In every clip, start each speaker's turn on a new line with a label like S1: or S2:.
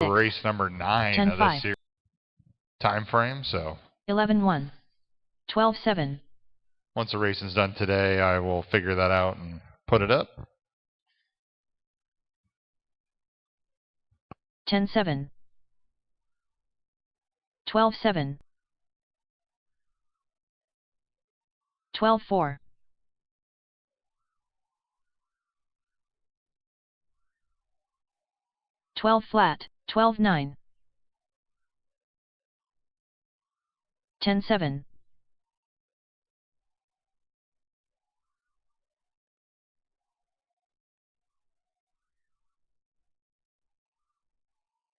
S1: race number 9
S2: 10,
S1: of
S2: 5.
S1: this series time frame. So
S2: 11-1. 12-7.
S1: once the racing's done today, I will figure that out and put it up.
S2: 10-7. 12-7. 12-4. 12 flat. 12-9. 10-7.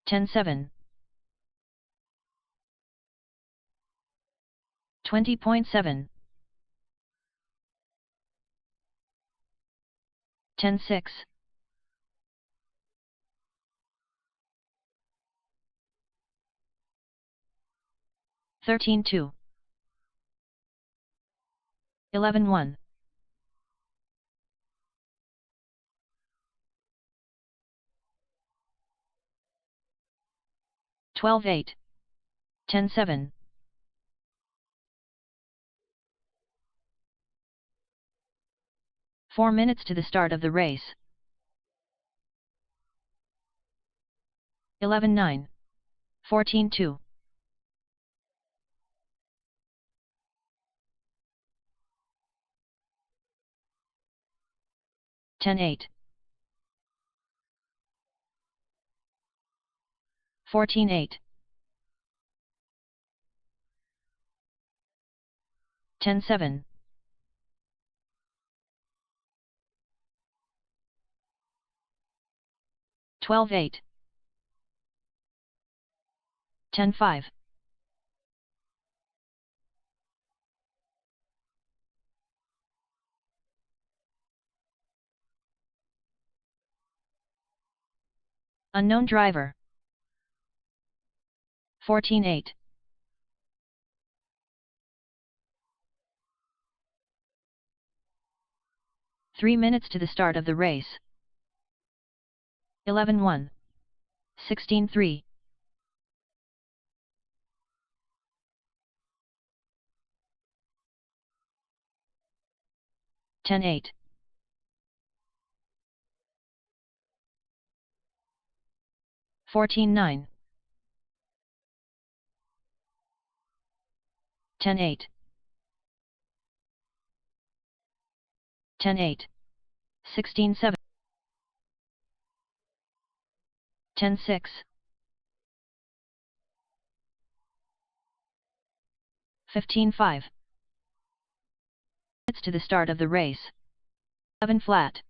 S2: 10-7. 20.7. 10-6. 13-2. 11-1. 12-8. 10-7. 4 minutes to the start of the race. 11-9. 14-2. 10-8. 14-8. 10-7. 12-8. 10-5. 'Unknown driver. 14-8. 3 minutes to the start of the race. 11-1. 16-3. 10-8. 14-9. 10-8. 10-8. 16-7. 10-6. 15-5. Minutes to the start of the race. 11 flat.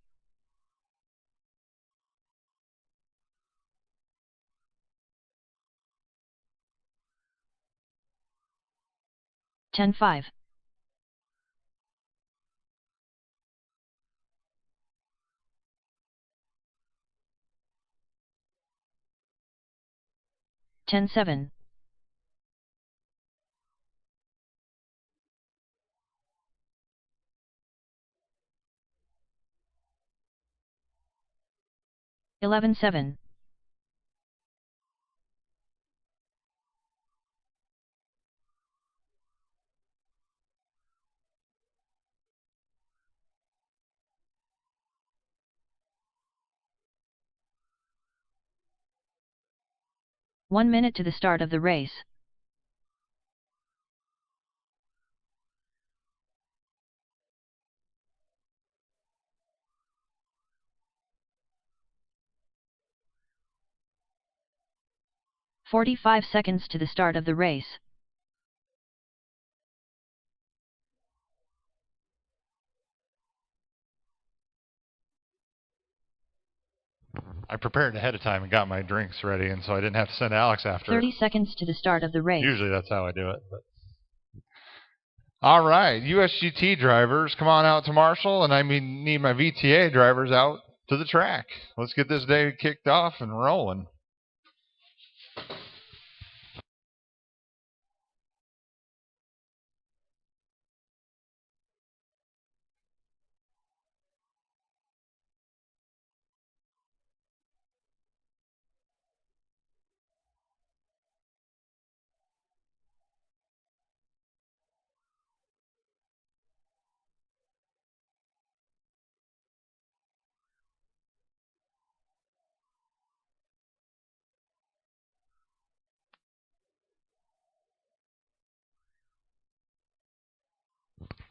S2: 10-5. 10-7. 11-7. 1 minute to the start of the race. "45 seconds to the start of the race.
S1: I prepared ahead of time and got my drinks ready, and so I didn't have to send Alex after
S2: 30 seconds to the start of the race.
S1: Usually that's how I do it. But. All right, USGT drivers, come on out to Marshall, and I need my VTA drivers out to the track. Let's get this day kicked off and rolling.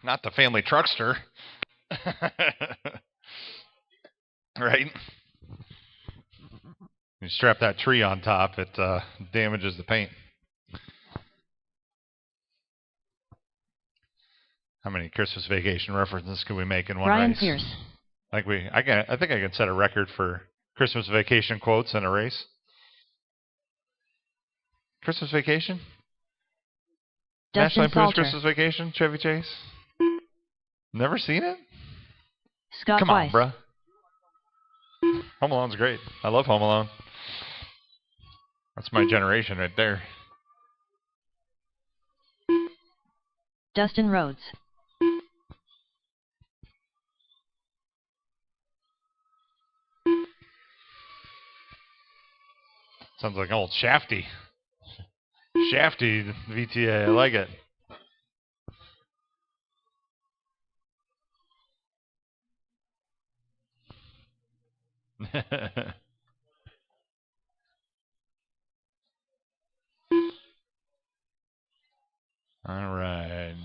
S1: Not the family truckster. Right? You strap that tree on top, it damages the paint. How many Christmas Vacation references can we make in one
S2: Brian
S1: race?
S2: Pierce.
S1: I think I can set a record for Christmas Vacation quotes in a race. Christmas Vacation?
S2: Dustin
S1: National Lampoon's
S2: Salter.
S1: Christmas Vacation, Chevy Chase? Never seen it?
S2: Scott
S1: Come
S2: Weiss.
S1: on, bruh. Home Alone's great. I love Home Alone. That's my generation right there.
S2: Dustin Rhodes.
S1: Sounds like old Shafty. Shafty VTA, I like it. All right.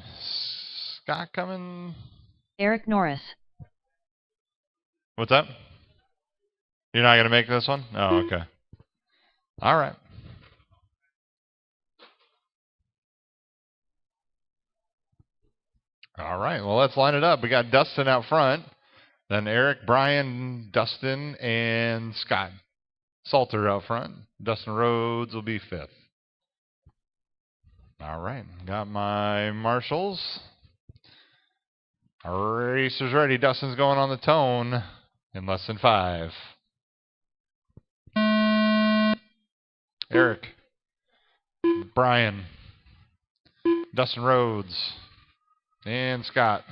S1: Scott coming.
S2: Eric Norris.
S1: What's up? You're not going to make this one? Oh, okay. All right. All right. Well, let's line it up. We got Dustin out front. Then Eric, Brian, Dustin, and Scott Salter out front. Dustin Rhodes will be fifth. All right. Got my marshals. Our race is ready. Dustin's going on the tone in less than 5. Eric, Brian, Dustin Rhodes, and Scott.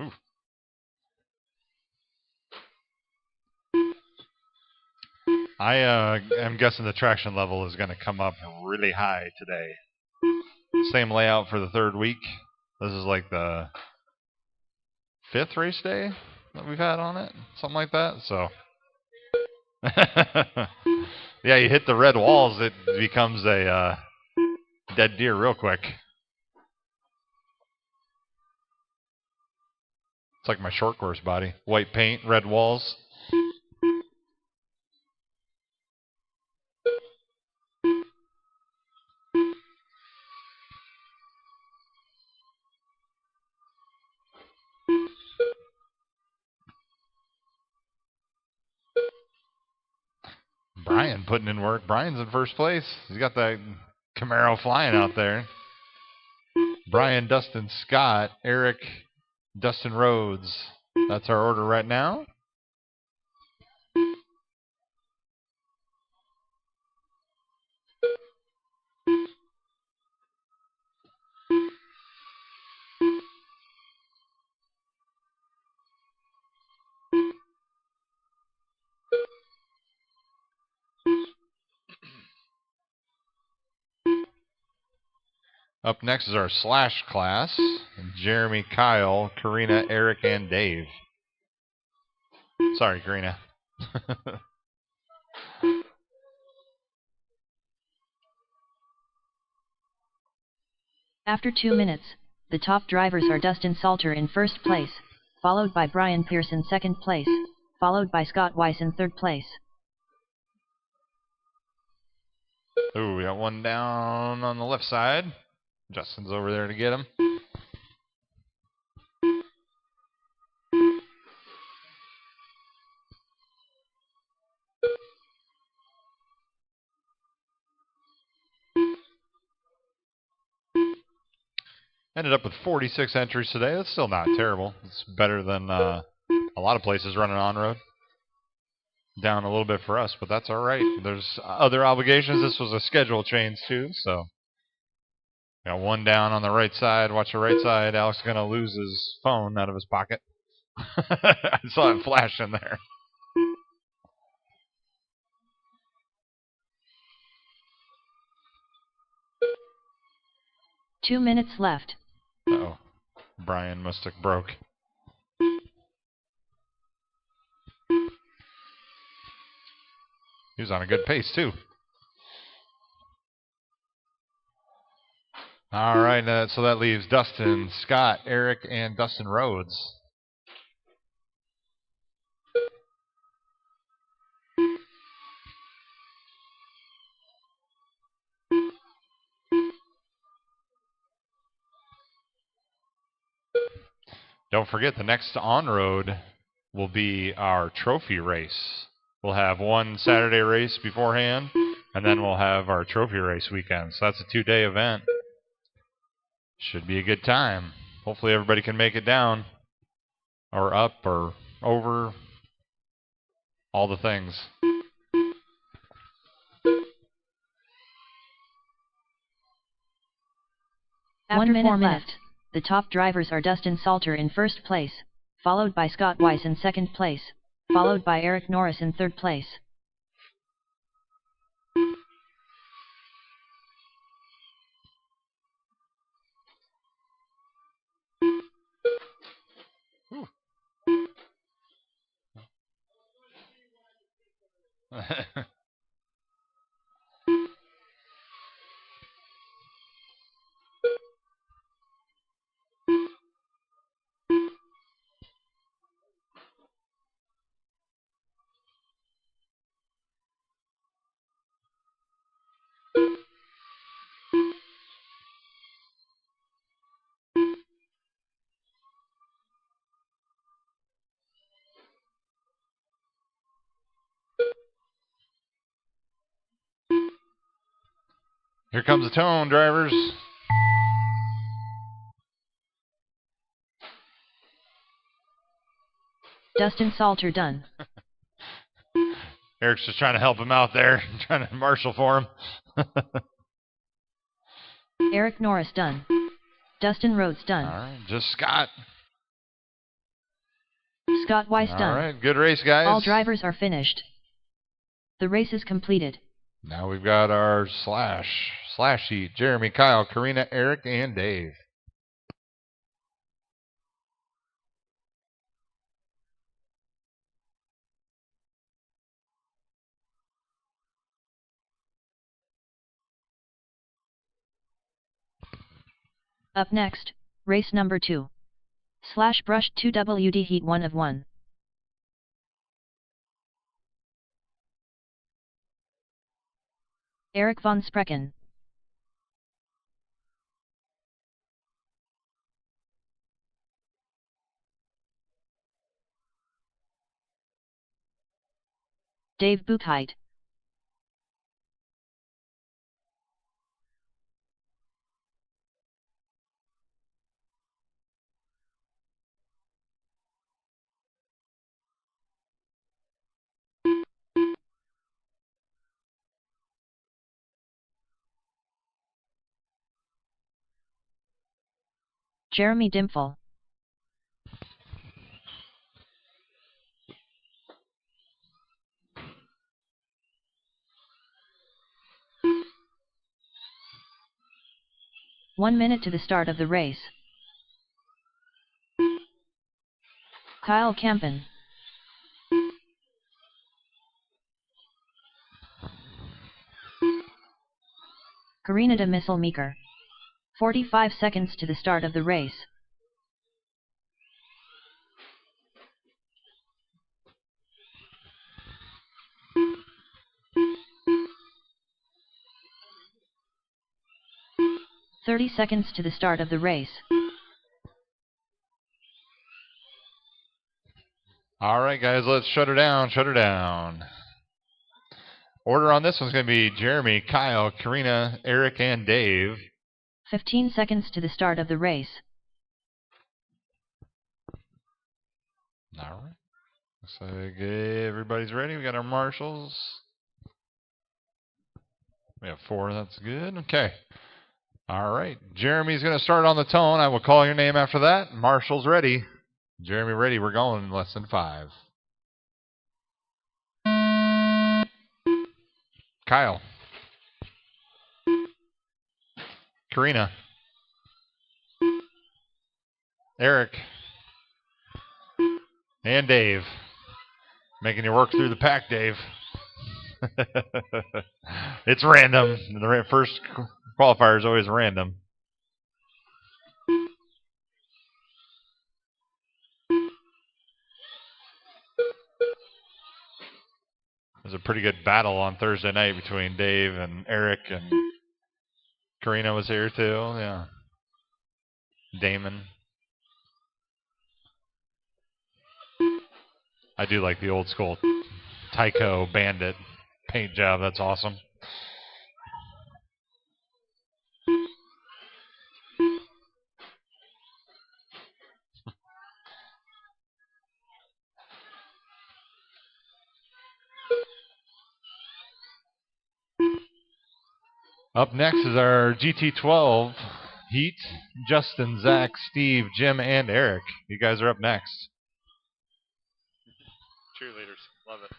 S1: Ooh. I am guessing the traction level is going to come up really high today. Same layout for the 3rd week. This is like the 5th race day that we've had on it, something like that. So, yeah, you hit the red walls, it becomes a dead deer real quick. It's like my short course body. White paint, red walls. Brian putting in work. Brian's in first place. He's got that Camaro flying out there. Brian, Dustin, Scott, Eric, Dustin Rhodes. That's our order right now. Up next is our slash class. Jeremy, Kyle, Karina, Eric, and Dave. Sorry, Karina.
S2: After 2 minutes, the top drivers are Dustin Salter in first place, followed by Brian Pierce in second place, followed by Scott Weiss in third place.
S1: Ooh, we got one down on the left side. Justin's over there to get him. Ended up with 46 entries today. That's still not terrible. It's better than a lot of places running on-road. Down a little bit for us, but that's all right. There's other obligations. This was a schedule change too, so got one down on the right side. Watch the right side. Alex is going to lose his phone out of his pocket. I saw it flash in there.
S2: Two minutes left.
S1: Uh-oh. Brian must have broke. He was on a good pace, too. All right, so that leaves Dustin, Scott, Eric, and Dustin Rhodes. Don't forget, the next on-road will be our trophy race. We'll have one Saturday race beforehand, and then we'll have our trophy race weekend. So that's a 2-day event. Should be a good time. Hopefully everybody can make it down, or up, or over, all the things.
S2: After 1 minute left. The top drivers are Dustin Salter in first place, followed by Scott Weiss in second place, followed by Eric Norris in third place.
S1: Here comes the tone, drivers.
S2: Dustin Salter done.
S1: Eric's just trying to help him out there, trying to marshal for him.
S2: Eric Norris done. Dustin Rhodes done.
S1: All right, just Scott.
S2: Scott Weiss done.
S1: All right, good race, guys.
S2: All drivers are finished. The race is completed.
S1: Now we've got our slash sheet. Jeremy, Kyle, Karina, Eric, and Dave.
S2: Up next, race number 2. Slash Brush 2 WD Heat 1 of 1. Eric von Sprecken. Dave Buchheit. Jeremy Dimphel. One minute to the start of the race. Kyle Campen. Karina de Misselmeeker. 45 seconds to the start of the race. .30 seconds to the start of the race.
S1: All right, guys, let's shut her down. Shut her down. Order on this one's going to be Jeremy, Kyle, Karina, Eric, and Dave.
S2: 15 seconds to the start of the race.
S1: All right. Looks like everybody's ready. We got our marshals. We have 4. That's good. Okay. All right. Jeremy's going to start on the tone. I will call your name after that. Marshall's ready. Jeremy ready. We're going in less than 5. Kyle. Karina. Eric. And Dave. Making you work through the pack, Dave. It's random. The first qualifier is always random. It was a pretty good battle on Thursday night between Dave and Eric, and Karina was here too. Yeah. Damon. I do like the old school Tyco Bandit paint job. That's awesome. Up next is our GT12 Heat. Justin, Zach, Steve, Jim, and Eric. You guys are up next. Cheerleaders. Love it.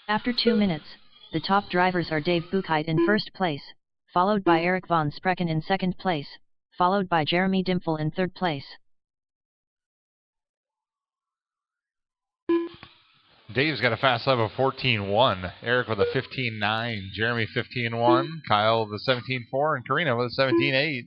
S2: After 2 minutes, the top drivers are Dave Buchheit in first place, followed by Eric von Sprecken in second place, followed by Jeremy Dimpfel in third place.
S1: Dave's got a fast lap of 14.1. Eric with a 15.9. Jeremy 15.1. Kyle with a 17.4. And Karina with a 17.8.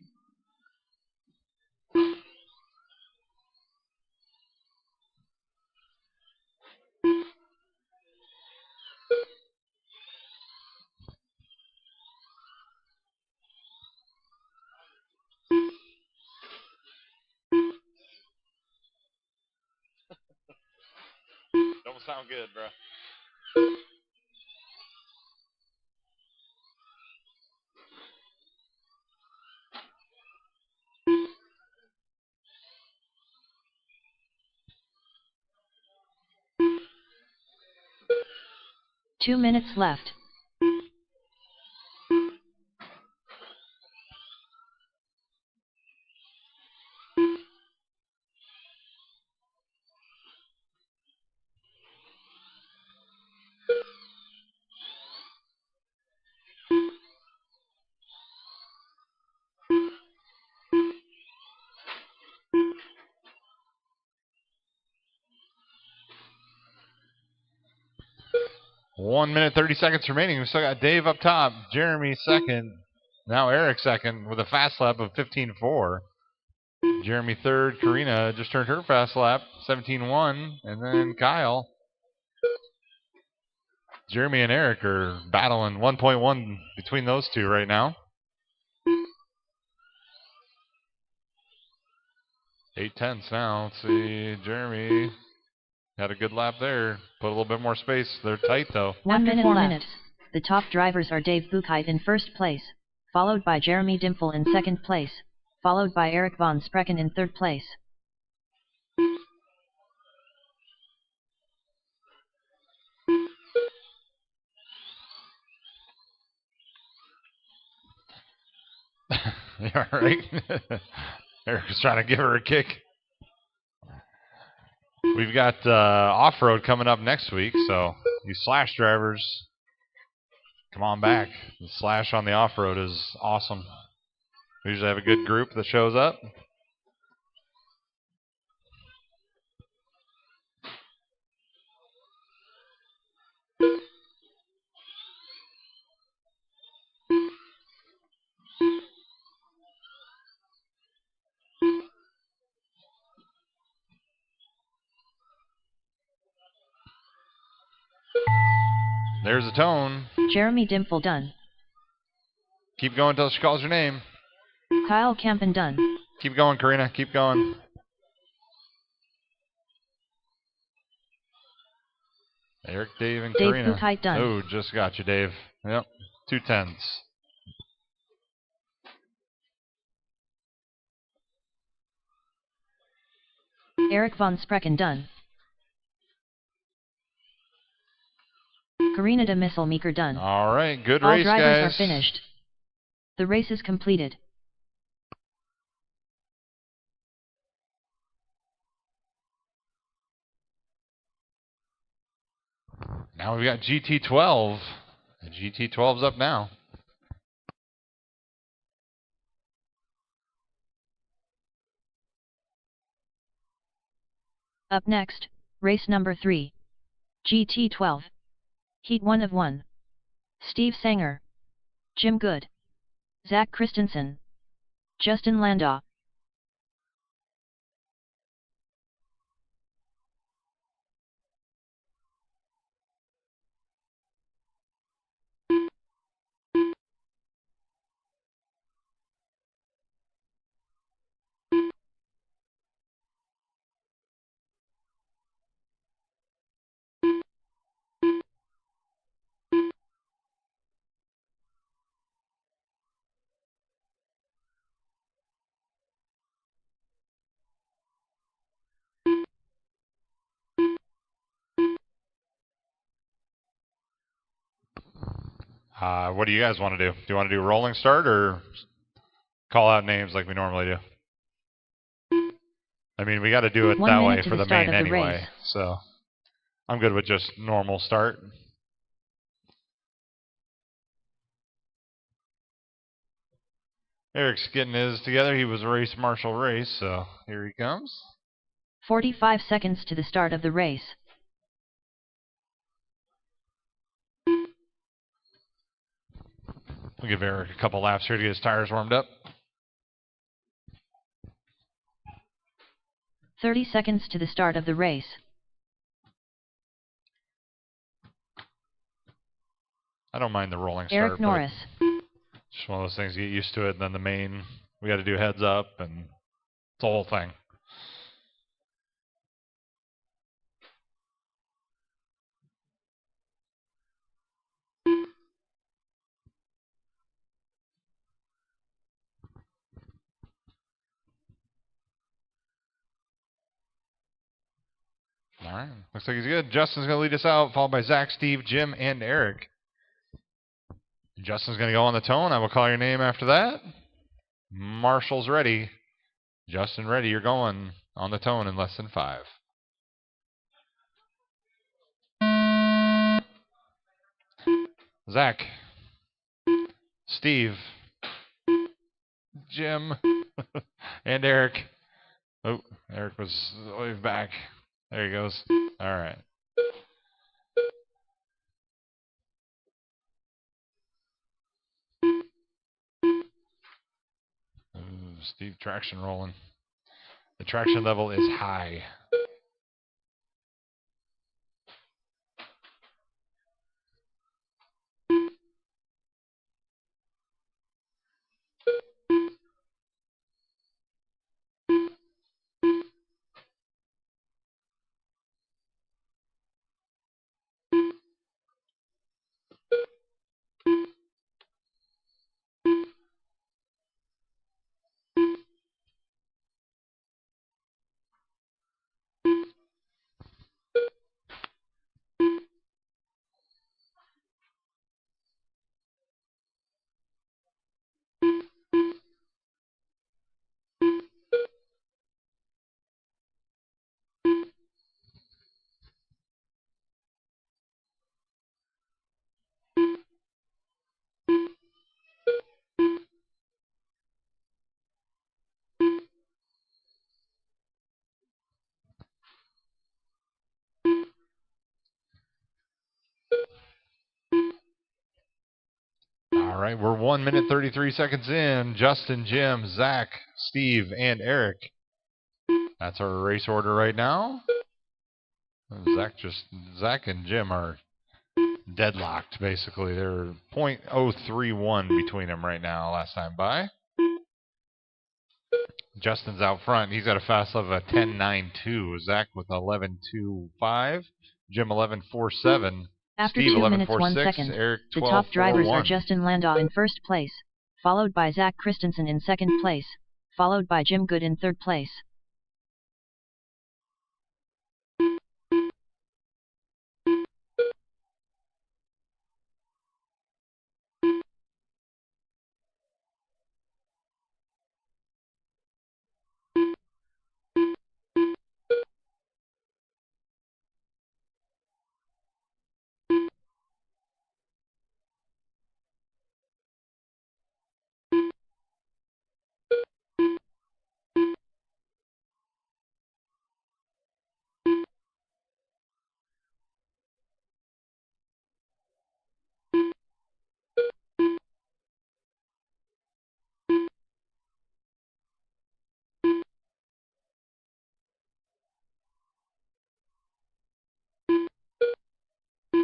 S1: Don't sound good, bro.
S2: Two minutes left.
S1: One minute, 30 seconds remaining. We still got Dave up top. Jeremy second. Now Eric second with a fast lap of 15.4. Jeremy third. Karina just turned her fast lap, 17.1. And then Kyle. Jeremy and Eric are battling 1.1 between those two right now. 8/10 now. Let's see. Jeremy had a good lap there. Put a little bit more space. They're tight, though.
S2: After 4 minutes, the top drivers are Dave Buchheit in first place, followed by Jeremy Dimpfel in second place, followed by Eric von Sprecken in third place.
S1: Yeah, right? Eric's trying to give her a kick. We've got off-road coming up next week, so you Slash drivers, come on back. The Slash on the off-road is awesome. We usually have a good group that shows up. There's the tone.
S2: Jeremy Dimpfel done.
S1: Keep going until she calls your name.
S2: Kyle Campen done.
S1: Keep going, Karina. Keep going. Eric, Dave, and
S2: Dave
S1: Karina.
S2: boot height done.
S1: Oh, just got you, Dave. Yep, 2 10s.
S2: Eric von Sprecken done. Karina de Misselmeeker done.
S1: All right, good
S2: All
S1: race, guys.
S2: drivers are finished. The race is completed.
S1: Now we've got GT12. The GT12's up now.
S2: Up next, race number 3. GT12. Heat 1 of 1. Steve Sanger. Jim Good. Zach Christensen. Justin Landau.
S1: What do you guys want to do? Do you want to do rolling start or call out names like we normally do? I mean, we got to do it that way for the main anyway. So I'm good with just normal start. Eric's getting his together. He was a race marshal race, so here he comes.
S2: 45 seconds to the start of the race.
S1: We'll give Eric a couple laps here to get his tires warmed up.
S2: 30 seconds to the start of the race.
S1: I don't mind the rolling start.
S2: Eric Norris.
S1: Just one of those things, you get used to it, and then the main, we got to do heads up, and it's the whole thing. All right, looks like he's good. Justin's going to lead us out, followed by Zach, Steve, Jim, and Eric. Justin's going to go on the tone. I will call your name after that. Marshall's ready. Justin ready. You're going on the tone in less than 5. Zach. Steve. Jim. And Eric. Oh, Eric was way back. There he goes. All right. Ooh, Steve traction rolling. The traction level is high. All right, we're 1 minute 33 seconds in. Justin, Jim, Zach, Steve, and Eric. That's our race order right now. Zach and Jim are deadlocked, basically. They're .031 between them right now, last time by. Justin's out front. He's got a fast lap of a 10.92. Zach with 11.25. Jim 11.47.
S2: After
S1: Steve
S2: 2 minutes 1
S1: 11.46.
S2: second,
S1: Eric 12.41.
S2: the top drivers are Justin Landau in first place, followed by Zach Christensen in second place, followed by Jim Good in third place.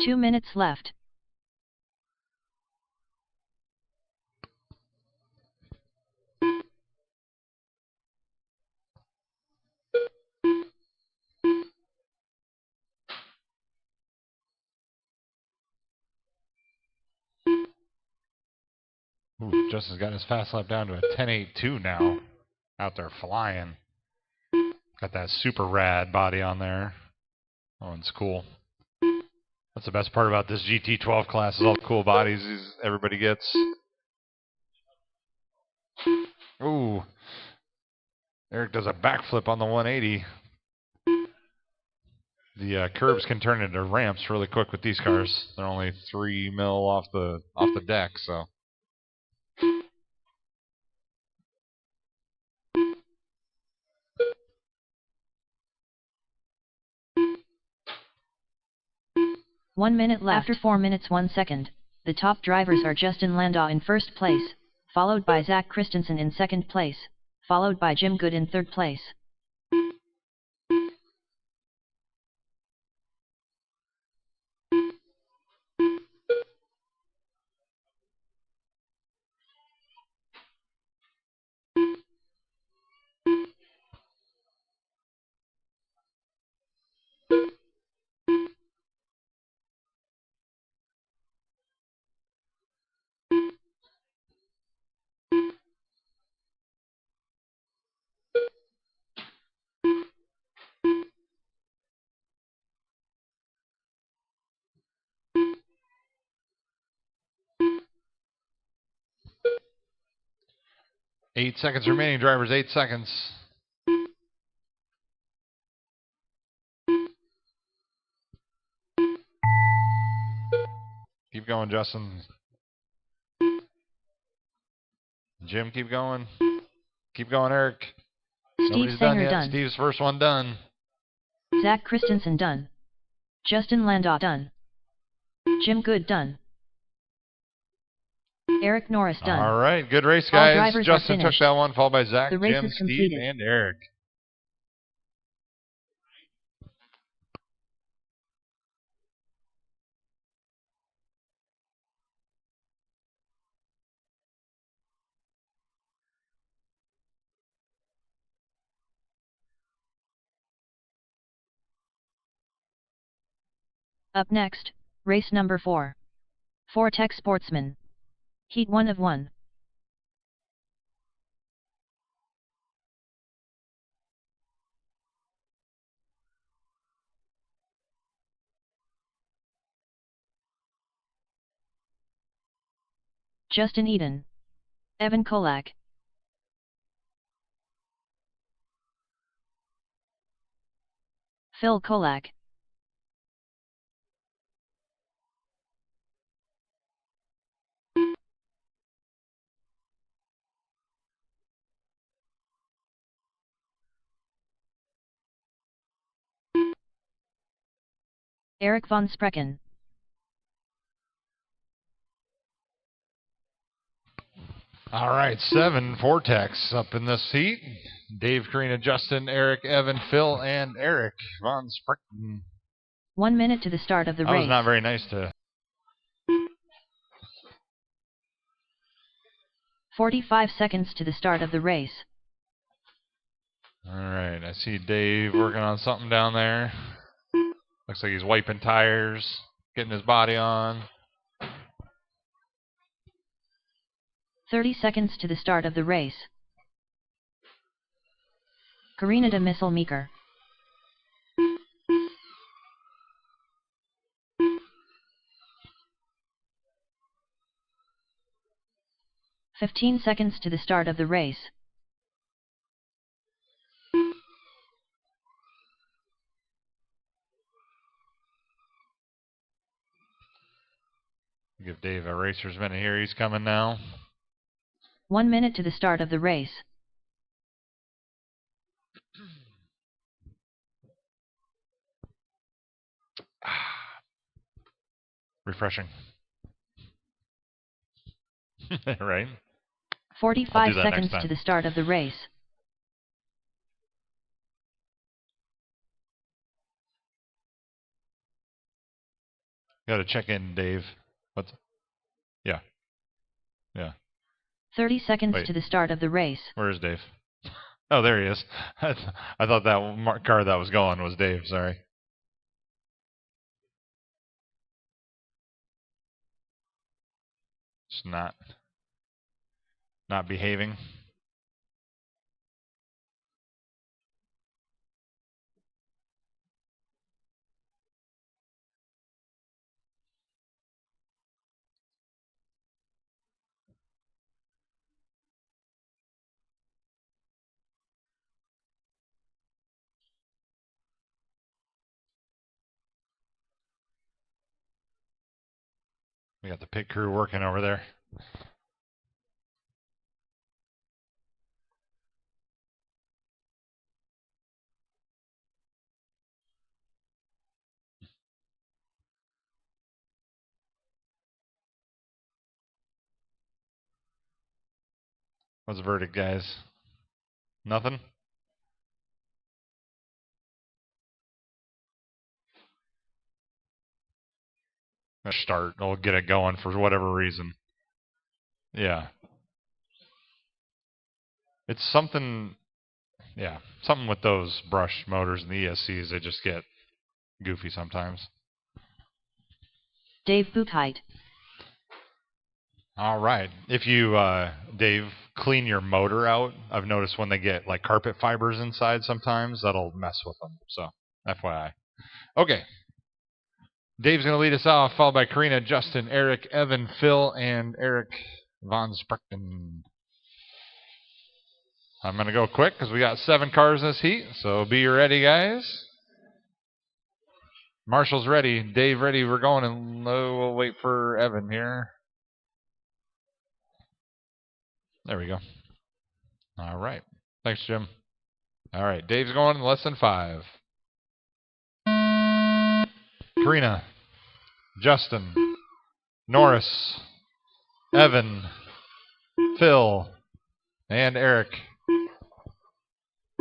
S2: Two minutes left.
S1: Ooh, Justin's got his fast lap down to a 10.82 now. Out there flying. Got that super rad body on there. That one's cool. That's the best part about this GT12 class is all the cool bodies everybody gets. Ooh. Eric does a backflip on the 180. The curbs can turn into ramps really quick with these cars. They're only 3 mil off the deck, so.
S2: One minute left. After 4 minutes 1 second, the top drivers are Justin Landau in first place, followed by Zach Christensen in second place, followed by Jim Good in third place.
S1: Eight seconds remaining, drivers. 8 seconds. Keep going, Justin. Jim, keep going. Keep going, Eric.
S2: Steve Sanger done.
S1: Steve's first one done.
S2: Zach Christensen done. Justin Landau done. Jim Good done. Eric Norris done.
S1: All right, good race, guys.
S2: All drivers
S1: Justin took that one, followed by Zach,
S2: the race
S1: Jim,
S2: is
S1: Steve,
S2: completed.
S1: and Eric.
S2: Up next, race number 4. Fortech Sportsman. Heat 1 of 1. Justin Eden. Evan Kolak. Phil Kolak. Eric von Sprecken.
S1: All right, 7 Vortex up in this heat. Dave, Karina, Justin, Eric, Evan, Phil, and Eric von Sprecken.
S2: 1 minute to the start of the race.
S1: That was not very nice to...
S2: 45 seconds to the start of the race.
S1: All right, I see Dave working on something down there. Looks like he's wiping tires, getting his body on.
S2: 30 seconds to the start of the race. Karina de Missile Meeker. 15 seconds to the start of the race.
S1: Give Dave a racer's minute here. He's coming now.
S2: 1 minute to the start of the race.
S1: Refreshing. Right?
S2: 45 seconds to the start of the race.
S1: Gotta check in, Dave. What's... Yeah. Yeah.
S2: 30 seconds to the start of the race.
S1: Where is Dave? Oh, there he is. I thought that car that was going was Dave. Sorry. Just not behaving. We got the pit crew working over there. What's the verdict, guys? Nothing? Let's start. We'll get it going for whatever reason. Yeah. It's something... Yeah. Something with those brush motors and the ESCs. They just get goofy sometimes.
S2: Dave Buchheit.
S1: All right. If you, Dave, clean your motor out, I've noticed when they get like carpet fibers inside sometimes, that'll mess with them. So, FYI. Okay. Dave's going to lead us off, followed by Karina, Justin, Eric, Evan, Phil, and Eric Von Sprechten. I'm going to go quick because we got 7 cars in this heat, so be ready, guys. Marshall's ready. Dave ready. We're going, and we'll wait for Evan here. There we go. All right. Thanks, Jim. All right. Dave's going in less than 5. Karina, Justin, Norris, Evan, Phil, and Eric.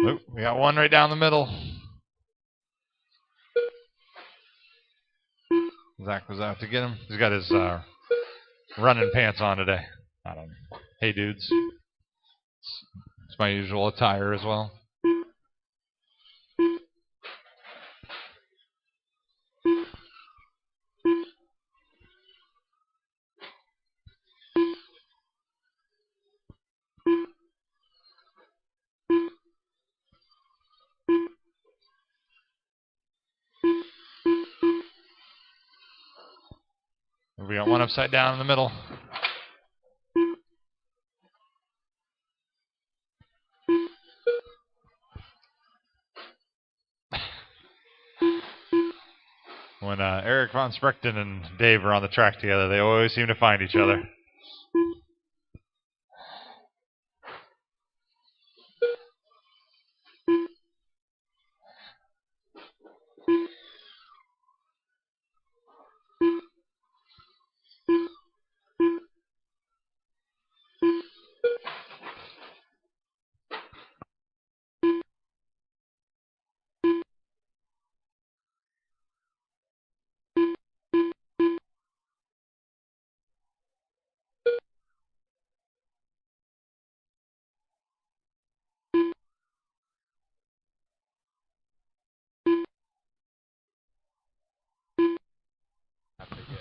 S1: Oop, we got one right down the middle. Zach was out to get him. He's got his running pants on today. I don't know. Hey, dudes. It's my usual attire as well. We got one upside down in the middle. When Eric Von Sprechten and Dave are on the track together, they always seem to find each other.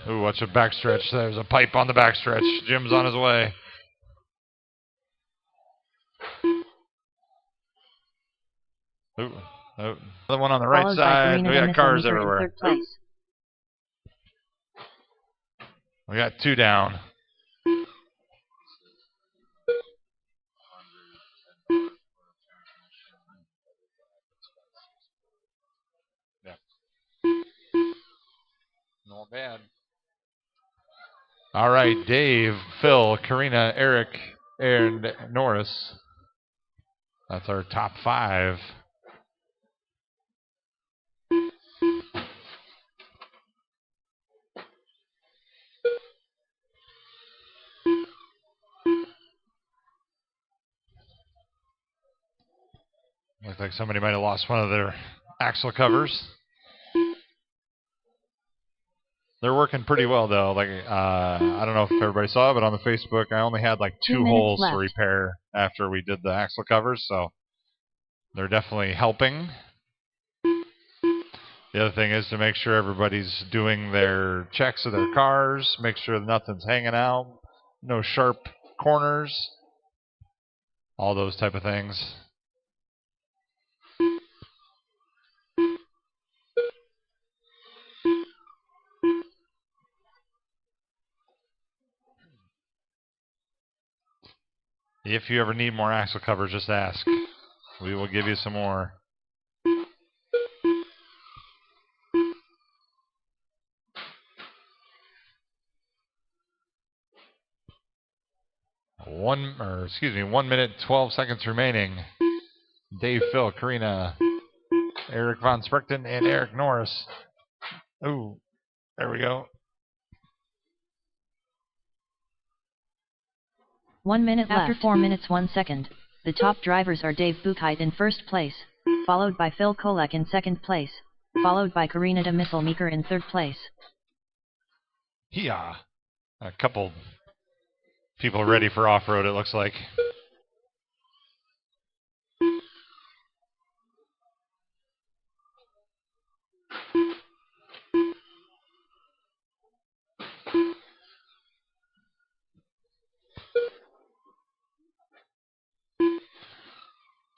S1: Ooh, watch a backstretch. There's a pipe on the backstretch. Jim's on his way. Ooh, oh. Another one on the right side. We got cars everywhere. We got 2 down. Yeah. Not bad. All right, Dave, Phil, Karina, Eric, and Norris. That's our top 5. Looks like somebody might have lost one of their axle covers. They're working pretty well, though. Like, I don't know if everybody saw it, but on the Facebook, I only had like 2 holes to repair after we did the axle covers, so they're definitely helping. The other thing is to make sure everybody's doing their checks of their cars, make sure nothing's hanging out, no sharp corners, all those type of things. If you ever need more axle covers, just ask. We will give you some more. One minute, 12 seconds remaining. Dave, Phil, Karina, Eric Von Sprichten, and Eric Norris. Ooh, there we go.
S2: 1 minute left. After 4 minutes 1 second, the top drivers are Dave Buchheit in first place, followed by Phil Kolek in second place, followed by Karina de Misselmeeker in third place.
S1: Yeah, a couple people ready for off-road, it looks like.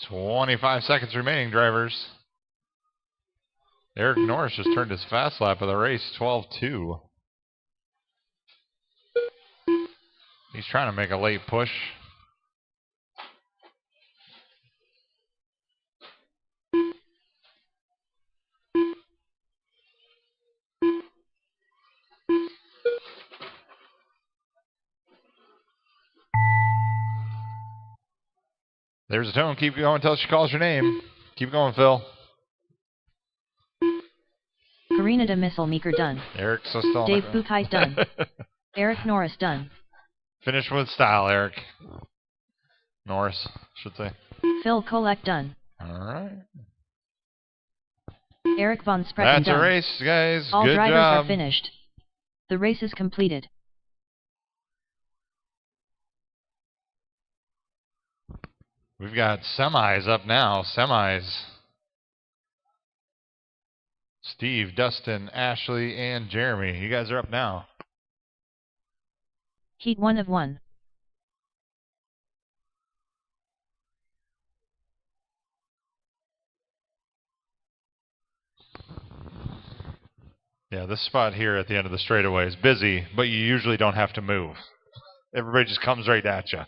S1: "25 seconds remaining, drivers." Eric Norris just turned his fast lap of the race, 12.2. He's trying to make a late push. There's a tone. Keep going until she calls your name. Keep going, Phil.
S2: Karina de Misselmeeker done.
S1: Eric's still
S2: Dave Buchheit done. Eric Norris done.
S1: Finish with style, Eric. Norris, should say.
S2: Phil Kolek done.
S1: All right.
S2: Eric Von Sprichten
S1: done. That's
S2: a
S1: race, guys.
S2: All
S1: Good
S2: drivers
S1: job.
S2: are finished. The race is completed.
S1: We've got semis up now. Semis. Steve, Dustin, Ashley, and Jeremy. You guys are up now.
S2: Heat 1 of 1.
S1: Yeah, this spot here at the end of the straightaway is busy, but you usually don't have to move. Everybody just comes right at you.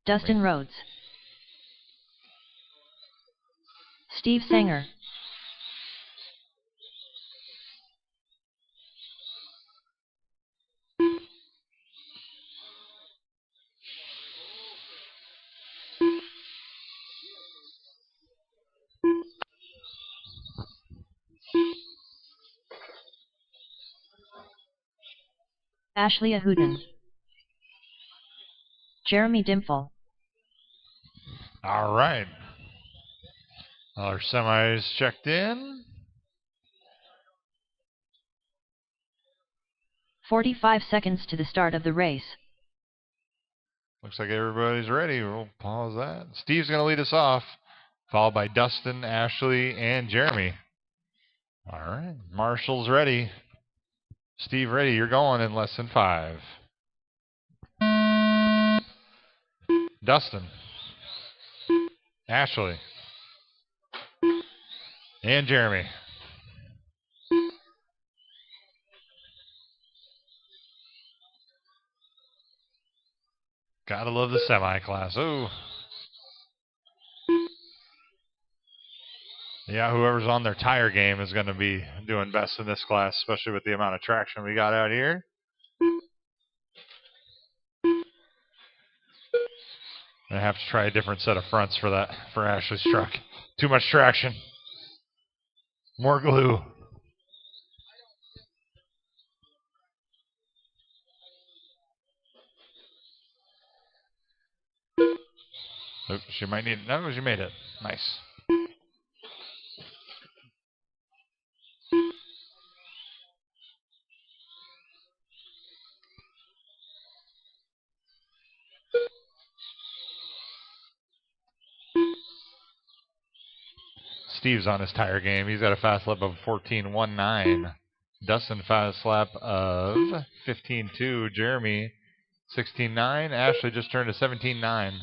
S2: Dustin Rhodes. Steve Sanger. Ashley Ahuden. Jeremy Dimphel.
S1: All right. Our semis checked in.
S2: 45 seconds to the start of the race.
S1: Looks like everybody's ready. We'll pause that. Steve's going to lead us off, followed by Dustin, Ashley, and Jeremy. All right. Marshall's ready. Steve ready. You're going in less than 5. Dustin. Ashley. And Jeremy. Gotta love the semi-class. Oh. Yeah, whoever's on their tire game is going to be doing best in this class, especially with the amount of traction we got out here. I have to try a different set of fronts for that, for Ashley's truck. Too much traction. More glue. Oops, she might need it. No, she made it. Nice. Steve's on his tire game. He's got a fast lap of 14.19. Dustin fast lap of 15.2. Jeremy 16.9. Ashley just turned to 17.9.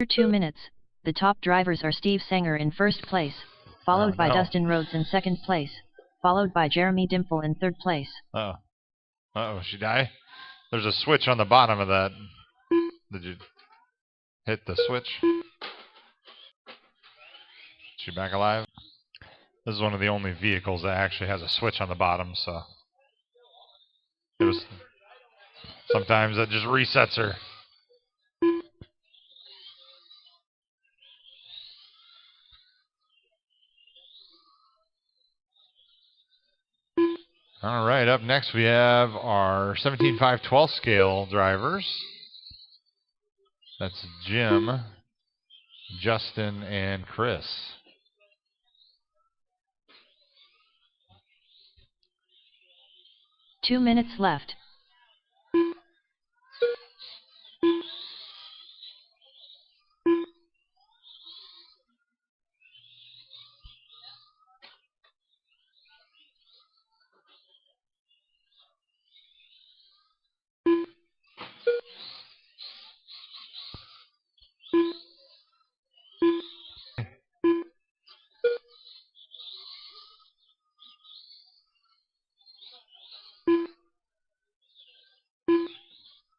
S2: After 2 minutes, the top drivers are Steve Sanger in first place, followed by Dustin Rhodes in second place, followed by Jeremy Dimple in third place.
S1: Uh-oh, she die? There's a switch on the bottom of that. Did you hit the switch? Is she back alive? This is one of the only vehicles that actually has a switch on the bottom, so it was sometimes it just resets her. All right, up next we have our 17.5/12 scale drivers. That's Jim, Justin, and Chris.
S2: Two minutes left.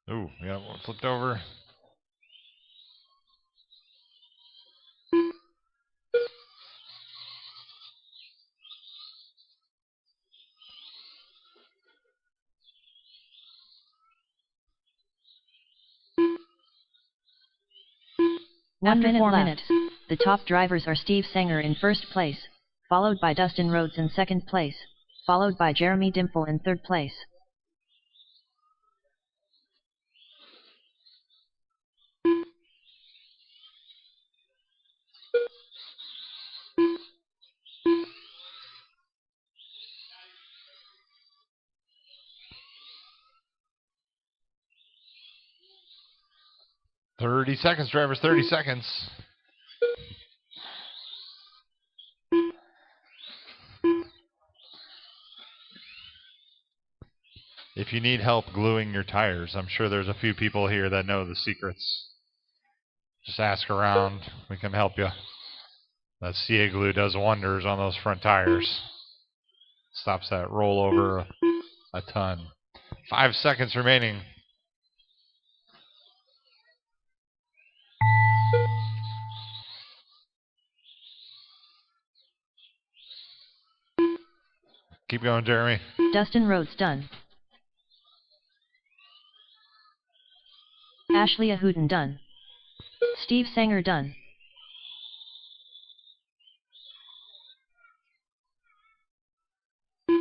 S1: Ooh, yeah, one flipped over.
S2: After 4 minutes, the top drivers are Steve Sanger in first place, followed by Dustin Rhodes in second place, followed by Jeremy Dimple in third place.
S1: "30 seconds, drivers, 30 seconds. If you need help gluing your tires, I'm sure there's a few people here that know the secrets. Just ask around. We can help you. That CA glue does wonders on those front tires. Stops that rollover a ton. 5 seconds remaining. Keep going, Jeremy.
S2: Dustin Rhodes done. Ashley Ahuden done. Steve Sanger done.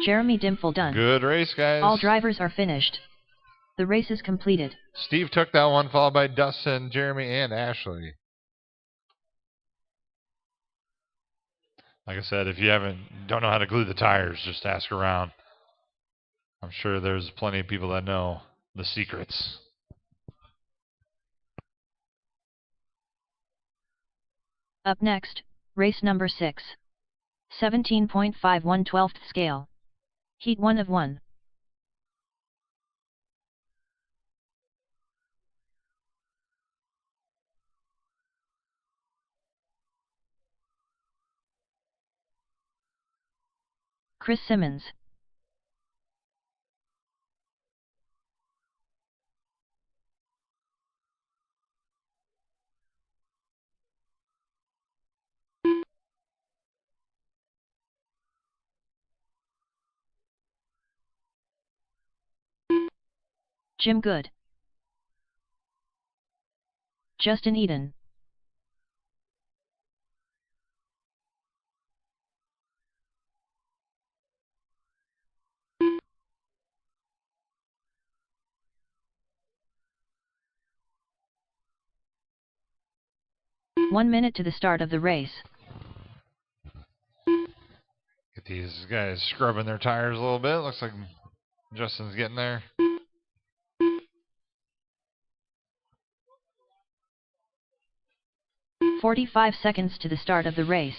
S2: Jeremy Dimple done.
S1: Good race, guys.
S2: All drivers are finished. The race is completed.
S1: Steve took that one, followed by Dustin, Jeremy, and Ashley. Like I said, if you don't know how to glue the tires, just ask around. I'm sure there's plenty of people that know the secrets.
S2: Up next, race number 6. 17.51 12th scale. Heat 1 of 1. Chris Simmons. Jim Good. Justin Eden. One minute to the start of the race.
S1: Get these guys scrubbing their tires a little bit. Looks like Justin's getting there.
S2: "45 seconds to the start of the race.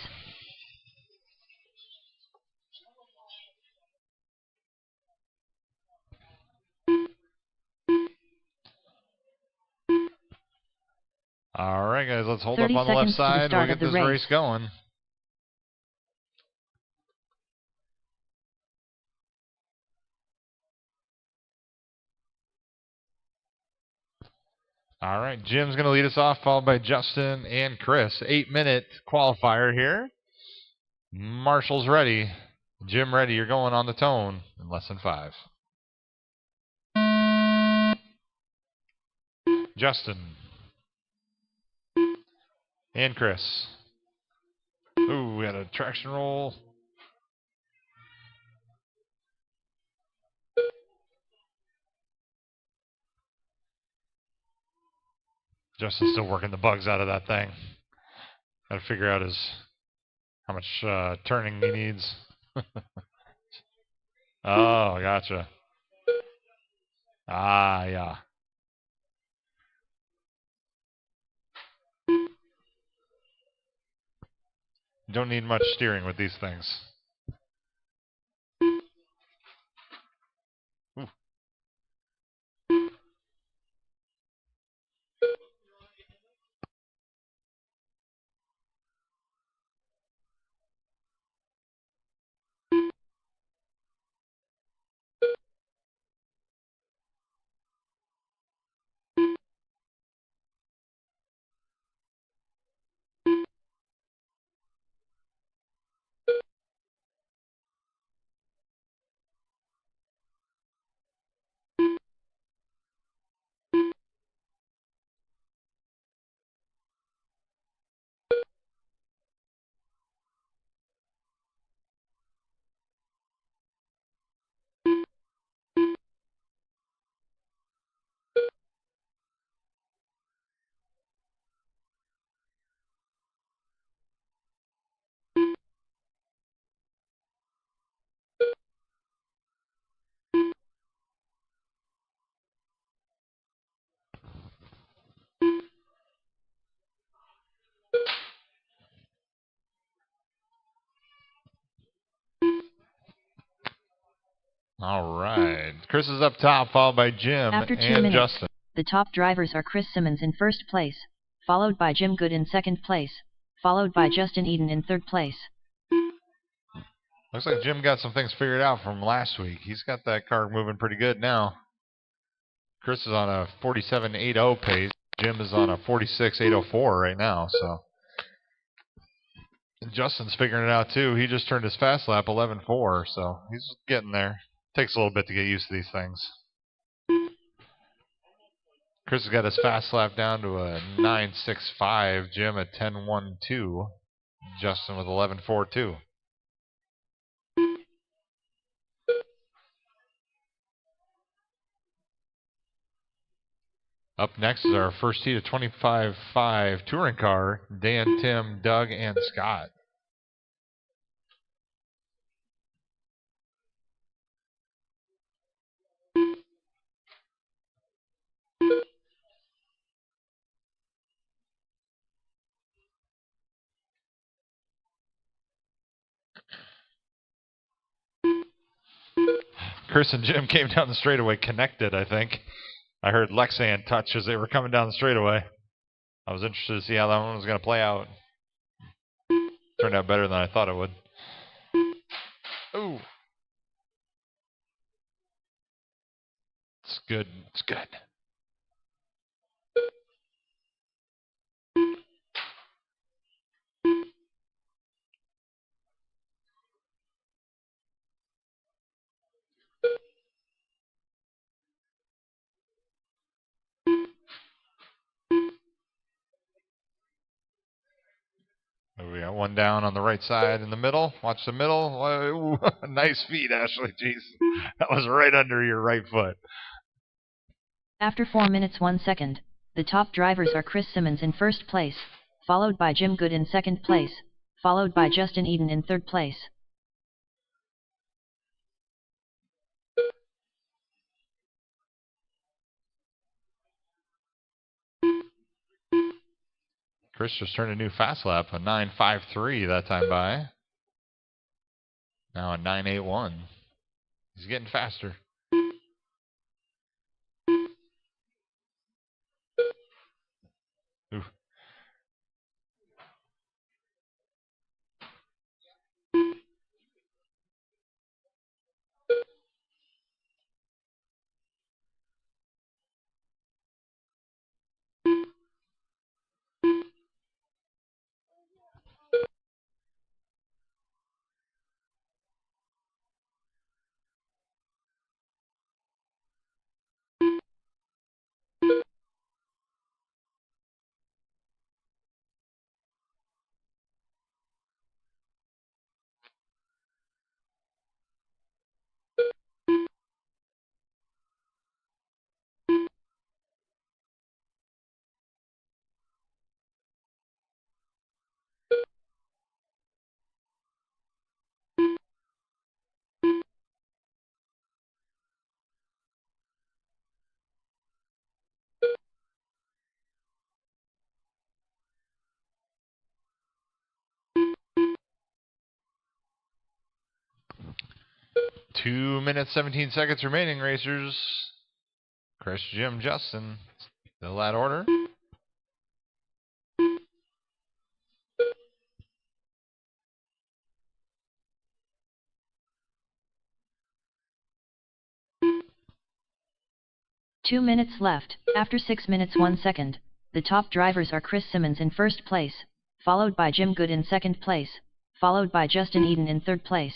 S1: All right, guys, let's hold up on the left side. We'll get this race going. All right, Jim's going to lead us off, followed by Justin and Chris. 8-minute qualifier here. Marshall's ready. Jim ready. You're going on the tone in less than 5. Justin. And Chris. Ooh, we had a traction roll. Justin's still working the bugs out of that thing. Got to figure out how much turning he needs. Oh, gotcha. Ah, yeah. Don't need much steering with these things. Ooh. All right. Chris is up top, followed by Jim
S2: After 2
S1: and
S2: minutes,
S1: Justin.
S2: The top drivers are Chris Simmons in first place, followed by Jim Good in second place, followed by Justin Eden in third place.
S1: Looks like Jim got some things figured out from last week. He's got that car moving pretty good now. Chris is on a 47.80 pace. Jim is on a 46.804 right now. So and Justin's figuring it out too. He just turned his fast lap 11.4, so he's getting there. Takes a little bit to get used to these things. Chris has got his fast lap down to a 9.65. Jim at 10.12. Justin with 11.42. Up next is our first heat of 25.5 touring car. Dan, Tim, Doug, and Scott. Chris and Jim came down the straightaway connected, I think. I heard Lexan touch as they were coming down the straightaway. I was interested to see how that one was going to play out. Turned out better than I thought it would. Ooh. It's good. It's good. We got one down on the right side in the middle. Watch the middle. Ooh, nice feed, Ashley. Jeez. That was right under your right foot.
S2: After 4 minutes 1 second, the top drivers are Chris Simmons in first place, followed by Jim Good in second place, followed by Justin Eden in third place.
S1: Chris just turned a new fast lap, a 9.53 that time by. Now a 9.81. He's getting faster. Ooh. Two minutes, 17 seconds remaining, racers. Chris, Jim, Justin. Still that order.
S2: Two minutes left. After 6 minutes 1 second, the top drivers are Chris Simmons in first place, followed by Jim Good in second place, followed by Justin Eden in third place.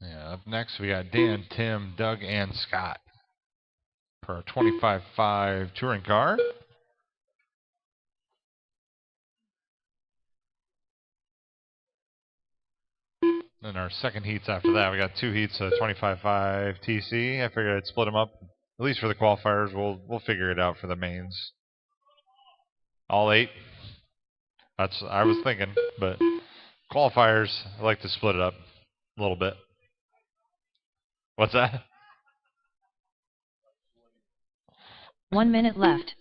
S1: Yeah, up next we got Dan, Tim, Doug, and Scott for our 25.5 touring car. Then our second heats after that. We got two heats of 25.5 TC. I figured I'd split them up, at least for the qualifiers. We'll figure it out for the mains. All 8. That's I was thinking, but qualifiers, I like to split it up a little bit. What's that?
S2: 1 minute left.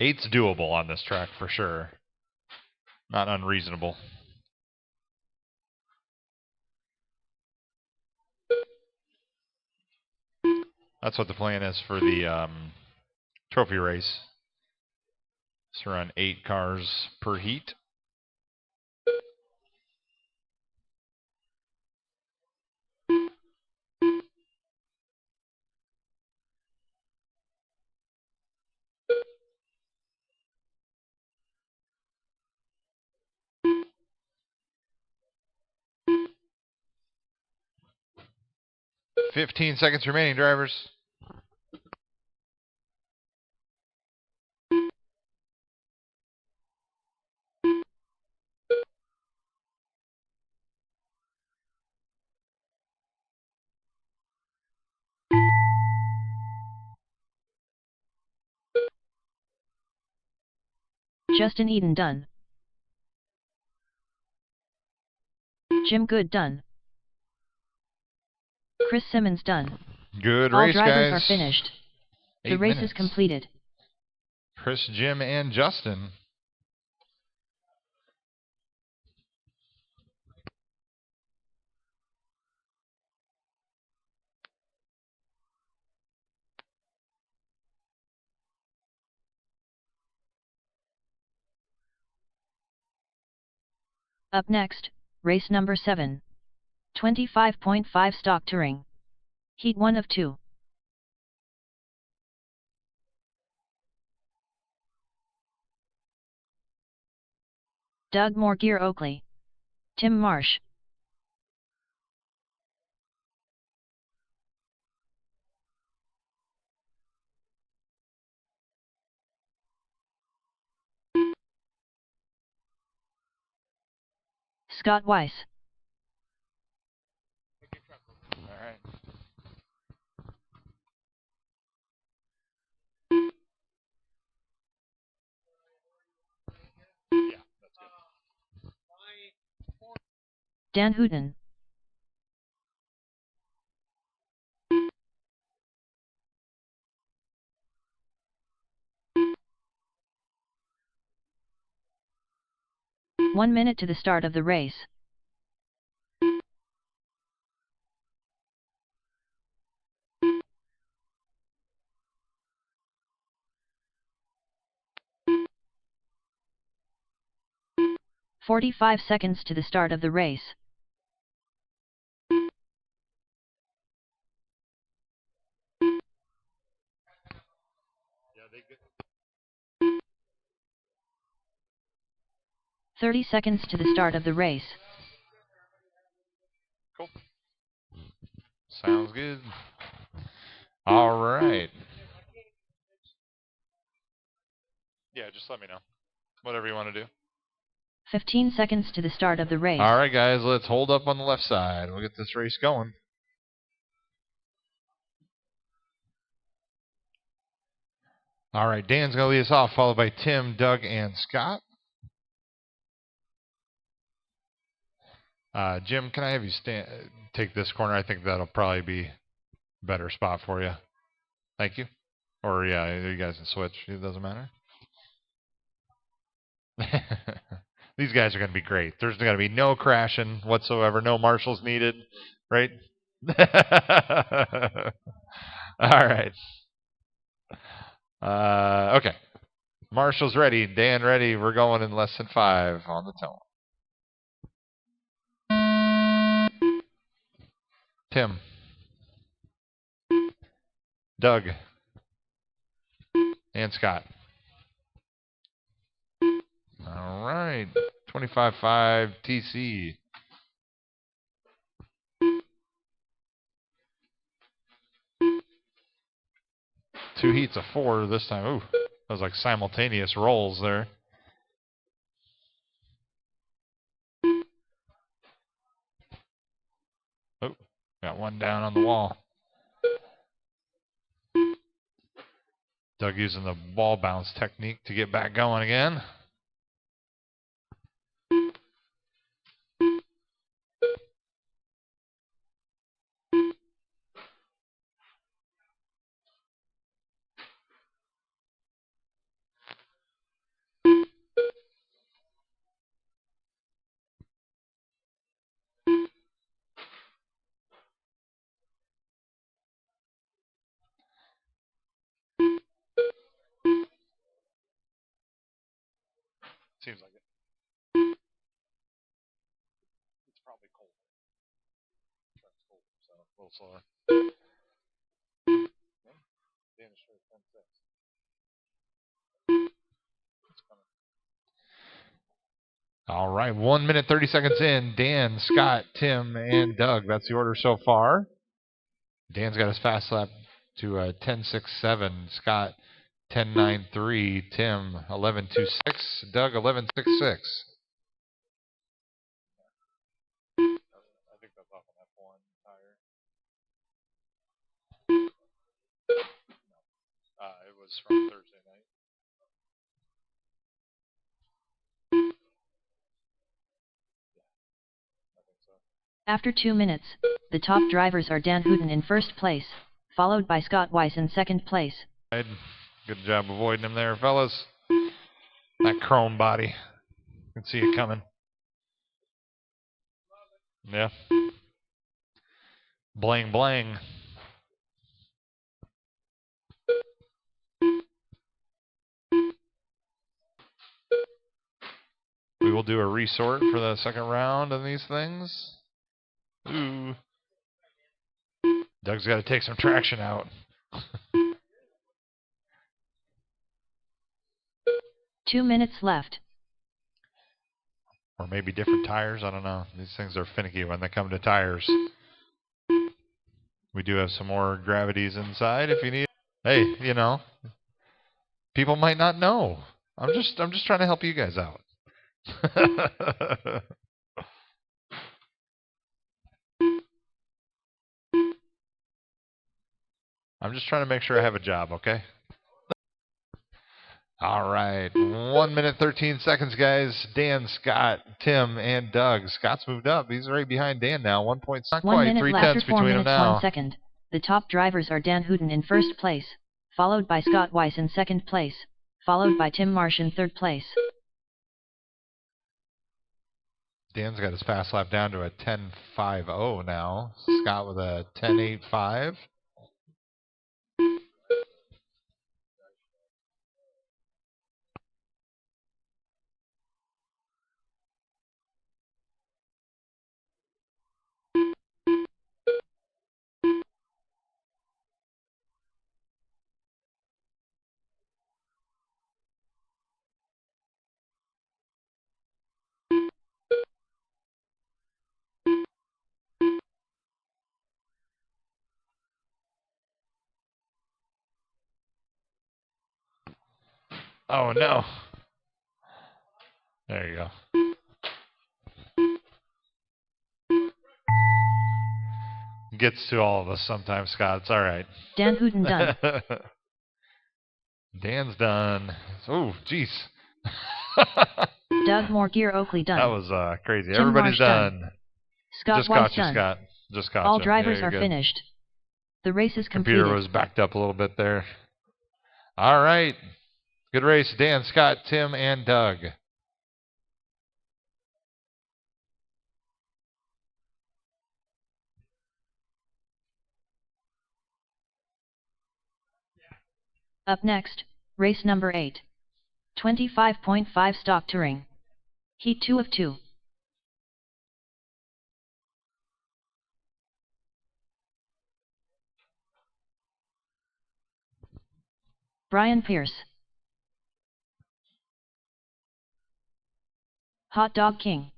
S1: 8's doable on this track for sure. Not unreasonable. That's what the plan is for the trophy race. It's around 8 cars per heat. 15 seconds remaining, drivers.
S2: Justin Eden done. Jim Good done. Chris Simmons done.
S1: Good
S2: All
S1: race,
S2: drivers
S1: guys.
S2: are finished. The
S1: 8
S2: race
S1: minutes.
S2: is completed.
S1: Chris, Jim, and Justin.
S2: Up next, race number 7. 25.5 Stock Touring. Heat 1 of 2. Doug Morgear Oakley. Tim Marsh. Scott Weiss.
S1: All right.
S2: Dan Hooten. One minute to the start of the race. "45 seconds to the start of the race.
S1: Yeah, they get
S2: 30 seconds to the start of the race.
S1: cool. Sounds good. All right. Yeah, just let me know. Whatever you want to do.
S2: 15 seconds to the start of the race.
S1: All right, guys, let's hold up on the left side. We'll get this race going. All right, Dan's going to lead us off, followed by Tim, Doug, and Scott. Jim, can I have you take this corner? I think that'll probably be a better spot for you. Thank you. Or, yeah, you guys can switch. It doesn't matter. These guys are going to be great. There's going to be no crashing whatsoever. No marshals needed, right? All right. Okay. Marshall's ready. Dan ready. We're going in less than 5 on the tone. Tim. Doug. And Scott. All right. 25.5 TC. Two heats of 4 this time. Ooh, that was like simultaneous rolls there. Oh, got one down on the wall. Doug using the ball bounce technique to get back going again. Seems like it. It's probably cold. Truck's cold, so a little slower. All right, 1 minute, 30 seconds in. Dan, Scott, Tim, and Doug. That's the order so far. Dan's got his fast lap to 10.67. Scott 10.93. Tim 11.26. Doug 11.66. I think that's off an F1 tire. It was from Thursday night.
S2: After 2 minutes, the top drivers are Dan Hooten in first place, followed by Scott Weiss in second place.
S1: Good job avoiding him there, fellas. That chrome body. You can see it coming. Yeah. Bling, bling. We will do a resort for the second round on these things. Ooh. Doug's got to take some traction out.
S2: 2 minutes left.
S1: Or maybe different tires. I don't know. These things are finicky when they come to tires. We do have some more gravities inside if you need. Hey, you know, people might not know. I'm just trying to help you guys out. I'm just trying to make sure I have a job, okay? All right. 1 minute, 13 seconds, guys. Dan, Scott, Tim, and Doug. Scott's moved up. He's right behind Dan now. 1 point, not
S2: 1
S1: quite.
S2: minute
S1: 3
S2: left
S1: tenths
S2: after 4
S1: between them
S2: minutes
S1: now.
S2: 1 second. The top drivers are Dan Hooten in first place, followed by Scott Weiss in second place, followed by Tim Marsh in third place.
S1: Dan's got his fast lap down to a 10.50 now. Scott with a 10.85. Oh, no. There you go. Gets to all of us sometimes, Scott. It's all right.
S2: Dan Hooten done.
S1: Dan's done. Oh, jeez.
S2: Doug Moore-Gear Oakley done.
S1: That was crazy.
S2: Tim
S1: Everybody's
S2: Marsh
S1: done.
S2: Scott
S1: Just
S2: Weiss
S1: caught you,
S2: done.
S1: Scott. Just caught
S2: All
S1: you.
S2: drivers
S1: Yeah,
S2: are
S1: good.
S2: finished. The race is completed.
S1: Computer was backed up a little bit there. All right. Good race, Dan, Scott, Tim, and Doug.
S2: Up next, race number 8. 25.5 stock touring. Heat 2 of 2. Brian Pierce. Hot Dog King.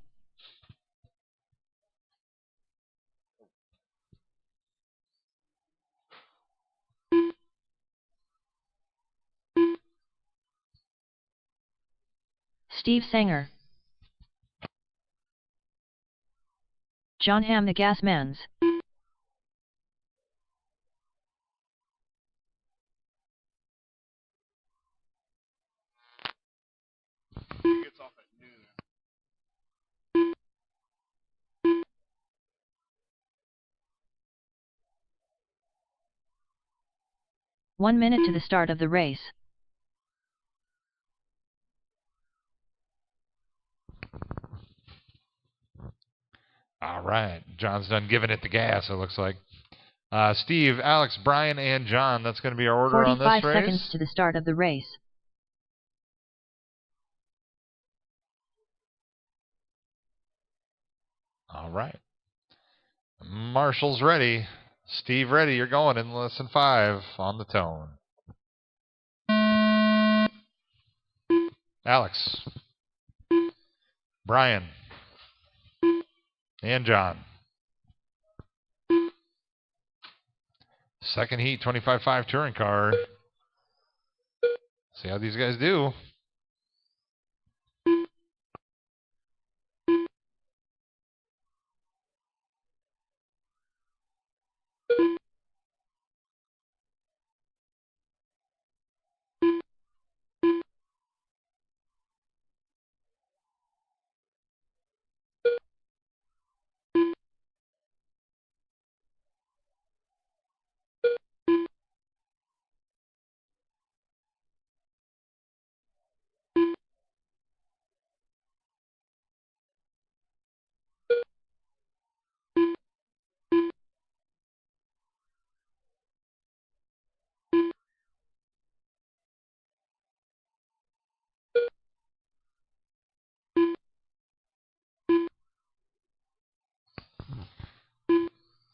S2: Steve Sanger. John Hamm the Gasmans.
S1: He gets off at noon.
S2: 1 minute to the start of the race.
S1: All right. John's done giving it the gas, it looks like. Steve, Alex, Brian, and John. That's going to be our order on this race.
S2: 45 seconds to the start of the race.
S1: All right. Marshall's ready. Steve ready. You're going in less than 5 on the tone. Alex. Brian. And John. Second heat, 25.5 touring car. See how these guys do.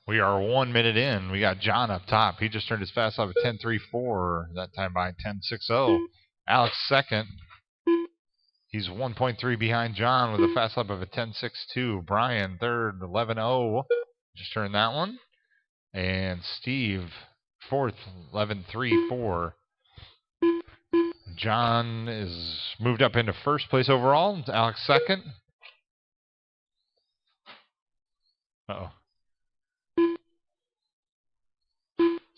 S1: We are 1 minute in. We got John up top. He just turned his fast lap at 10.34. That time by 10.60. Alex second. He's 1.3 behind John with a fast lap of a 10.62. Brian third, 11.0. Just turned that one. And Steve fourth, 11.34. John is moved up into first place overall. Alex second. Uh-oh.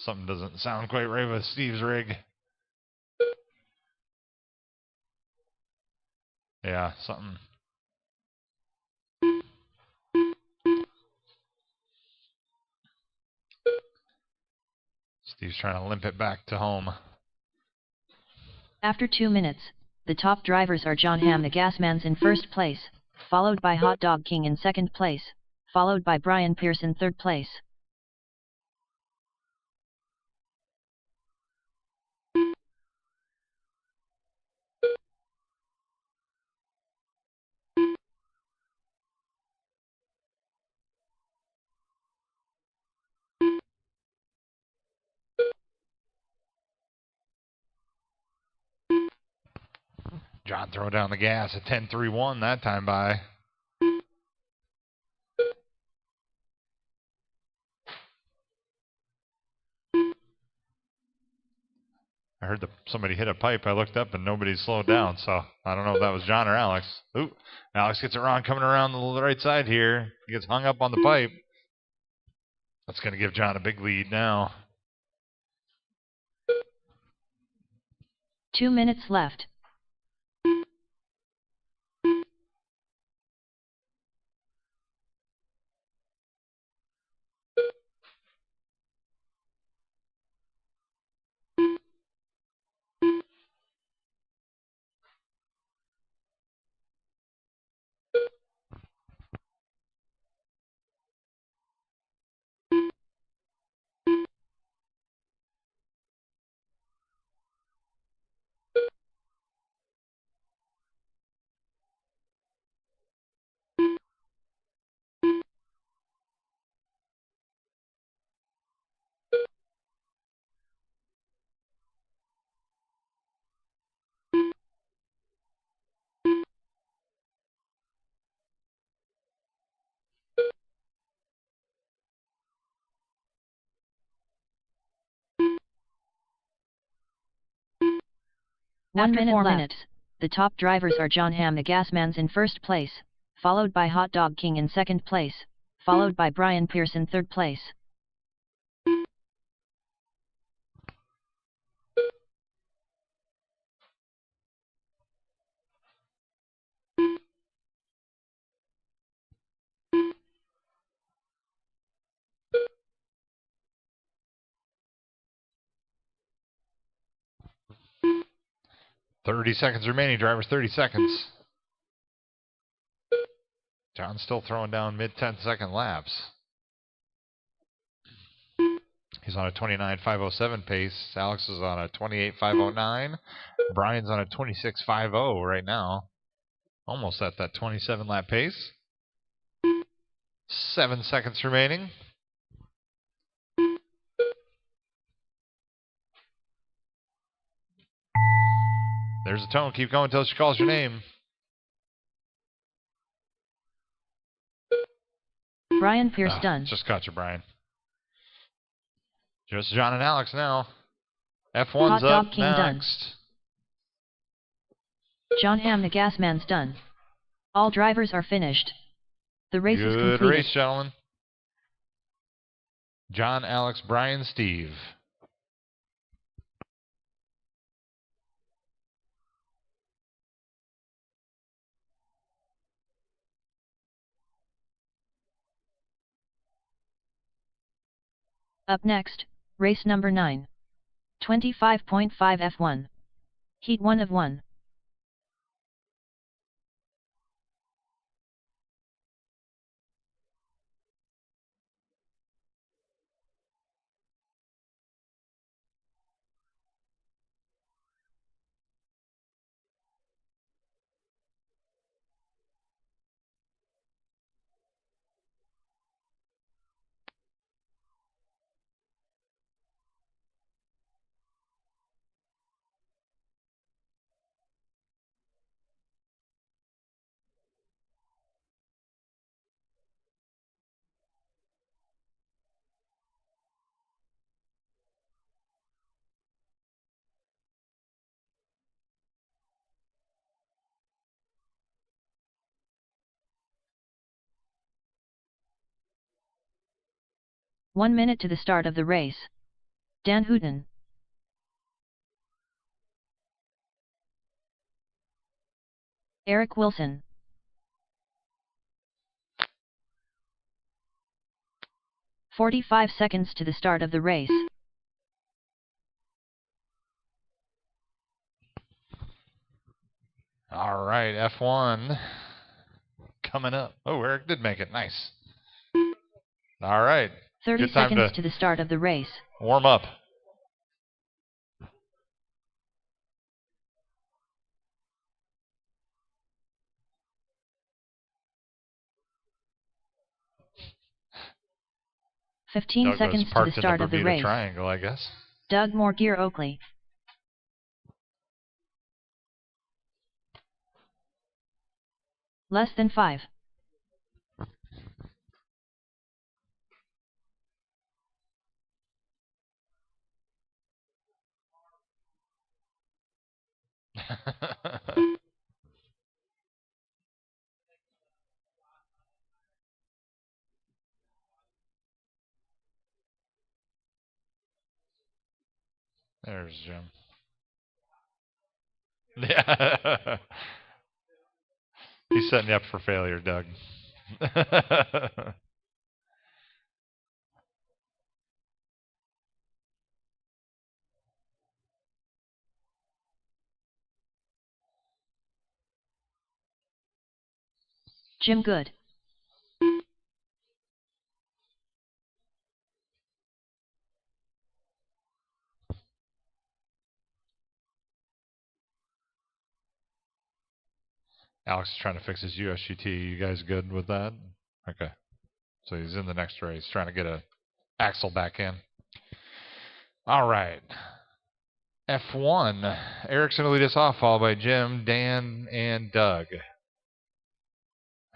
S1: Something doesn't sound quite right with Steve's rig. Yeah, something. Steve's trying to limp it back to home.
S2: After 2 minutes, the top drivers are John Hamm the Gasmans in first place, followed by Hot Dog King in second place, followed by Brian Pearson third place.
S1: John throwing down the gas at 10.31 that time by. I heard somebody hit a pipe. I looked up and nobody slowed down, so I don't know if that was John or Alex. Ooh, Alex gets it wrong coming around the right side here. He gets hung up on the pipe. That's going to give John a big lead now.
S2: 2 minutes left. After 4 minutes, the top drivers are John Hamm the Gasmans in first place, followed by Hot Dog King in second place, followed by Brian Pearson third place.
S1: $30 seconds remaining, drivers. 30 seconds. John's still throwing down mid-10-second laps. He's on a 29.507 pace. Alex is on a 28.509. Brian's on a 26.50 right now. Almost at that 27-lap pace. 7 seconds remaining. There's a tone. Keep going until she calls your name.
S2: Brian Pierce done.
S1: Just caught you, Brian. Just John and Alex now. F1's
S2: Hot Dog
S1: up
S2: King
S1: next.
S2: Done. John Hamm the Gasman's done. All drivers are finished. The race is completed.
S1: Good race, gentlemen. John, Alex, Brian, Steve.
S2: Up next, race number 9. 25.5 F1. Heat 1 of 1. One minute to the start of the race. Dan Hooton. Eric Wilson. "45 seconds to the start of the race.
S1: All right, F1 coming up. Oh, Eric did make it. Nice. All right.
S2: 30
S1: Good time
S2: seconds to the start of the race.
S1: Warm up.
S2: Fifteen seconds to the start of the race.
S1: Triangle, I guess.
S2: Doug Morgier Oakley. Less than 5.
S1: There's Jim. Yeah. He's setting you up for failure, Doug.
S2: Jim Good.
S1: Alex is trying to fix his USGT. You guys good with that? Okay. So he's in the next race, trying to get a axle back in. All right. F1. Eric's going to lead us off, followed by Jim, Dan, and Doug.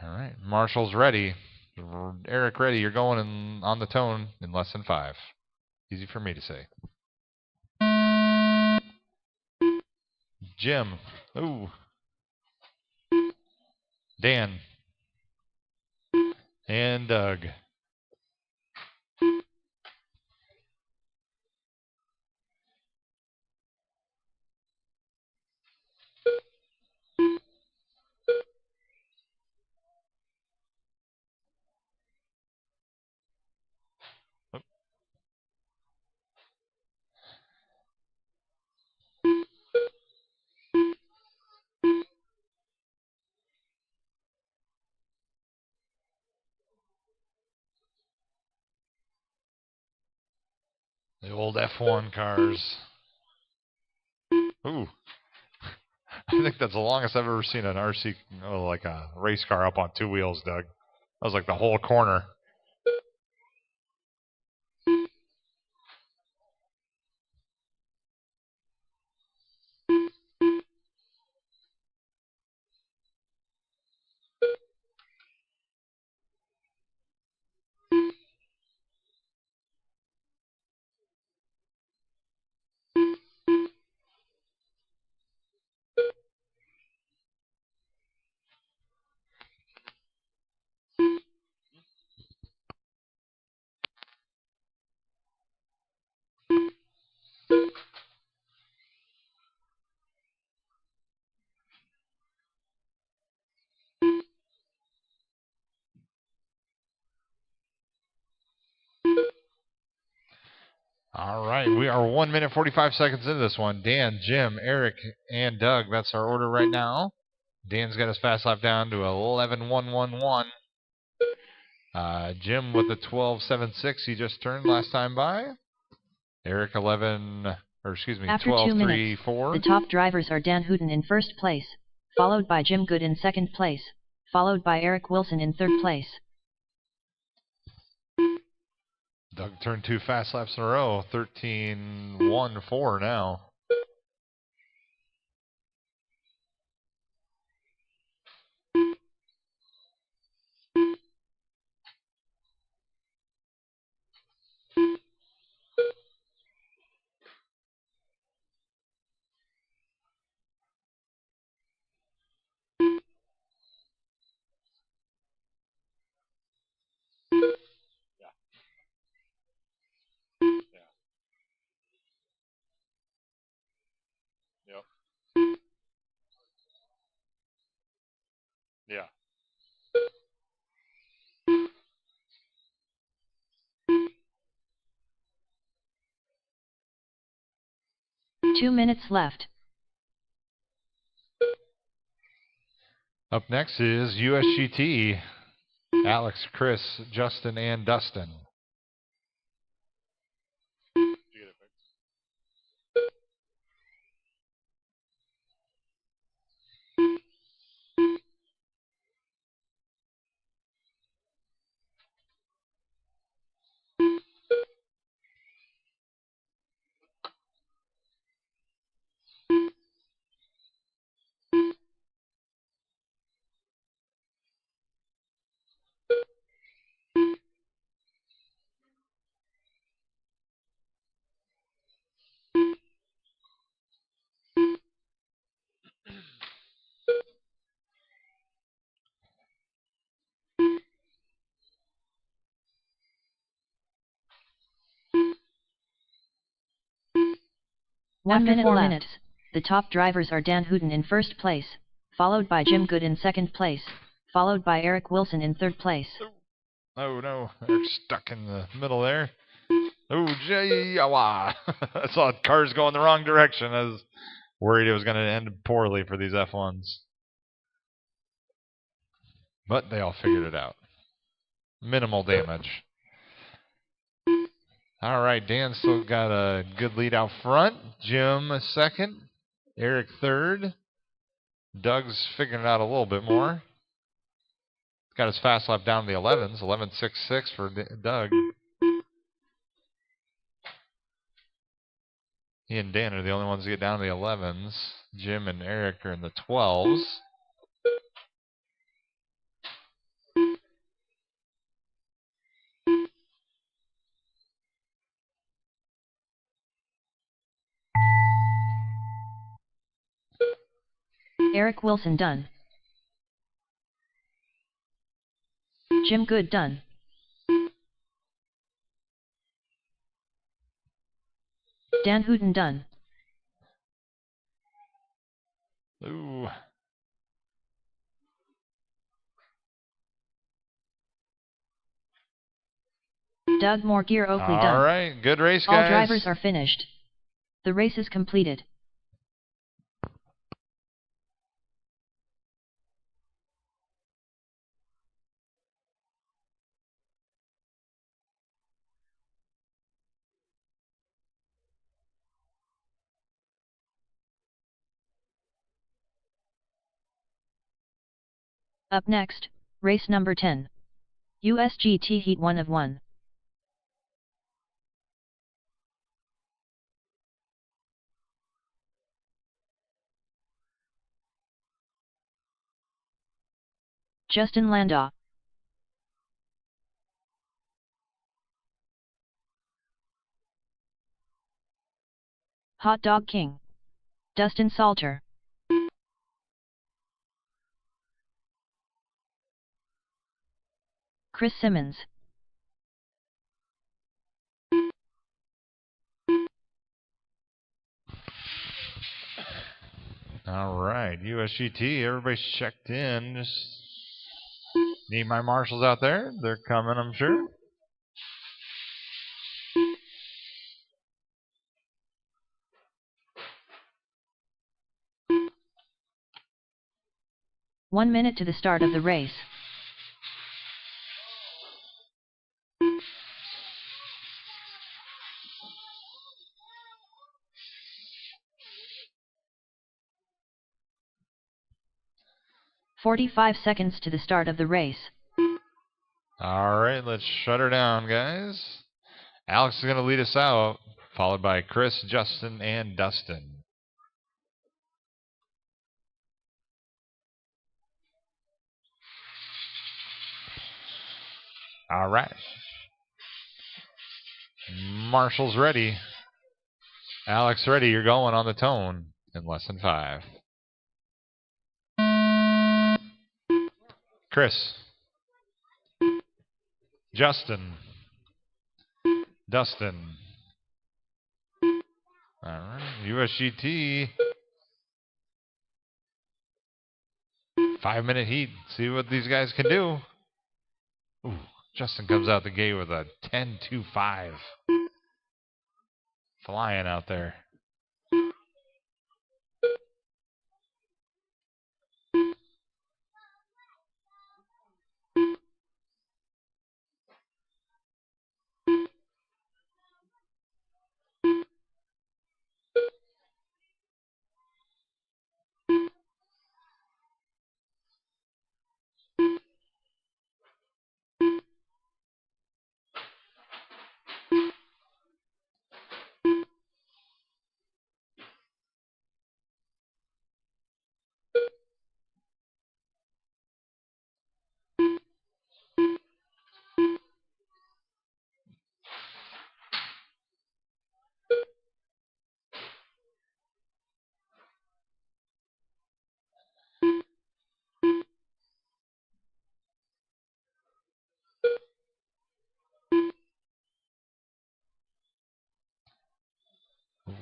S1: All right. Marshall's ready. Eric ready. You're going on the tone in less than 5. Easy for me to say. Jim. Ooh. Dan. And Doug. The old F1 cars. Ooh. I think that's the longest I've ever seen an RC, like a race car up on 2 wheels, Doug. That was like the whole corner. All right, we are 1 minute 45 seconds into this one. Dan, Jim, Eric, and Doug. That's our order right now. Dan's got his fast lap down to 11.111. Jim with the 12.76 he just turned last time by. Eric
S2: After 2 minutes,
S1: 12.34.
S2: the top drivers are Dan Hooten in first place, followed by Jim Good in second place, followed by Eric Wilson in third place.
S1: Doug turned 2 fast laps in a row. 13.14 now. Yeah.
S2: 2 minutes left.
S1: Up next is USGT. Alex, Chris, Justin, and Dustin.
S2: After 4 minutes, the top drivers are Dan Hooten in first place, followed by Jim Good in second place, followed by Eric Wilson in third place.
S1: Oh no, Eric's stuck in the middle there. Oh, I saw cars going the wrong direction. I was worried it was going to end poorly for these F1s. But they all figured it out. Minimal damage. All right, Dan still got a good lead out front. Jim second. Eric third. Doug's figuring it out a little bit more. Got his fast lap down to the 11s. 11.66 for Doug. He and Dan are the only ones to get down to the 11s. Jim and Eric are in the 12s.
S2: Eric Wilson done. Jim Good done. Dan Hooten done.
S1: Ooh.
S2: Doug Moore-Gear Oakley done.
S1: All right, good race, guys.
S2: All drivers are finished. The race is completed. Up next, race number 10. USGT Heat 1 of 1. Justin Landau. Hot Dog King. Dustin Salter. Chris Simmons.
S1: All right, USGT, everybody's checked in. Just need my marshals out there. They're coming, I'm sure.
S2: 1 minute to the start of the race. "45 seconds to the start of the race."
S1: All right, let's shut her down, guys. Alex is going to lead us out, followed by Chris, Justin, and Dustin. All right. Marshall's ready. Alex ready. You're going on the tone in less than 5. Chris. Justin. Dustin. All right. USGT. 5-minute heat. See what these guys can do. Ooh, Justin comes out the gate with a 10.25. Flying out there.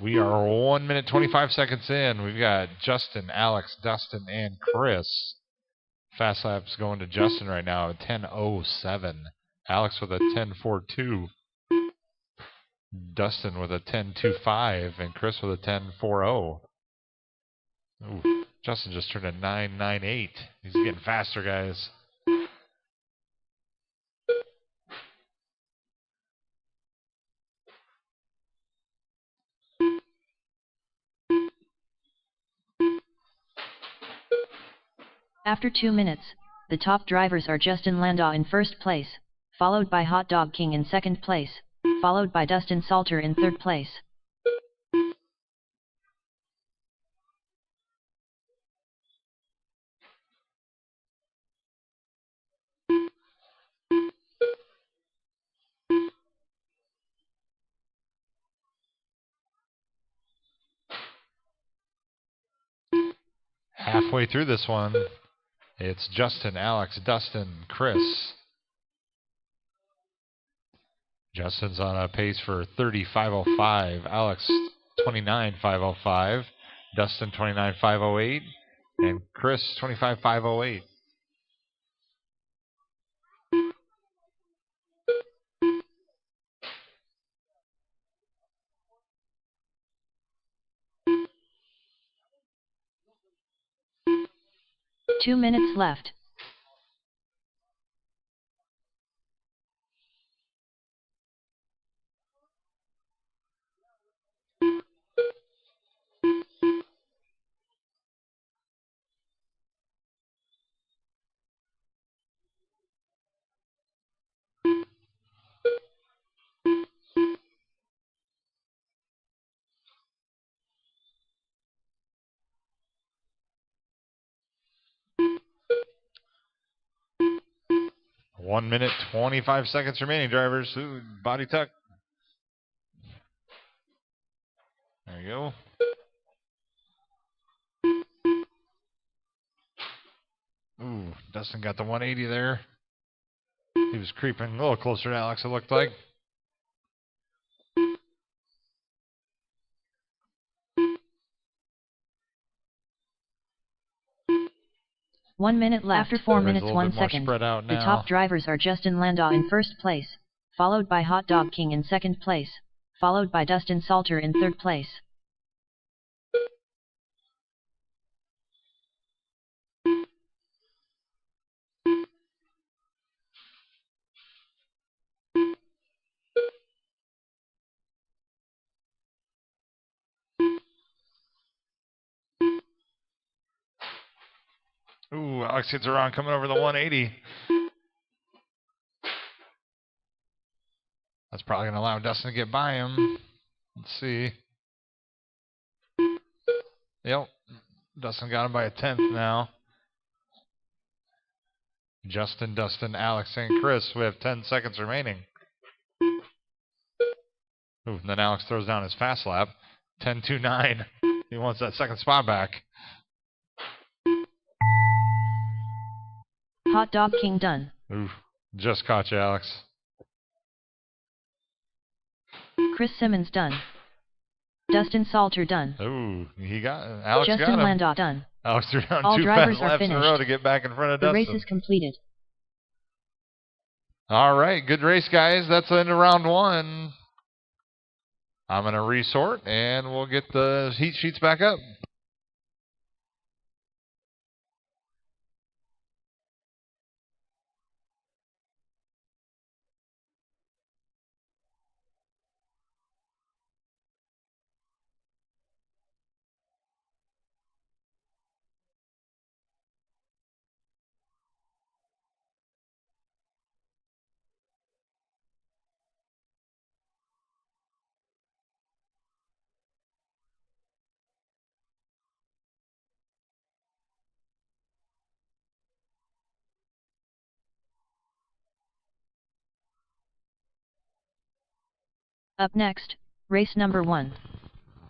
S1: We are 1 minute 25 seconds in. We've got Justin, Alex, Dustin, and Chris. Fast laps going to Justin right now at 10.07. Alex with a 10.42. Dustin with a 10.25. And Chris with a 10.40. Ooh, Justin just turned a 9.98. He's getting faster, guys.
S2: After 2 minutes, the top drivers are Justin Landau in first place, followed by Hot Dog King in second place, followed by Dustin Salter in third place.
S1: Halfway through this one, it's Justin, Alex, Dustin, Chris. Justin's on a pace for 30.505. Alex 29.505. Dustin 29.508. And Chris 25.508.
S2: Two minutes left.
S1: One minute, 25 seconds remaining, drivers. Ooh, body tuck. There you go. Ooh, Dustin got the 180 there. He was creeping a little closer to Alex, it looked like.
S2: One minute left. After 4 minutes, 1 second.
S1: The
S2: top drivers are Justin Landau in first place, followed by Hot Dog King in second place, followed by Dustin Salter in third place.
S1: Ooh, Alex hits around coming over the 180. That's probably going to allow Dustin to get by him. Let's see. Yep. Dustin got him by a 10th now. Justin, Dustin, Alex, and Chris. We have 10 seconds remaining. Ooh, and then Alex throws down his fast lap. 10-2-9. He wants that second spot back.
S2: Hot Dog King done.
S1: Ooh, just caught you, Alex.
S2: Chris Simmons done. Dustin Salter done.
S1: Ooh, Alex
S2: Justin
S1: got him.
S2: Landau done.
S1: Alex threw down
S2: All
S1: 2
S2: drivers
S1: fast
S2: are
S1: laps in a
S2: finished.
S1: row to get back in front of
S2: The
S1: Dustin.
S2: race is completed.
S1: All right, good race, guys. That's the end of round 1. I'm going to resort, and we'll get the heat sheets back up.
S2: Up next, race number 1.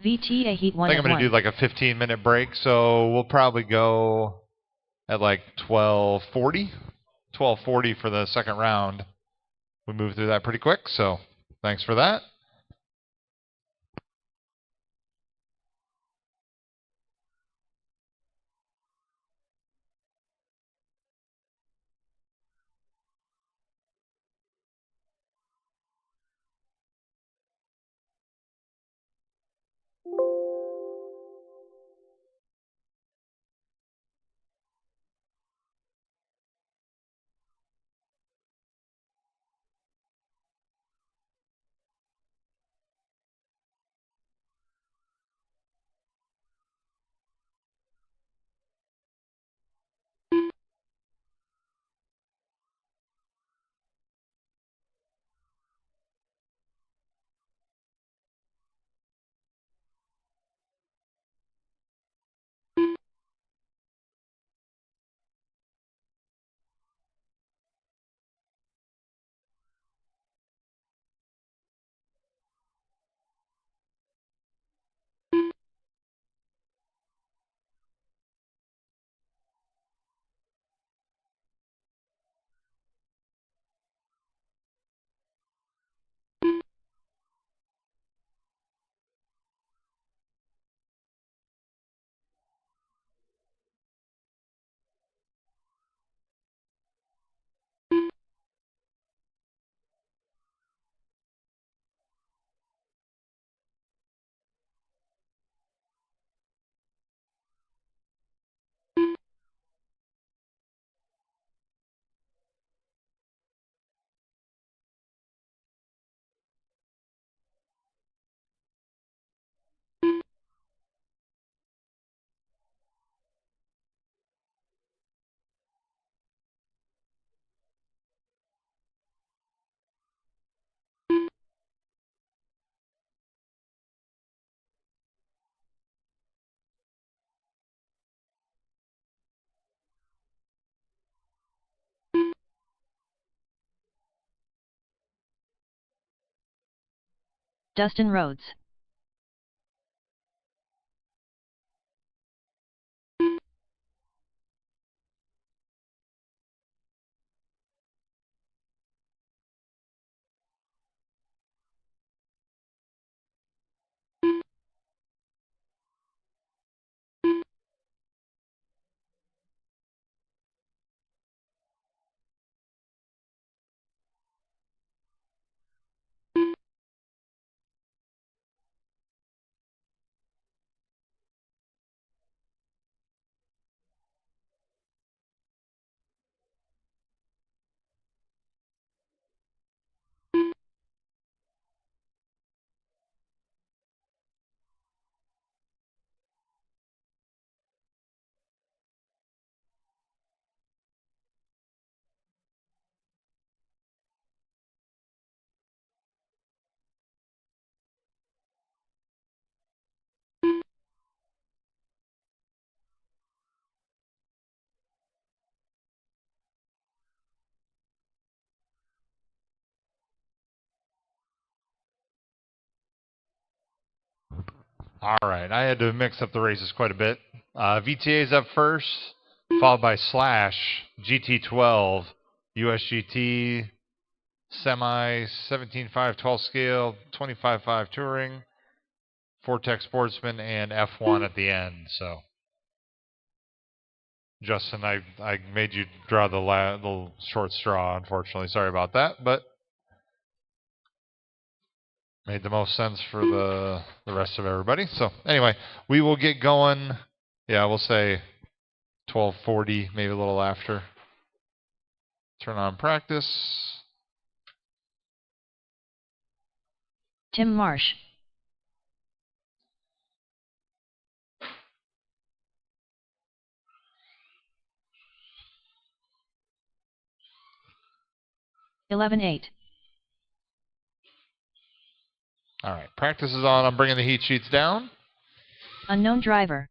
S2: VTA Heat 1
S1: I think I'm going to do like a 15-minute break, so we'll probably go at like 12:40. 12:40 for the second round. We moved through that pretty quick, so thanks for that.
S2: Dustin Rhodes.
S1: All right, I had to mix up the races quite a bit. VTA's up first, followed by Slash, GT12, USGT, Semi, 17.5 12 scale, 25.5 touring, Vortex Sportsman, and F1 at the end. So, Justin, I made you draw the short straw, unfortunately. Sorry about that, but made the most sense for the rest of everybody. So, anyway, we will get going. Yeah, we'll say 12:40, maybe a little after. Turn on practice.
S2: Tim Marsh. (11-8).
S1: All right, practice is on. I'm bringing the heat sheets down.
S2: Unknown driver.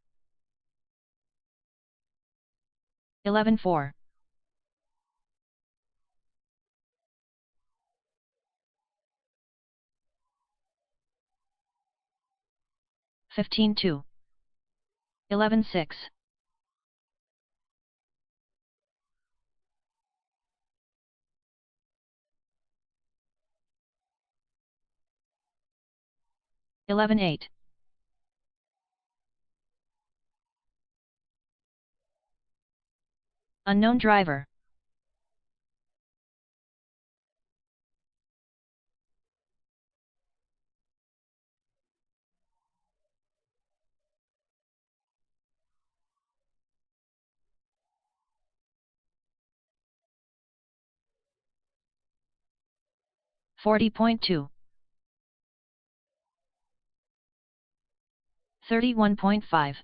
S2: 11-4. 15-2. 11-6. 11-8. Unknown driver. (40.2). 31.5.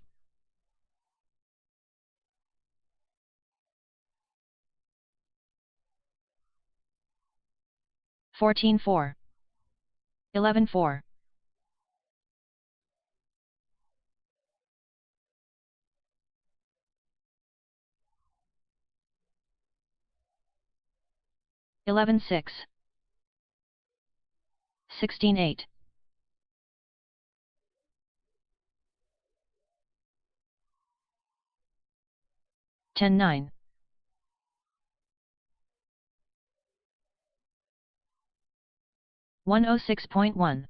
S2: 14-4. 11-4. 11-6. 16-8. 10-9. 106.1.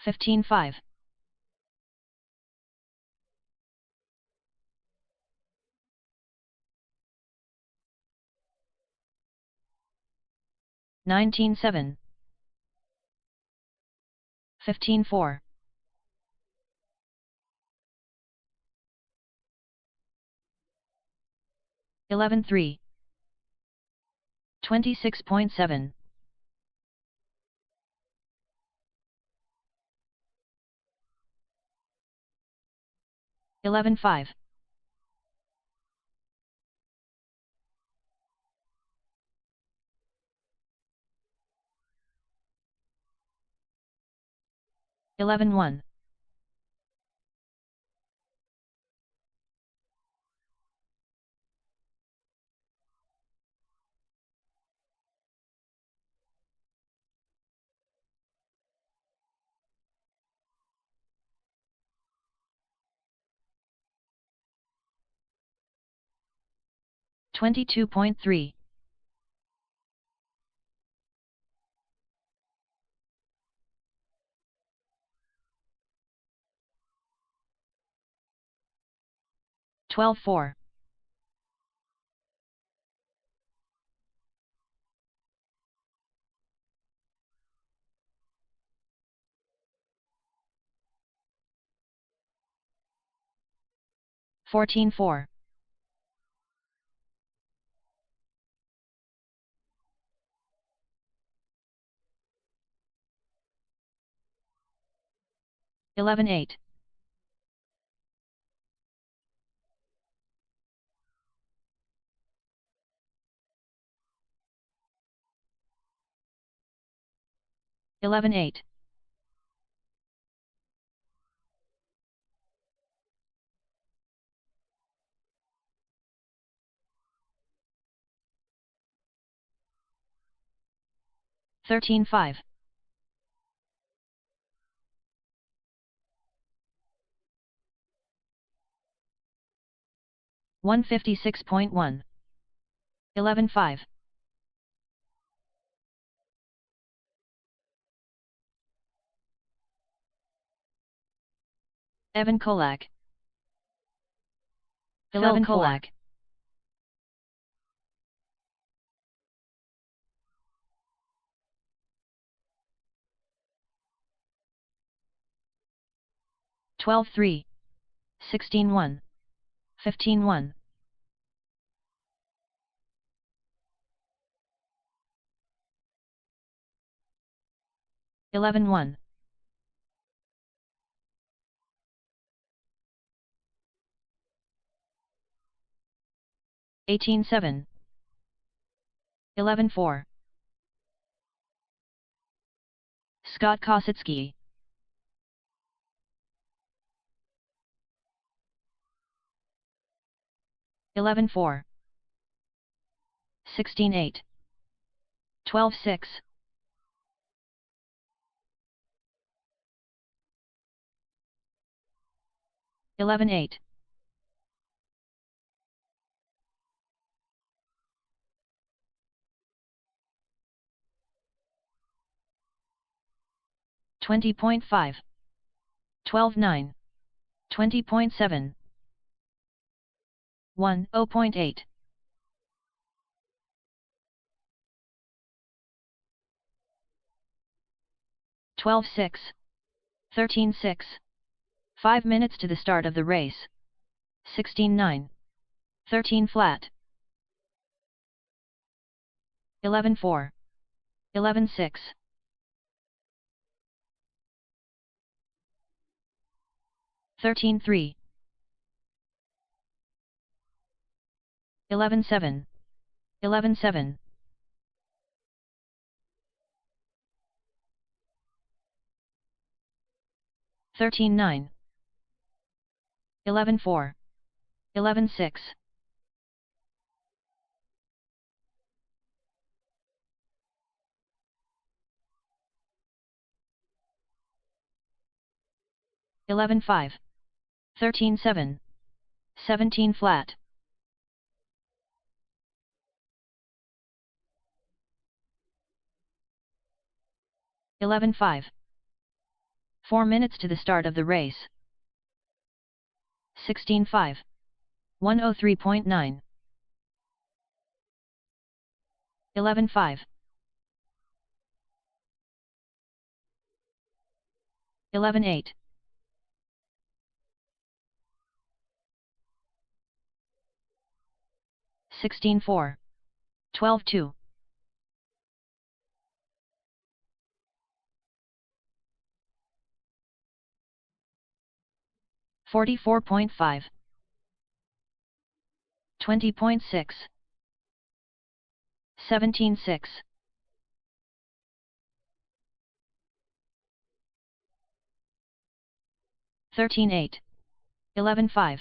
S2: 15-5. 19-7. 15-4. 11-3. 26.7. 11-5. 11-1. 22.3. 12-4. 14-4. 11-8. 11-8. 13-5. 156.1. 11.5. Evan Kolak. Phil Kolak. $12.3. 16.1. 15.1. $11.1. 18.7. 11.4. Scott Kosicki. 11.4. 16.8. 12.6. 11.8. 20.5. 12.9. 20.7. 1.0.8. 12.6. 13.6. 5 minutes to the start of the race. 16.9. 13 flat. 11.4. 11.6. 13.3. 11.7. 11.7. 13.9. 11.4. 11.6. 11.5. 13.7. 17 flat. 11.5. 4 minutes to the start of the race. 16.5. 103.9. 11.5. 11.8. 16.4. 12.2. 44.5. 20.6. 17.6. 13.8. 11.5.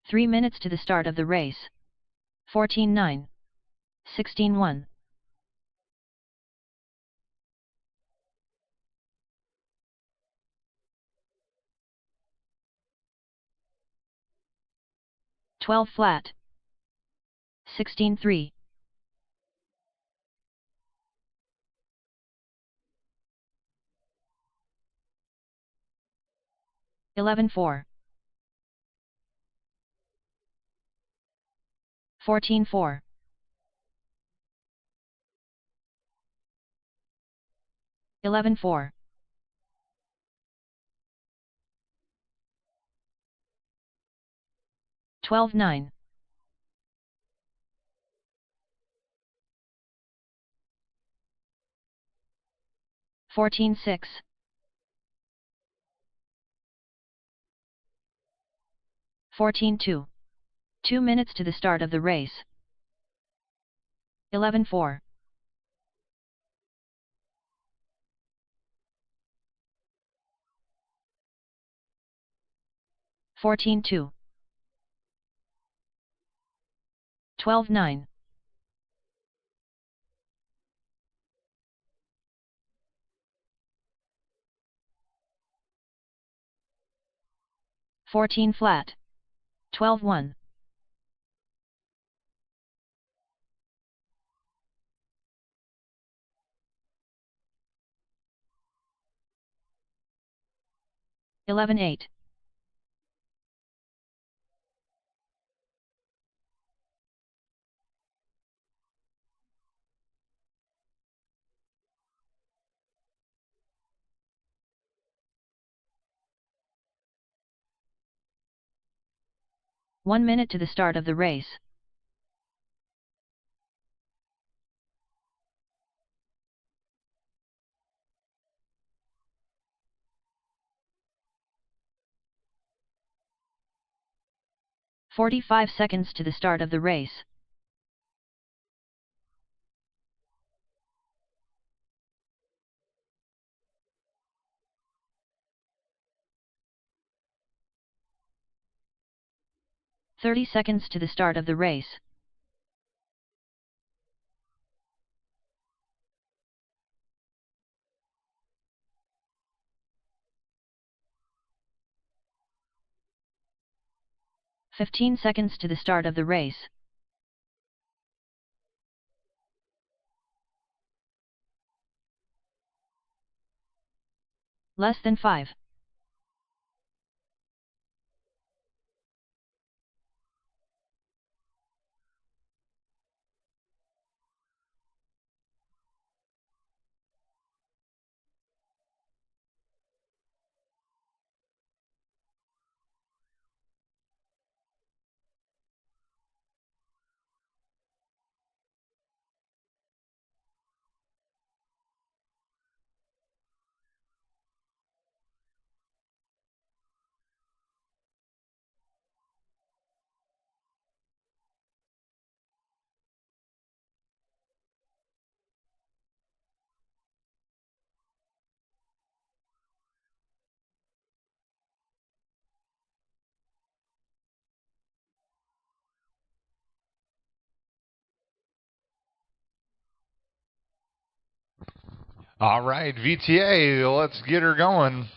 S2: 3 minutes to the start of the race. 14.9. 16.1. 12 flat. 16.3. 11.4. 14.4. 11.4. 12.9. 14.6. 14.2. 2 minutes to the start of the race. 11.4. 14.2. 12.9. 14 flat. 12-1. Eleven 8. 1 minute to the start of the race. "45 seconds to the start of the race. "30 seconds to the start of the race. "15 seconds to the start of the race. Less than 5.
S1: All right, VTA, let's get her going.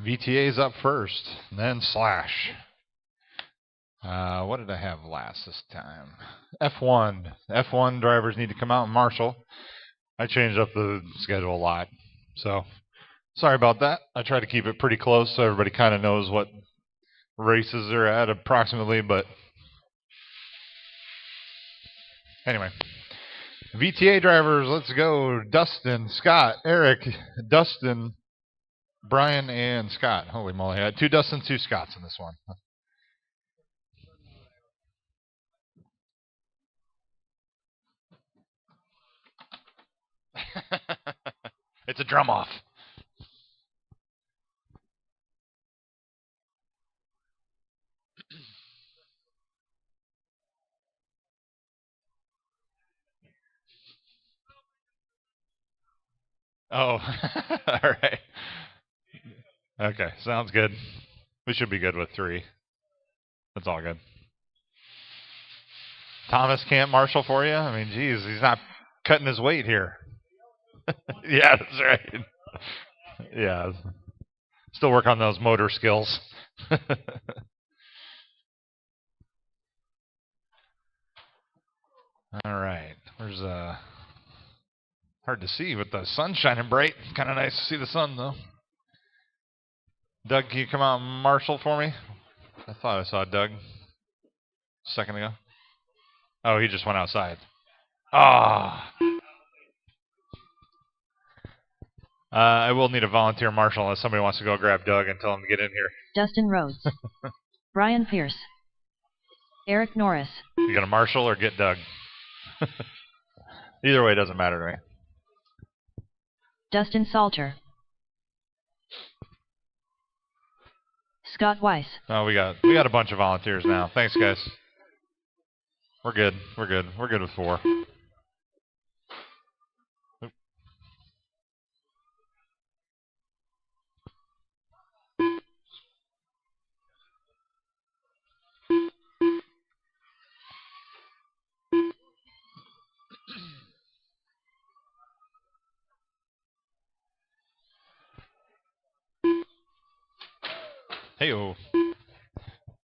S1: VTA's up first, then Slash. What did I have last this time? F1. F1 drivers need to come out and marshal. I changed up the schedule a lot, so sorry about that. I try to keep it pretty close so everybody kind of knows what races they're at approximately, but anyway. VTA drivers, let's go. Dustin, Scott, Eric, Dustin, Brian, and Scott. Holy moly, I had 2 Dustins, 2 Scotts in this one. It's a drum off. Oh, all right. Okay, sounds good. We should be good with 3. That's all good. Thomas can't marshal for you? I mean, geez, he's not cutting his weight here. Yeah, that's right. Yeah. Still work on those motor skills. All right. Where's hard to see with the sun shining bright. Kind of nice to see the sun though. Doug, can you come out and marshal for me? I thought I saw Doug a second ago. Oh, he just went outside. Ah. I will need a volunteer marshal unless somebody wants to go grab Doug and tell him to get in here.
S2: Dustin Rhodes. Brian Pierce. Eric Norris.
S1: You gonna marshal or get Doug? Either way, it doesn't matter to me.
S2: Dustin Salter. Scott Weiss.
S1: Oh, we got a bunch of volunteers now. Thanks, guys. We're good. We're good. We're good with 4. Hey-oh.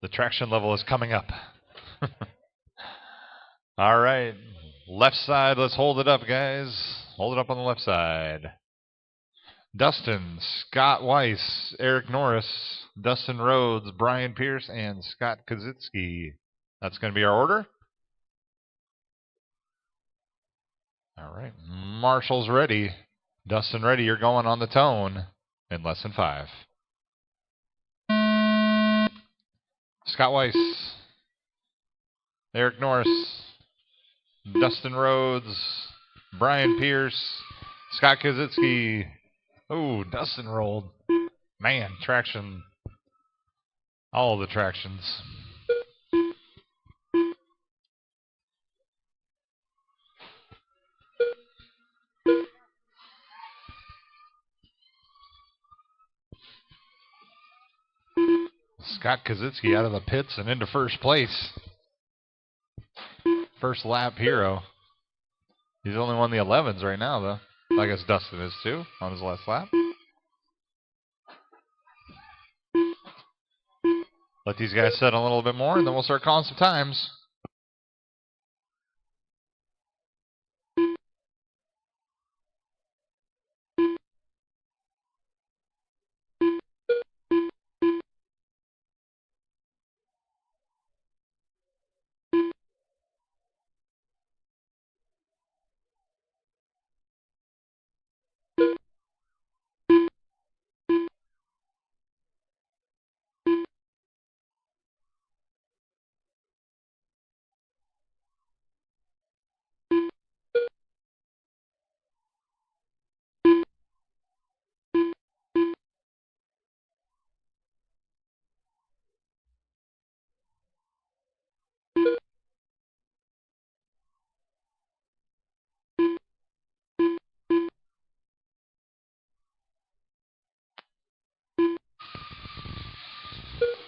S1: The traction level is coming up. All right. Left side, let's hold it up, guys. Hold it up on the left side. Dustin, Scott Weiss, Eric Norris, Dustin Rhodes, Brian Pierce, and Scott Kazitsky. That's going to be our order. All right. Marshall's ready. Dustin ready. You're going on the tone in less than 5. Scott Weiss, Eric Norris, Dustin Rhodes, Brian Pierce, Scott Kazitsky. Oh, Dustin rolled. Man, traction. All the tractions. Scott Kazitsky out of the pits and into first place. First lap hero. He's only won the 11s right now, though. I guess Dustin is too on his last lap. Let these guys set a little bit more, and then we'll start calling some times.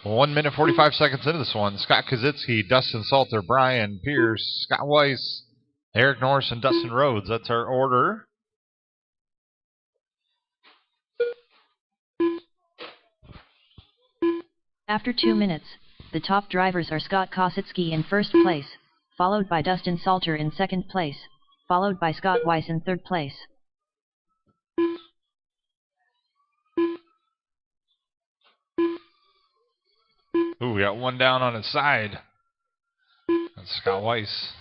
S1: Well, 1 minute 45 seconds into this one. Scott Kazitsky, Dustin Salter, Brian Pierce, Scott Weiss, Eric Norris, and Dustin Rhodes. That's our order.
S2: After 2 minutes, the top drivers are Scott Kositsky in first place, followed by Dustin Salter in second place, followed by Scott Weiss in third place.
S1: Ooh, we got one down on his side. That's Scott Weiss.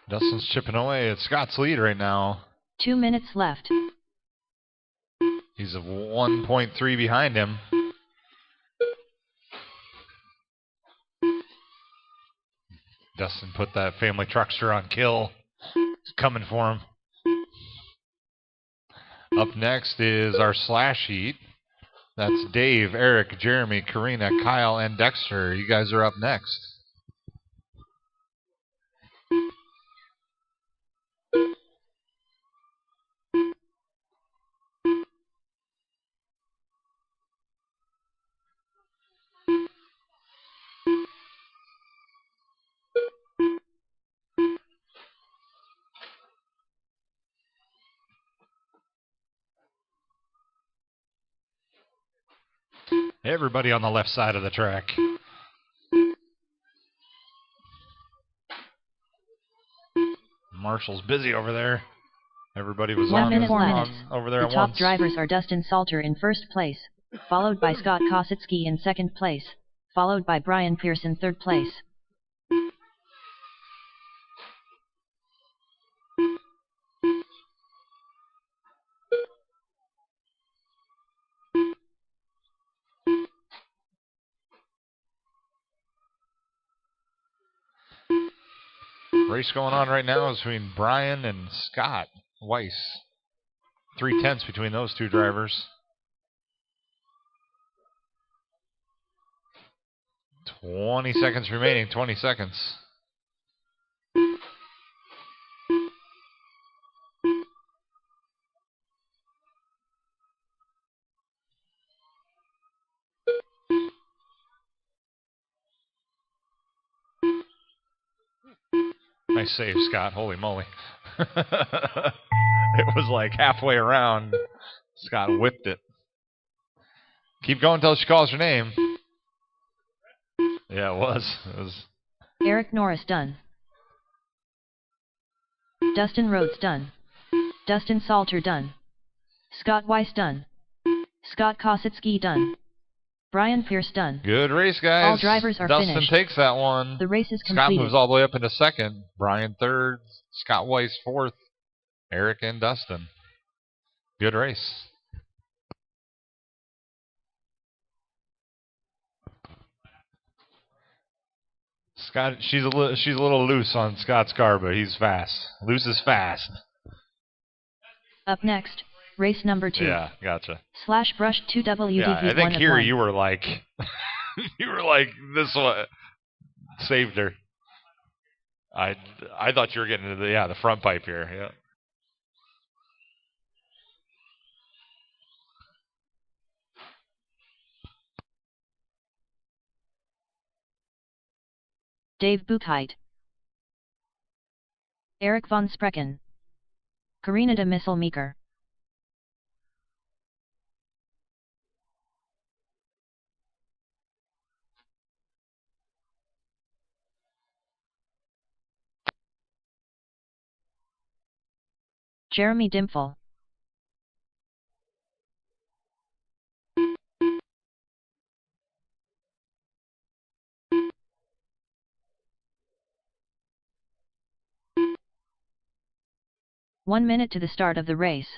S1: Dustin's chipping away at Scott's lead right now.
S2: 2 minutes left.
S1: He's a 1.3 behind him. Dustin put that family truckster on kill. It's coming for him. Up next is our slash heat. That's Dave, Eric, Jeremy, Karina, Kyle, and Dexter. You guys are up next. Everybody on the left side of the track. Marshall's busy over there. Everybody was
S2: 1 minute, 4 minutes.
S1: Over there
S2: the
S1: at
S2: top
S1: once.
S2: drivers are Dustin Salter in first place, followed by Scott Kositsky in second place, followed by Brian Pierce in third place.
S1: Race going on right now is between Brian and Scott. Weiss. 3/10 between those two drivers. 20 seconds remaining. 20 seconds. Nice save, Scott. Holy moly. It was like halfway around. Scott whipped it. Keep going until she calls your name. Yeah, it was.
S2: Eric Norris done. Dustin Rhodes done. Dustin Salter done. Scott Weiss done. Scott Kosicki done. Brian Pierce done.
S1: Good race, guys.
S2: All drivers are
S1: Dustin
S2: finished.
S1: takes that one.
S2: The race is completed.
S1: Scott moves all the way up into second. Brian third. Scott Weiss fourth. Eric and Dustin. Good race. Scott, she's a little loose on Scott's car, but he's fast. Loose is fast.
S2: Up next, race number 2.
S1: Yeah, gotcha.
S2: Slash Brush 2 WDV
S1: Yeah, I think here you were like, this one saved her. I thought you were getting to the front pipe here. Yeah.
S2: Dave Buchheit. Eric von Sprecken. Karina de Misselmeeker. Jeremy Dimphel. One minute to the start of the race.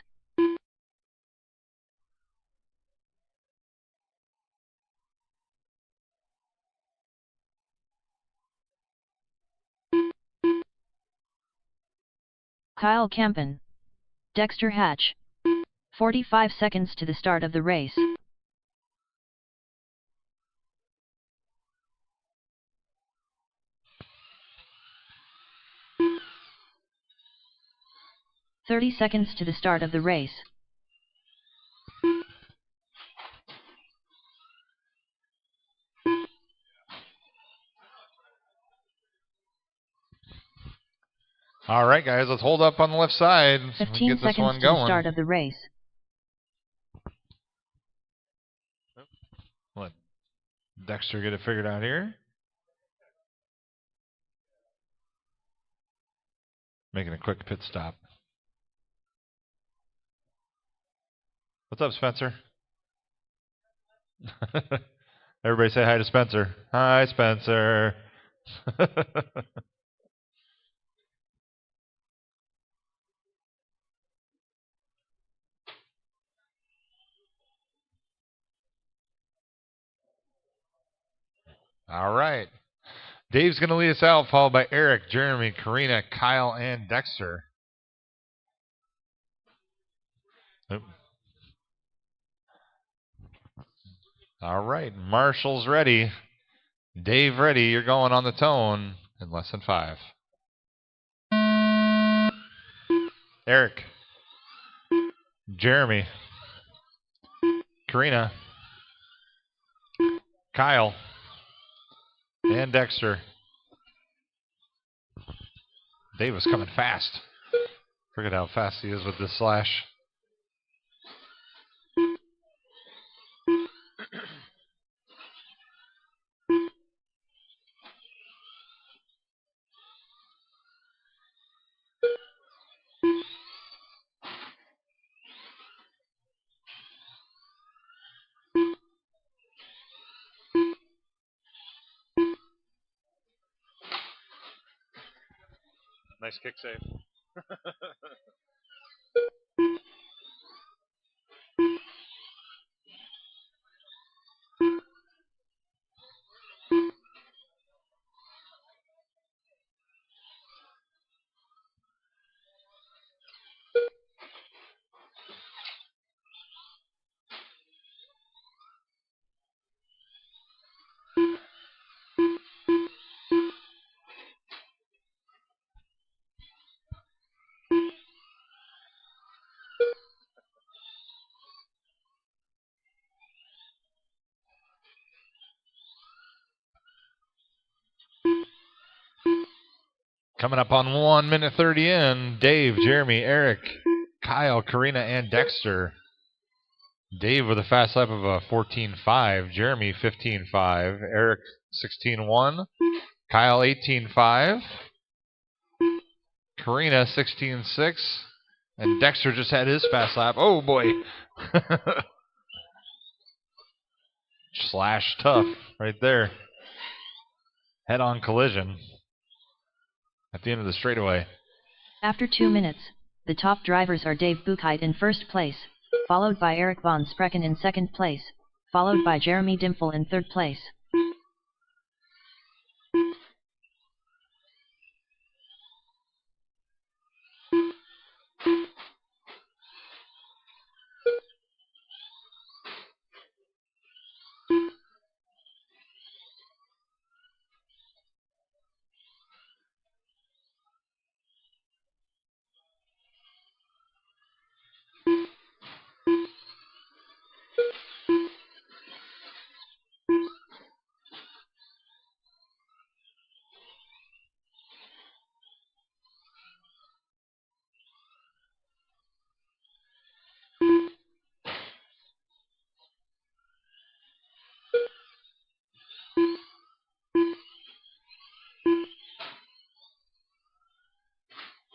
S2: Kyle Campen. Dexter Hatch. 45 seconds to the start of the race. "30 seconds to the start of the race.
S1: All right, guys, let's hold up on the left side.
S2: 15
S1: get this
S2: seconds
S1: one
S2: to
S1: going.
S2: the start of the race.
S1: Let Dexter get it figured out here. Making a quick pit stop. What's up, Spencer? Everybody say hi to Spencer. Hi, Spencer. All right. Dave's going to lead us out, followed by Eric, Jeremy, Karina, Kyle, and Dexter. Oop. All right. Marshall's ready. Dave ready. You're going on the tone in less than 5. Eric. Jeremy. Karina. Kyle. And Dexter. Dave was coming fast. Forget how fast he is with this slash. Nice kick save. Coming up on 1 minute 30 in, Dave, Jeremy, Eric, Kyle, Karina, and Dexter. Dave with a fast lap of a 14.5, Jeremy 15.5, Eric 16.1, Kyle 18.5, Karina 16.6, and Dexter just had his fast lap. Oh boy. Slash tough right there. Head-on collision at the end of the straightaway.
S2: After 2 minutes, the top drivers are Dave Buchheit in first place, followed by Eric von Sprecken in second place, followed by Jeremy Dimpfel in third place.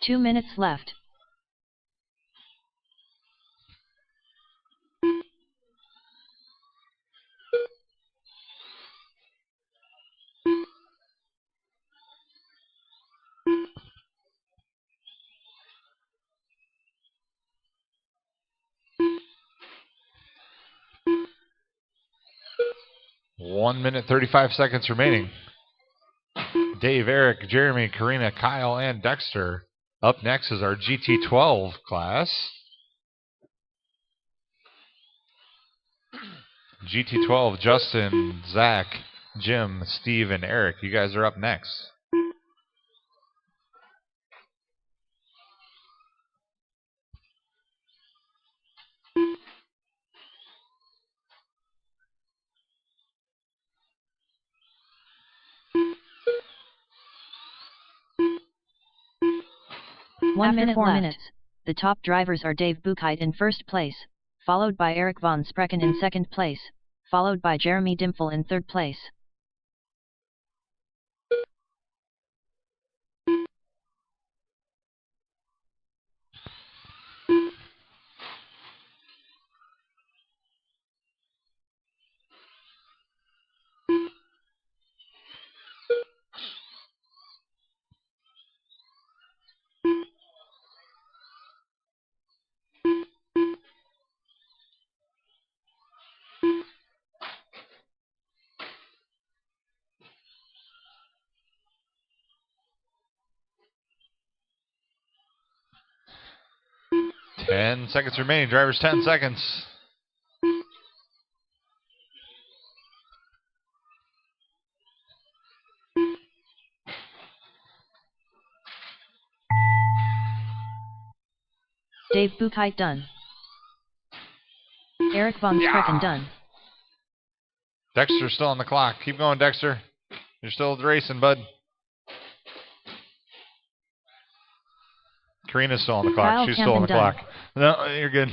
S2: Two minutes left.
S1: One minute 35 seconds remaining. Dave, Eric, Jeremy, Karina, Kyle, and Dexter. Up next is our GT12 class. GT12, Justin, Zach, Jim, Steve, and Eric. You guys are up next.
S2: After 4 minutes, the top drivers are Dave Buchheit in first place, followed by Eric von Sprecken in second place, followed by Jeremy Dimpfel in third place.
S1: Ten seconds remaining. Drivers, 10 seconds.
S2: Dave Buchheit done. Eric von Sprecken done.
S1: Dexter's still on the clock. Keep going, Dexter. You're still racing, bud. Karina's still on the clock.
S2: Kyle
S1: She's still on the
S2: done.
S1: clock. No, you're good.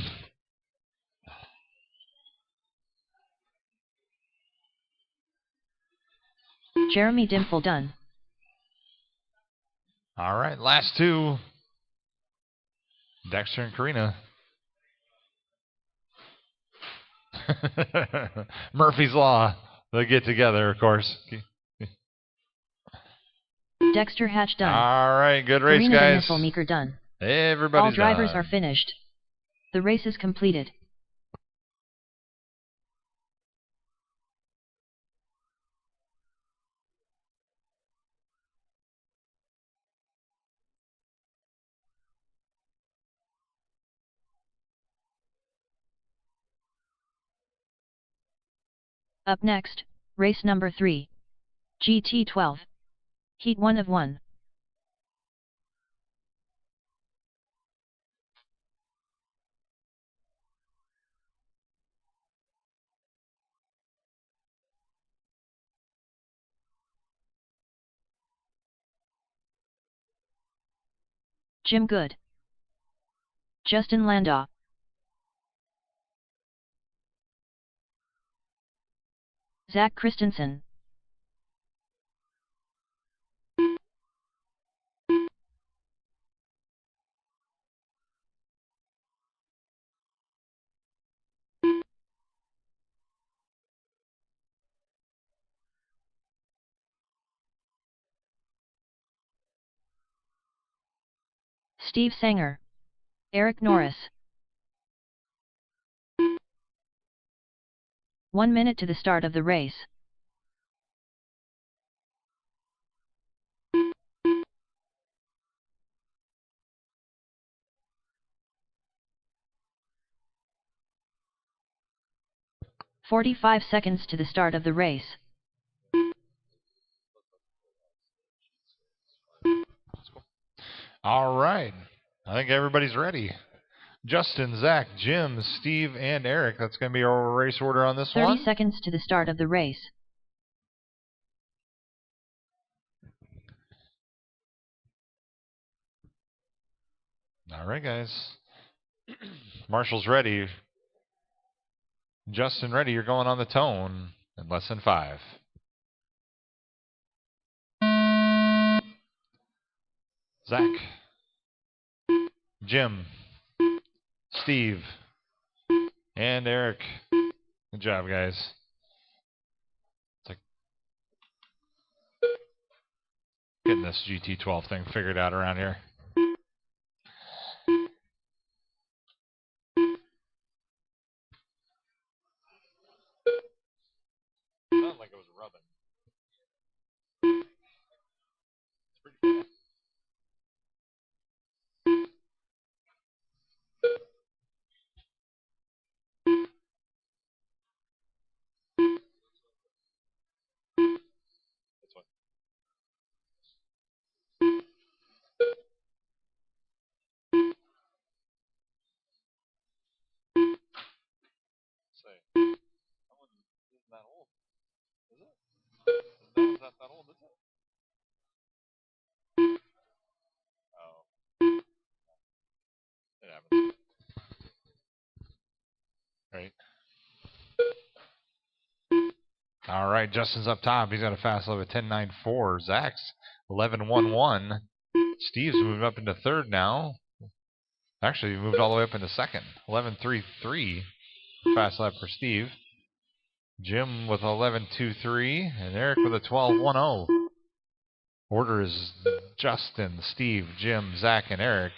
S2: Jeremy Dimpfel done.
S1: All right, last two. Dexter and Karina. Murphy's Law. They'll get together, of course.
S2: Dexter Hatch done.
S1: All right, good race,
S2: Karina
S1: guys.
S2: Meeker done.
S1: Everybody's
S2: All drivers
S1: done.
S2: are finished. The race is completed. Up next, race number 3. GT12. Heat 1 of 1. Jim Good, Justin Landau, Zach Christensen, Steve Sanger, Eric Norris. 1 minute to the start of the race. "45 seconds to the start of the race.
S1: All right. I think everybody's ready. Justin, Zach, Jim, Steve, and Eric. That's going to be our race order on this
S2: 30
S1: one.
S2: 30 seconds to the start of the race.
S1: All right, guys. Marshall's ready. Justin, ready. You're going on the tone in less than 5. Zach, Jim, Steve, and Eric. Good job, guys. It's like getting this GT12 thing figured out around here. Sounded like it was rubbing. It's pretty fast. That's what. Say, that one isn't that old, is it? That one's not that old, is it? Oh, it happens. Right. All right, Justin's up top. He's got a fast lap of 10.94. Zach's 11.11. Steve's moved up into third now. Actually, he moved all the way up into second. 11.33 fast lap for Steve. Jim with 11.23 and Eric with a 12.10. Order is Justin, Steve, Jim, Zach, and Eric.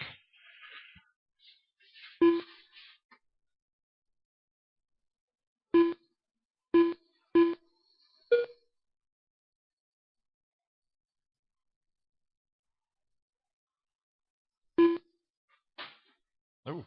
S1: Ooh.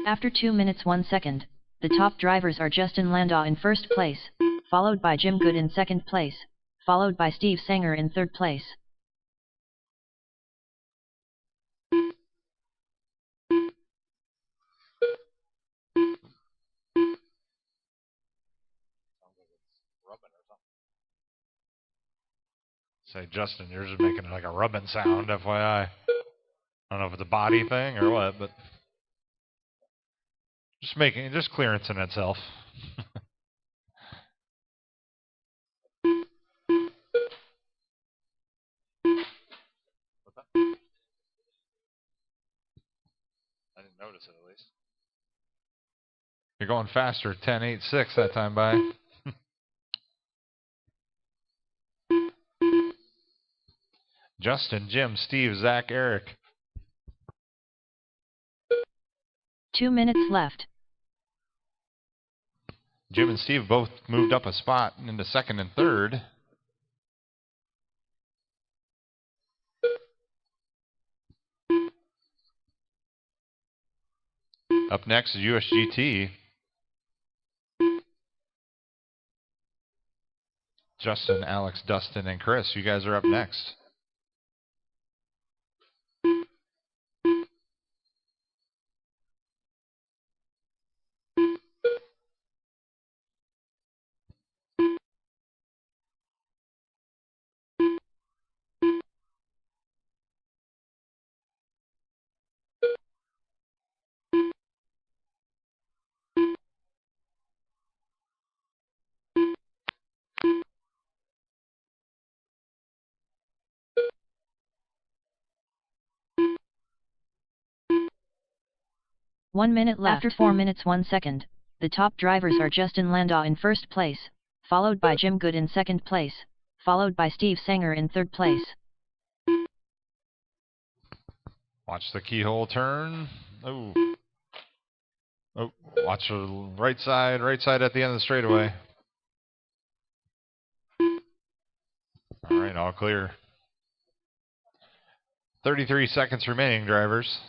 S2: After 2 minutes 1 second, the top drivers are Justin Landau in first place, followed by Jim Good in second place, followed by Steve Sanger in third place.
S1: Say, Justin, yours is making like a rubbing sound, FYI. I don't know if it's a body thing or what, but just clearancing itself. I didn't notice it, at least. You're going faster, 10.86 that time by. Justin, Jim, Steve, Zach, Eric.
S2: 2 minutes left.
S1: Jim and Steve both moved up a spot into second and third. Up next is USGT. Justin, Alex, Dustin, and Chris, you guys are up next.
S2: 1 minute left. After 4 minutes 1 second, the top drivers are Justin Landau in first place, followed by Jim Good in second place, followed by Steve Sanger in third place.
S1: Watch the keyhole turn. Oh. Oh, watch the right side at the end of the straightaway. All right, all clear. 33 seconds remaining, drivers.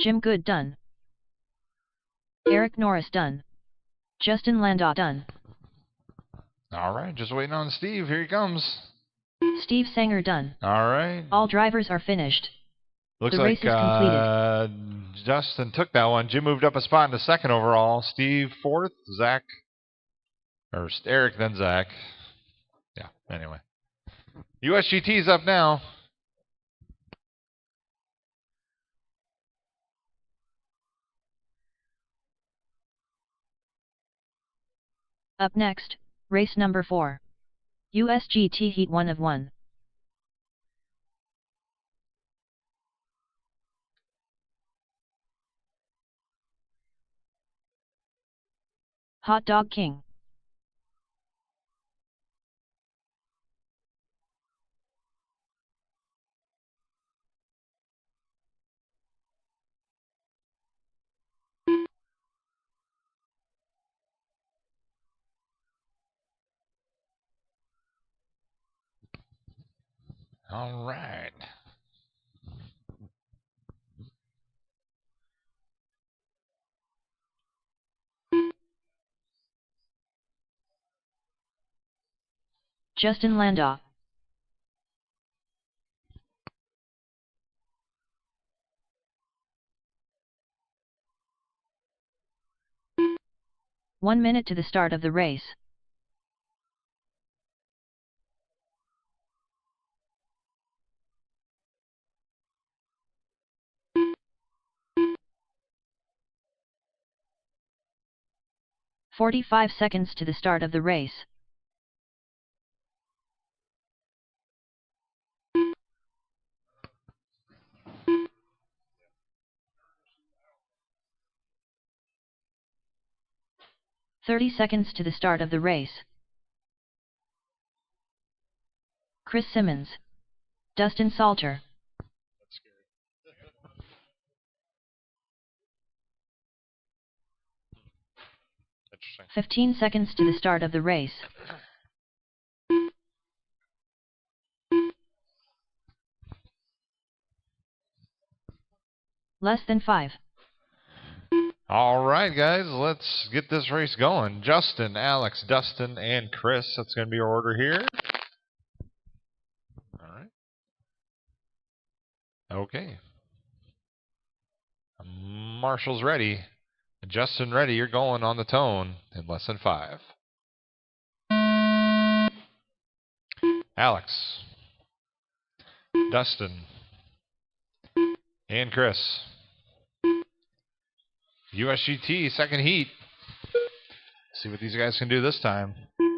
S2: Jim Good done. Eric Norris done. Justin Landau done.
S1: All right, just waiting on Steve. Here he comes.
S2: Steve Sanger done.
S1: All right.
S2: All drivers are finished.
S1: Looks
S2: the
S1: like
S2: race is completed.
S1: Justin took that one. Jim moved up a spot into second overall. Steve fourth. Zach, or Eric, then Zach. Yeah, anyway. USGT's up now.
S2: Up next, race number 4. USGT Heat 1 of 1. Hot Dog King.
S1: All right.
S2: Justin Landau. One minute to the start of the race. "45 seconds to the start of the race. "30 seconds to the start of the race. Chris Simmons. Dustin Salter.
S1: Interesting.
S2: 15 seconds to the start of the race. Less than 5.
S1: All right, guys, let's get this race going. Justin, Alex, Dustin, and Chris. That's going to be our order here. All right. Okay. Marshall's ready. Justin ready. You're going on the tone in less than 5. Alex, Dustin, and Chris. USGT second heat. See what these guys can do this time. Ooh.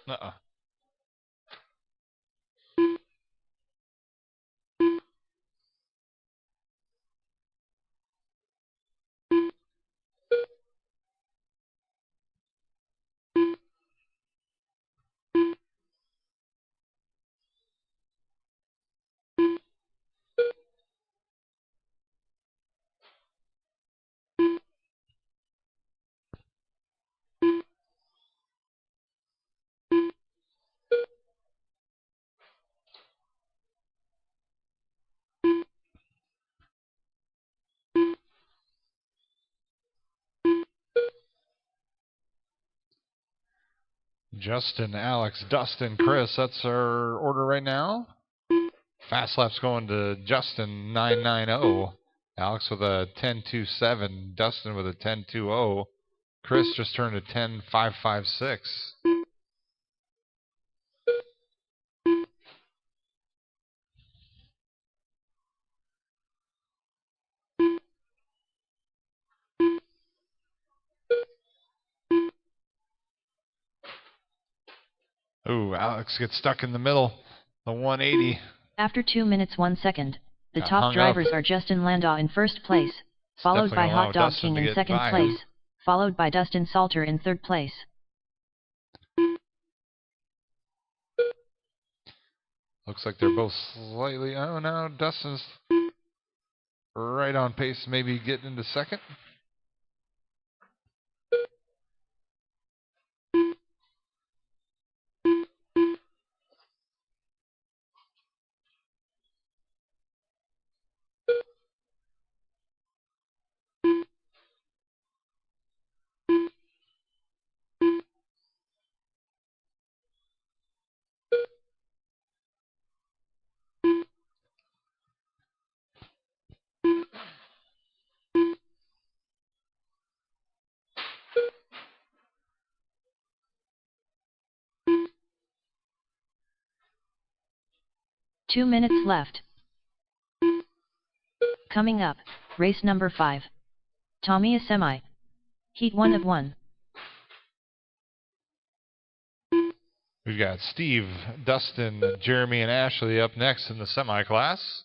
S1: Uh-uh. Justin, Alex, Dustin, Chris. That's our order right now. Fast lap's going to Justin 990. Alex with a 1027. Dustin with a 1020. Chris just turned a 10556. Ooh, Alex gets stuck in the middle. The 180.
S2: After 2 minutes 1 second, the
S1: Got
S2: top
S1: hung
S2: drivers
S1: up.
S2: are Justin Landau in first place,
S1: It's
S2: followed
S1: definitely
S2: by
S1: gonna allow
S2: Hot Dog
S1: Dustin
S2: King
S1: to
S2: in
S1: get
S2: second
S1: by
S2: place,
S1: him.
S2: followed by Dustin Salter in third place.
S1: Looks like they're both slightly. Oh no, Dustin's right on pace, maybe getting into second.
S2: Two minutes left. Coming up, race number 5. Tamiya Semi. Heat 1 of 1.
S1: We've got Steve, Dustin, Jeremy, and Ashley up next in the semi class.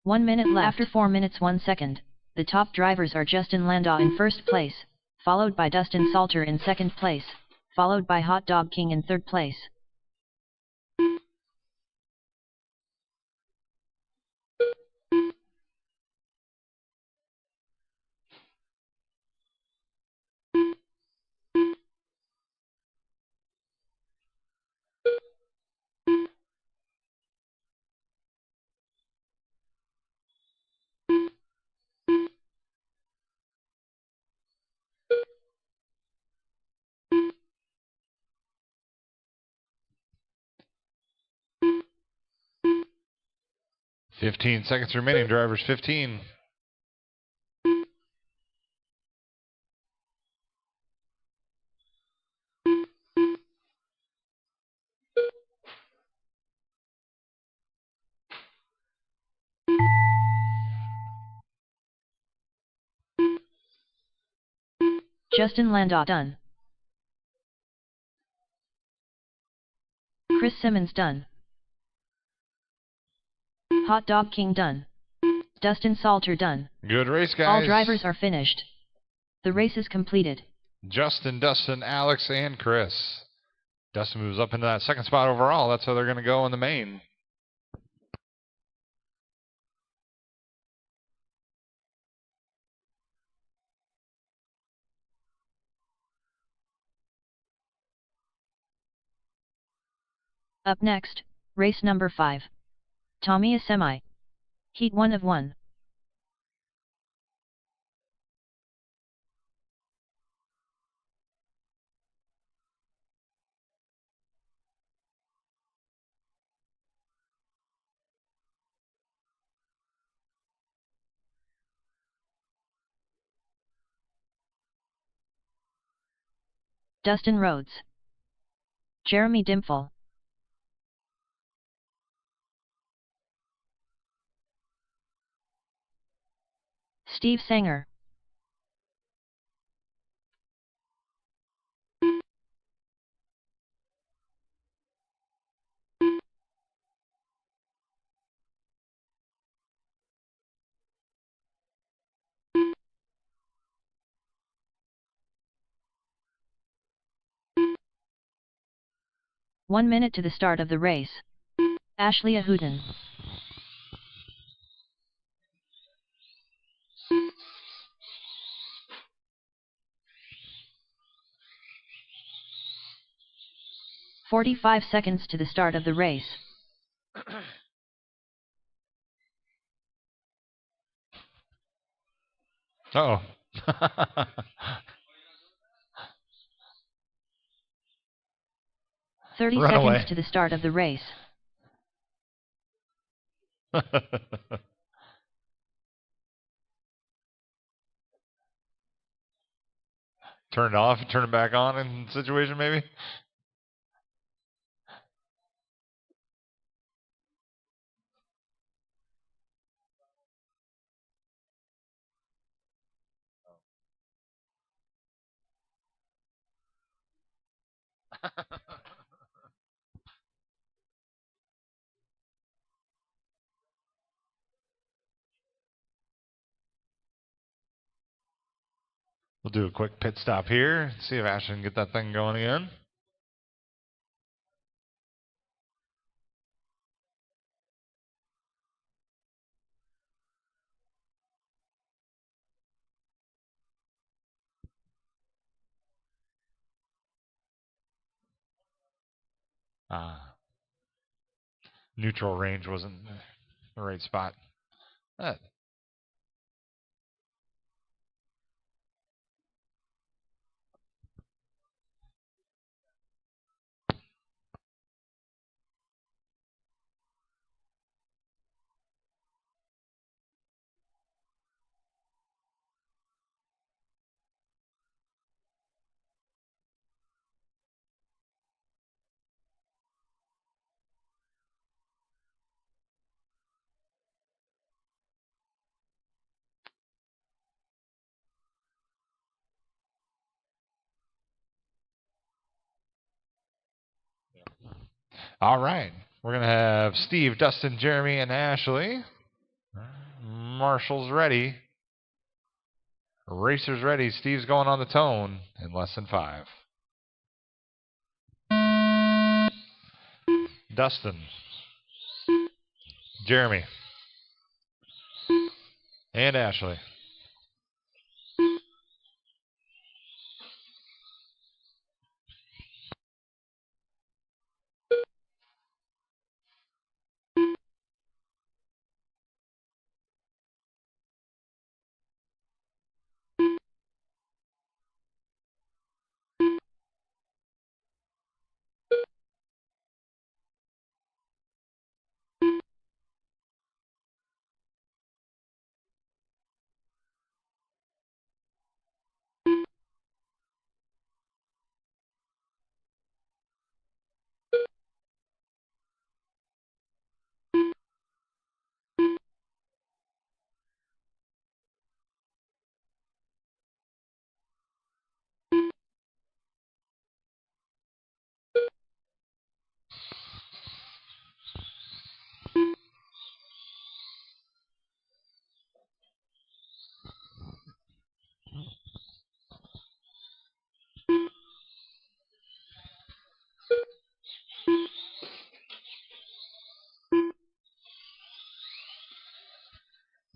S2: One minute left. After 4 minutes 1 second, the top drivers are Justin Landau in first place, followed by Dustin Salter in second place, followed by Hot Dog King in third place.
S1: "15 seconds remaining, drivers. 15.
S2: Justin Landau done. Chris Simmons done. Hot Dog King done. Dustin Salter done.
S1: Good race, guys.
S2: All drivers are finished. The race is completed.
S1: Justin, Dustin, Alex, and Chris. Dustin moves up into that second spot overall. That's how they're going to go in the main.
S2: Up next, race number 5. Tamiya Semi. Heat 1 of 1. Dustin Rhodes. Jeremy Dimphel. Steve Sanger. 1 minute to the start of the race. Ashley Ahuden. "45 seconds to the start of the race.
S1: Uh-oh.
S2: 30
S1: Run
S2: seconds
S1: away.
S2: to the start of the race.
S1: Turn it off, turn it back on in situation maybe? We'll do a quick pit stop here. See if Ashley can get that thing going again. Neutral range wasn't the right spot. All right. We're going to have Steve, Dustin, Jeremy, and Ashley. Marshall's ready. Racer's ready. Steve's going on the tone in less than 5. Dustin. Jeremy. And Ashley.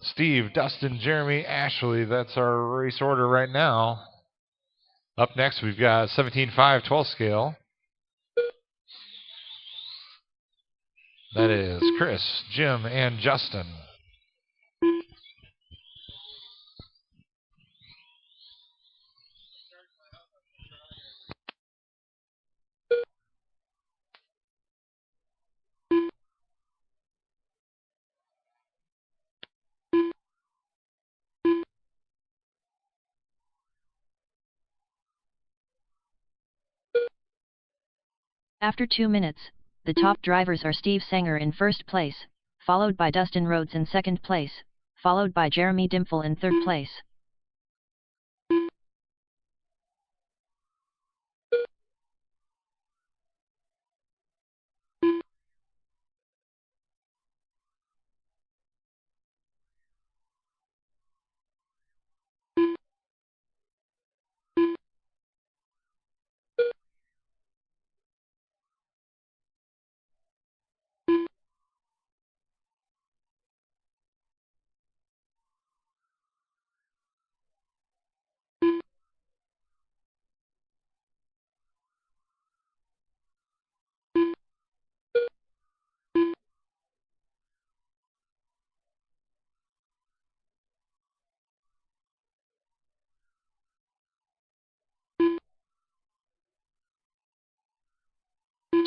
S1: Steve, Dustin, Jeremy, Ashley. That's our race order right now. Up next, we've got 17.5 12 scale. That is Chris, Jim, and Justin.
S2: After 2 minutes, the top drivers are Steve Sanger in first place, followed by Dustin Rhodes in second place, followed by Jeremy Dimphel in third place.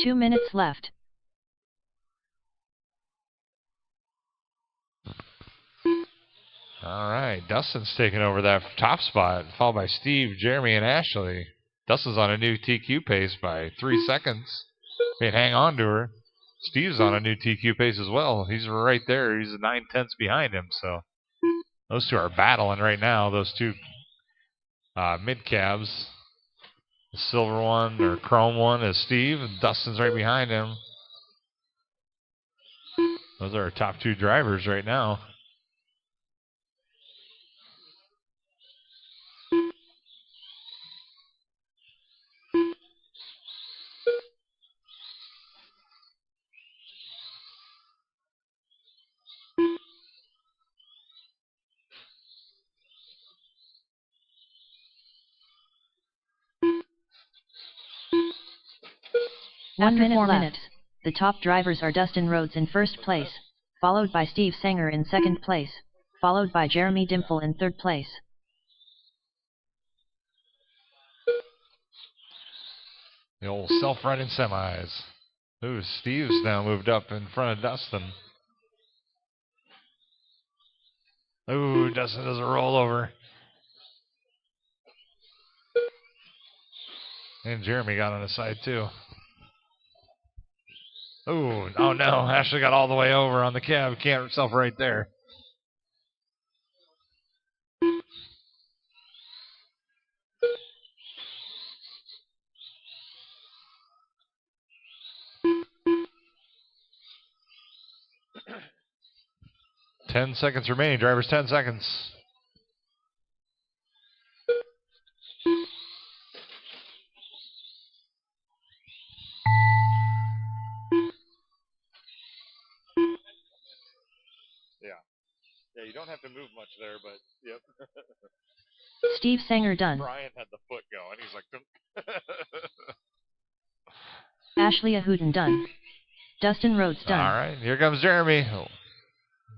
S2: 2 minutes left.
S1: All right, Dustin's taking over that top spot, followed by Steve, Jeremy, and Ashley. Dustin's on a new TQ pace by 3 seconds. Can't hang on to her. Steve's on a new TQ pace as well. He's right there. He's 9/10 behind him. So those two are battling right now. Those two mid cabs. The silver one or chrome one is Steve, and Dustin's right behind him. Those are our top two drivers right now.
S2: After 4 minutes, the top drivers are Dustin Rhodes in first place, followed by Steve Sanger in second place, followed by Jeremy Dimple in third place.
S1: The old self-running semis. Ooh, Steve's now moved up in front of Dustin. Ooh, Dustin does a rollover. And Jeremy got on his side too. Ooh, oh no, Ashley got all the way over on the cab. Can't herself right there. Ten seconds remaining. Drivers, 10 seconds. Yeah, you don't have to move much there, but yep.
S2: Steve Sanger done.
S1: Brian had the foot going. He's like,
S2: Ashley Ahuden done. Dustin Rhodes done.
S1: All right, here comes Jeremy.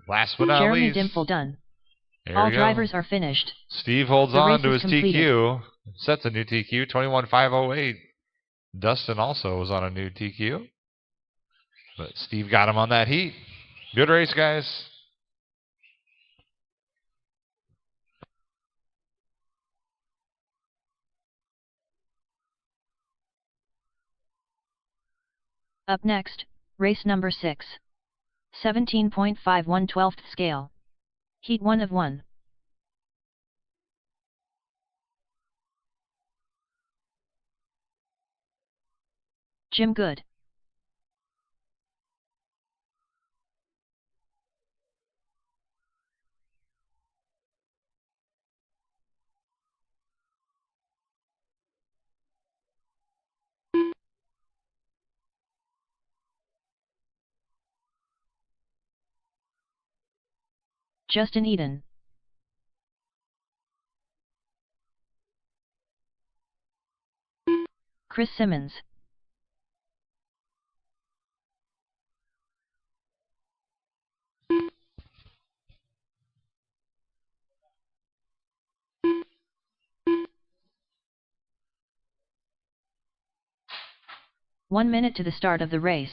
S1: Last but not
S2: Jeremy
S1: least.
S2: Dimple done.
S1: There
S2: All drivers are finished.
S1: Steve holds
S2: The
S1: on
S2: race
S1: to
S2: is
S1: his
S2: completed.
S1: TQ. Sets a new TQ, 21.508. Dustin also was on a new TQ. But Steve got him on that heat. Good race, guys.
S2: Up next, race number 6. 17.51 12th scale. Heat 1 of 1. Jim Good. Justin Eden. Chris Simmons. One minute to the start of the race.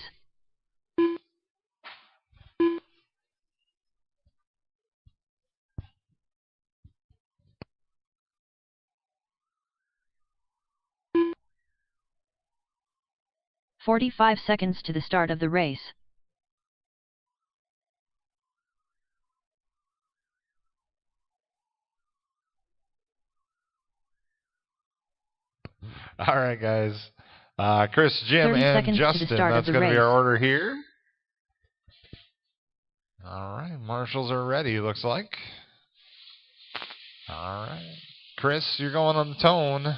S2: "45 seconds to the start of the race.
S1: All right, guys. Chris, Jim,
S2: 30
S1: and
S2: seconds to the
S1: Justin.
S2: start of
S1: That's
S2: the
S1: going to be our
S2: race.
S1: order here. All right, marshals are ready, looks like. All right. Chris, you're going on the tone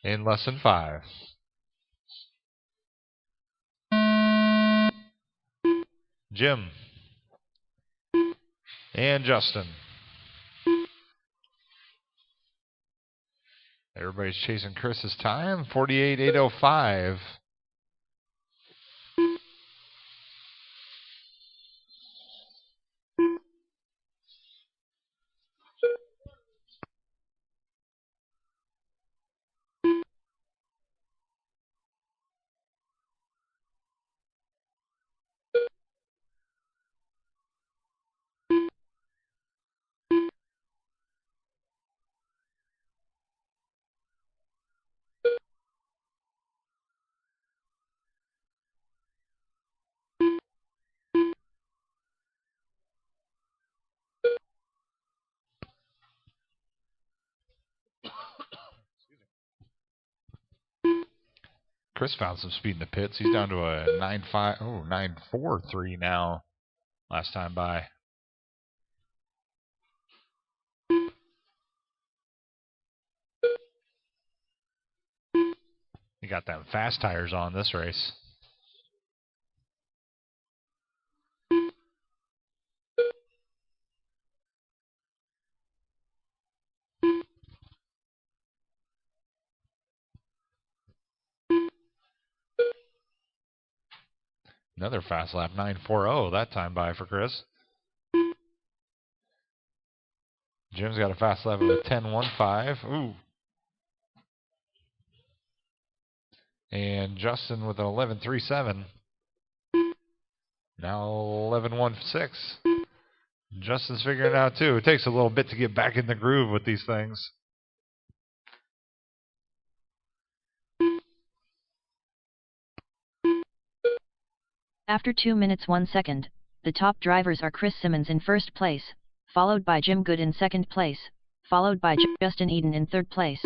S1: in less than 5. Jim and Justin. Everybody's chasing Chris's time. 48.805. Chris found some speed in the pits. He's down to a 9.5, 9.43 now. Last time by. He got them fast tires on this race. Another fast lap, 9.40 that time by for Chris. Jim's got a fast lap of a 10.15. Ooh. And Justin with an 11.37. Now 11.16. Justin's figuring it out too. It takes a little bit to get back in the groove with these things.
S2: After 2 minutes 1 second, the top drivers are Chris Simmons in first place, followed by Jim Good in second place, followed by Justin Eden in third place.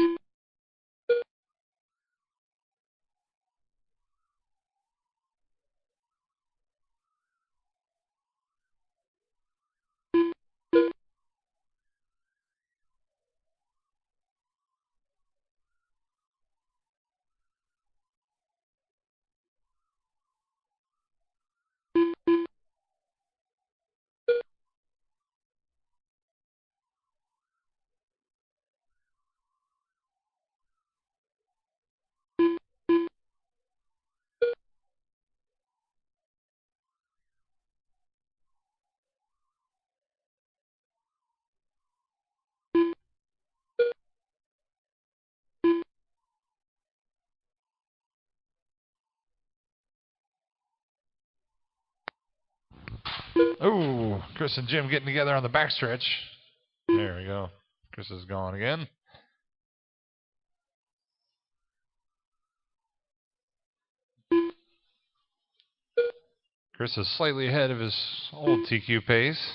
S1: Oh, Chris and Jim getting together on the backstretch. There we go. Chris is gone again. Chris is slightly ahead of his old TQ pace.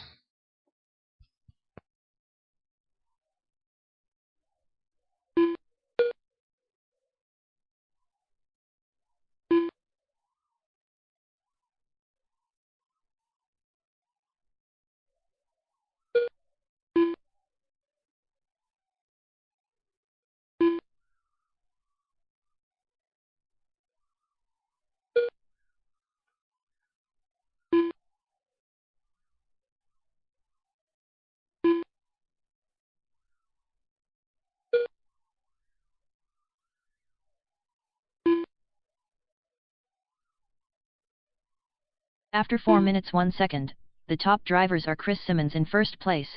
S2: After 4 minutes 1 second, the top drivers are Chris Simmons in first place,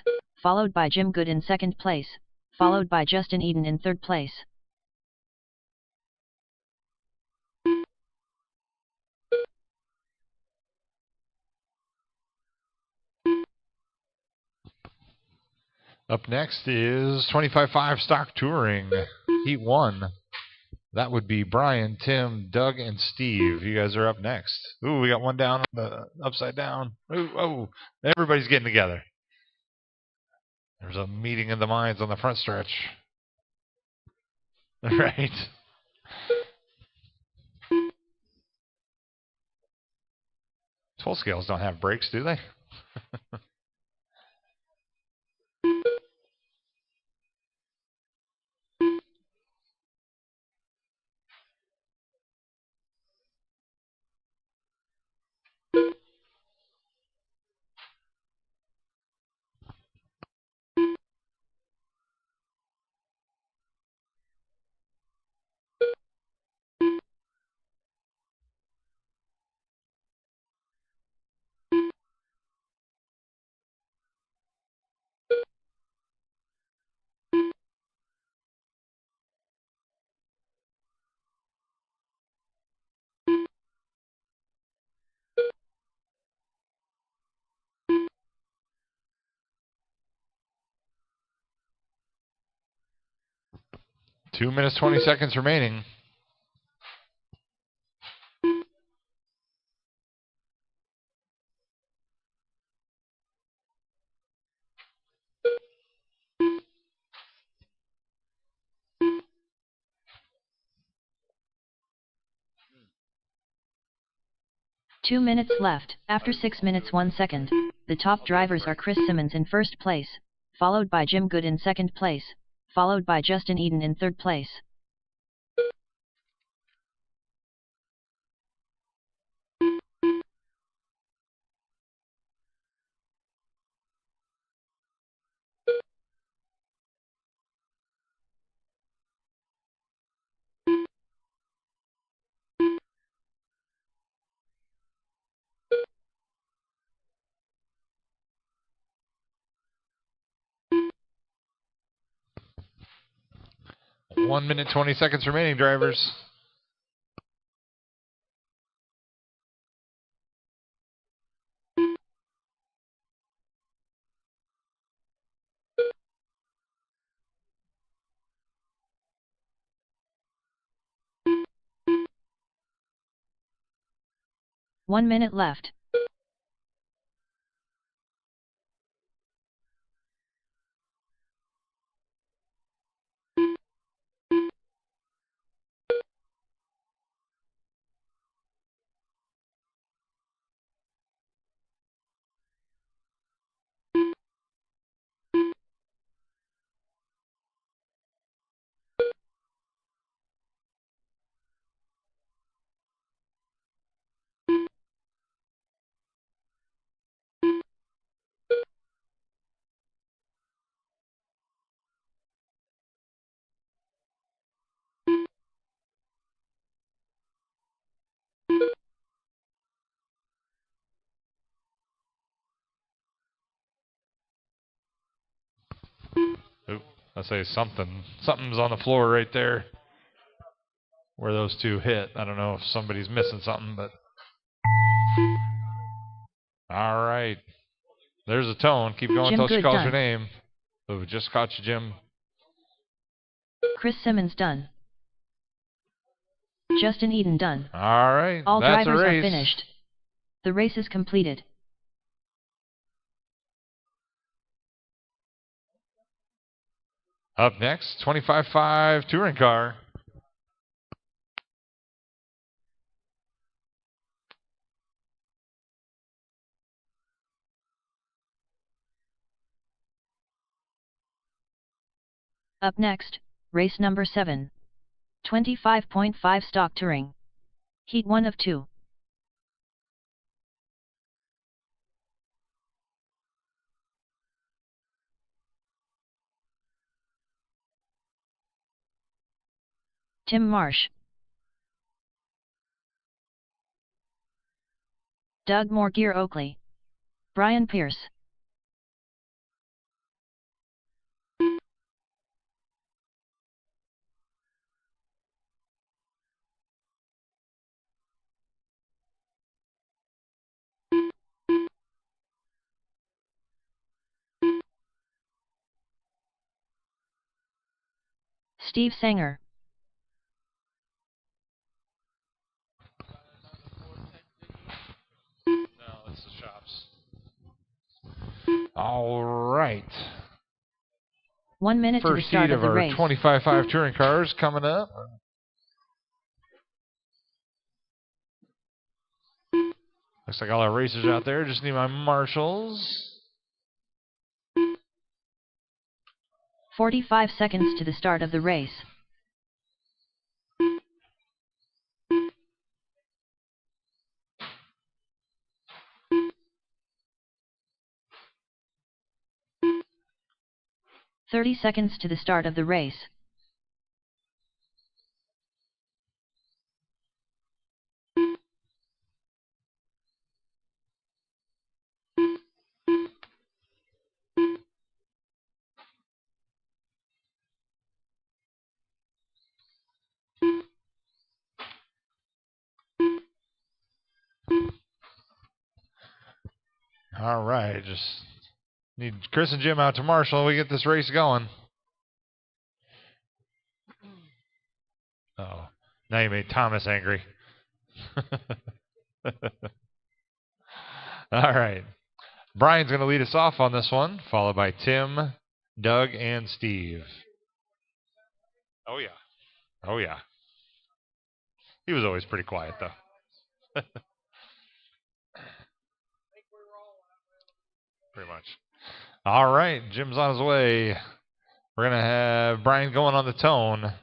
S2: followed by Jim Good in second place, followed by Justin Eden in third place.
S1: Up next is 25.5 Stock Touring, Heat 1. That would be Brian, Tim, Doug, and Steve. You guys are up next. Ooh, we got one down on the upside down. Ooh, oh, everybody's getting together. There's a meeting of the minds on the front stretch. Right. Full scales don't have brakes, do they? 2 minutes 20 seconds remaining.
S2: 2 minutes left. After 6 minutes 1 second, the top drivers are Chris Simmons in first place, followed by Jim Good in second place, followed by Justin Eden in third place.
S1: One minute 20 seconds remaining, drivers.
S2: One minute left.
S1: Oop, I say something. Something's on the floor right there where those two hit. I don't know if somebody's missing something, but all right. There's a tone. Keep going
S2: Jim
S1: until she
S2: Good
S1: calls your
S2: done.
S1: name. Oh, just caught you, Jim.
S2: Chris Simmons done. Justin Eden done.
S1: All right.
S2: All
S1: That's
S2: drivers
S1: a race.
S2: are finished. The race is completed.
S1: Up next, 25.5 touring car.
S2: Up next, race number 7. 25.5 stock touring. Heat 1 of 2. Tim Marsh, Doug Morgear Oakley, Brian Pierce, Steve Sanger,
S1: No, it's the shops. All right.
S2: 1 minute to the
S1: First
S2: start
S1: heat
S2: of
S1: of
S2: the
S1: our
S2: race.
S1: 25.5 touring cars coming up. Looks like all our racers out there. Just need my marshals.
S2: 45 seconds to the start of the race. "30 seconds to the start of the race.
S1: All right. Just need Chris and Jim out to marshal. We get this race going. Oh, now you made Thomas angry. All right. Brian's going to lead us off on this one, followed by Tim, Doug, and Steve. Oh, yeah. Oh, yeah. He was always pretty quiet, though. pretty much. All right, Jim's on his way. We're going to have Brian going on the tone.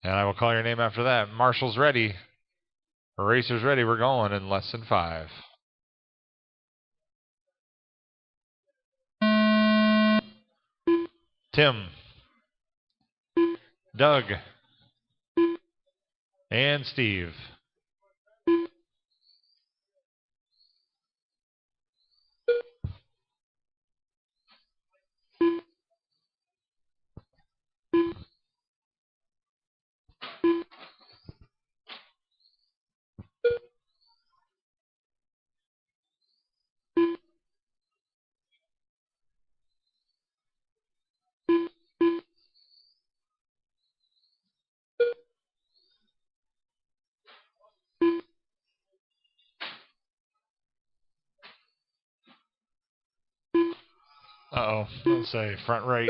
S1: And I will call your name after that. Marshall's ready. Eraser's ready. We're going in less than 5. Tim. Doug. And Steve. Uh-oh. Let's say front right.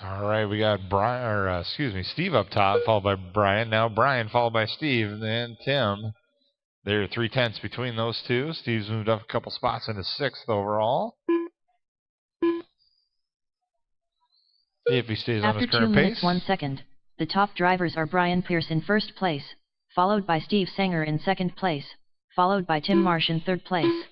S1: All right, we got Steve up top, followed by Brian. Now Brian, followed by Steve, and then Tim. There are 3/10 between those two. Steve's moved up a couple spots into 6th overall. See if he stays on his current pace.
S2: After 2 minutes 1 second, the top drivers are Brian Pierce in 1st place, followed by Steve Sanger in 2nd place, followed by Tim Marsh in 3rd place.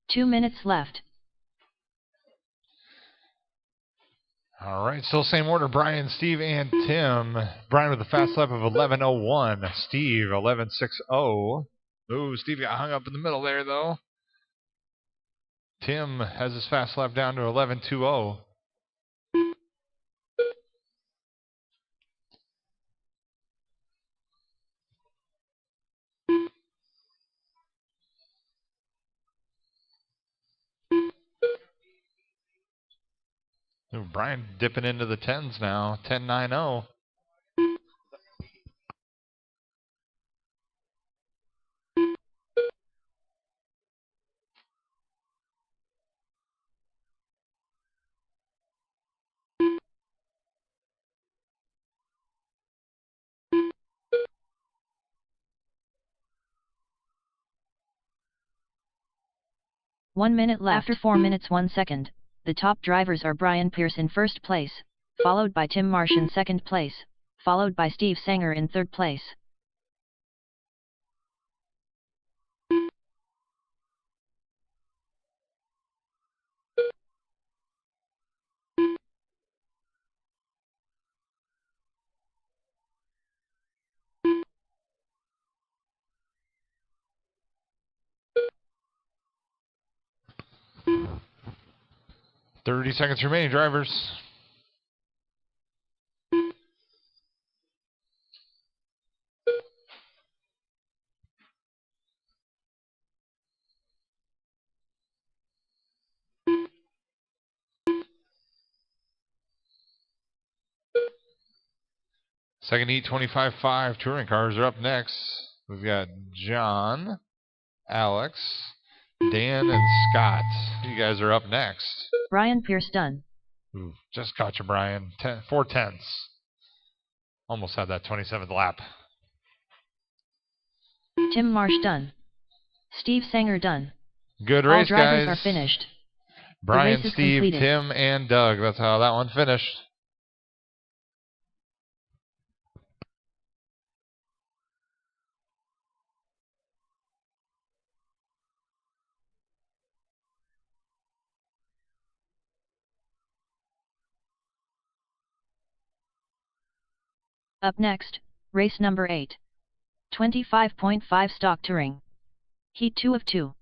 S2: Two minutes left.
S1: All right, still same order. Brian, Steve, and Tim. Brian with a fast lap of 11:01. Steve 11:60. Ooh, Steve got hung up in the middle there, though. Tim has his fast lap down to 11:20. Ooh, Brian dipping into the 10s now. 10:90.
S2: One minute left. After 4 minutes 1 second, the top drivers are Brian Pierce in 1st place, followed by Tim Marsh in 2nd place, followed by Steve Sanger in 3rd place.
S1: Thirty seconds remaining, drivers. Second heat 25.5 touring cars are up next. We've got John, Alex, Dan, and Scott. You guys are up next.
S2: Brian Pierce done.
S1: Ooh, just caught you, Brian. 4/10. Almost had that 27th lap.
S2: Tim Marsh done. Steve Sanger done.
S1: Good race,
S2: All drivers
S1: guys.
S2: are finished.
S1: Brian,
S2: the race is
S1: Steve,
S2: completed.
S1: Tim, and Doug. That's how that one finished.
S2: Up next, race number 8. 25.5 stock touring. Heat 2 of 2.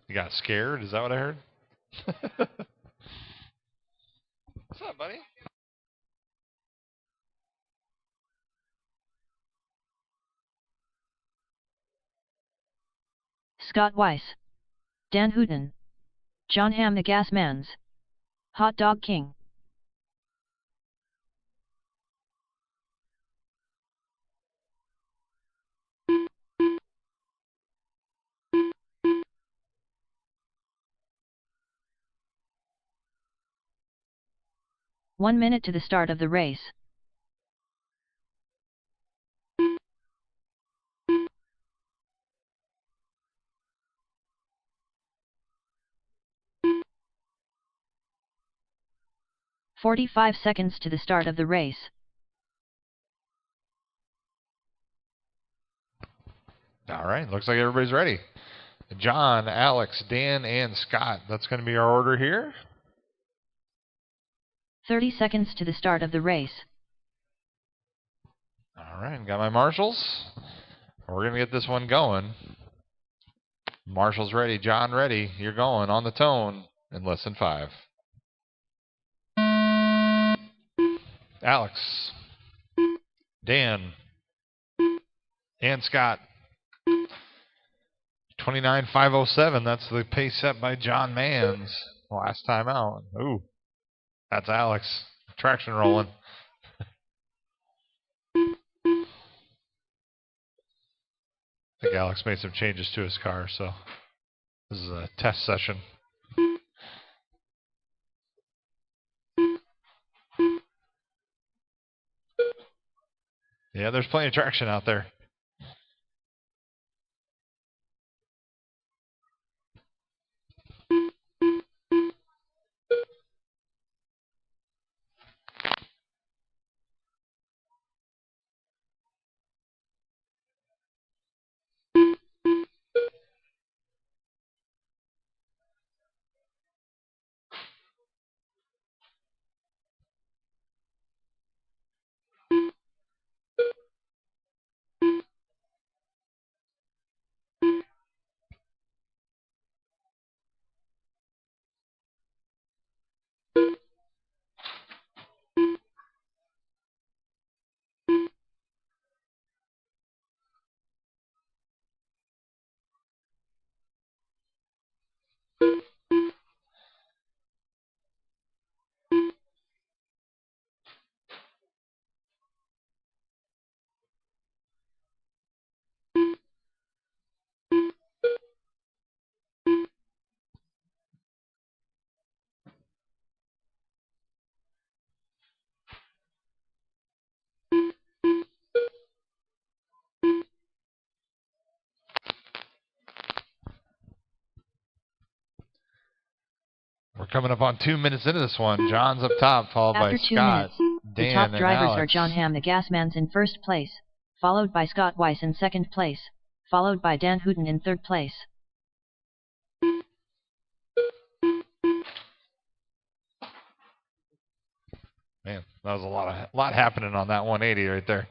S1: You got scared? Is that what I heard? What's up, buddy?
S2: Scott Weiss. Dan Hooten. John Hamm the Gas Mans. Hot Dog King. One minute to the start of the race. "45 seconds to the start of the race.
S1: All right, looks like everybody's ready. John, Alex, Dan, and Scott. That's going to be our order here.
S2: 30 seconds to the start of the race.
S1: All right, got my marshals. We're going to get this one going. Marshall's ready. John ready. You're going on the tone in less than 5. Alex, Dan, and Scott. 29.507. That's the pace set by John Mans last time out. Ooh, that's Alex. Traction rolling. I think Alex made some changes to his car, so this is a test session. Yeah, there's plenty of traction out there. We're coming up on 2 minutes into this one. John's up top, followed
S2: After
S1: by
S2: 2
S1: Scott,
S2: minutes,
S1: Dan,
S2: the top
S1: and
S2: drivers
S1: Alex.
S2: are John Hamm the Gas Mans in first place, followed by Scott Weiss in second place, followed by Dan Hooten in third place.
S1: Man, that was a lot happening on that 180 right there.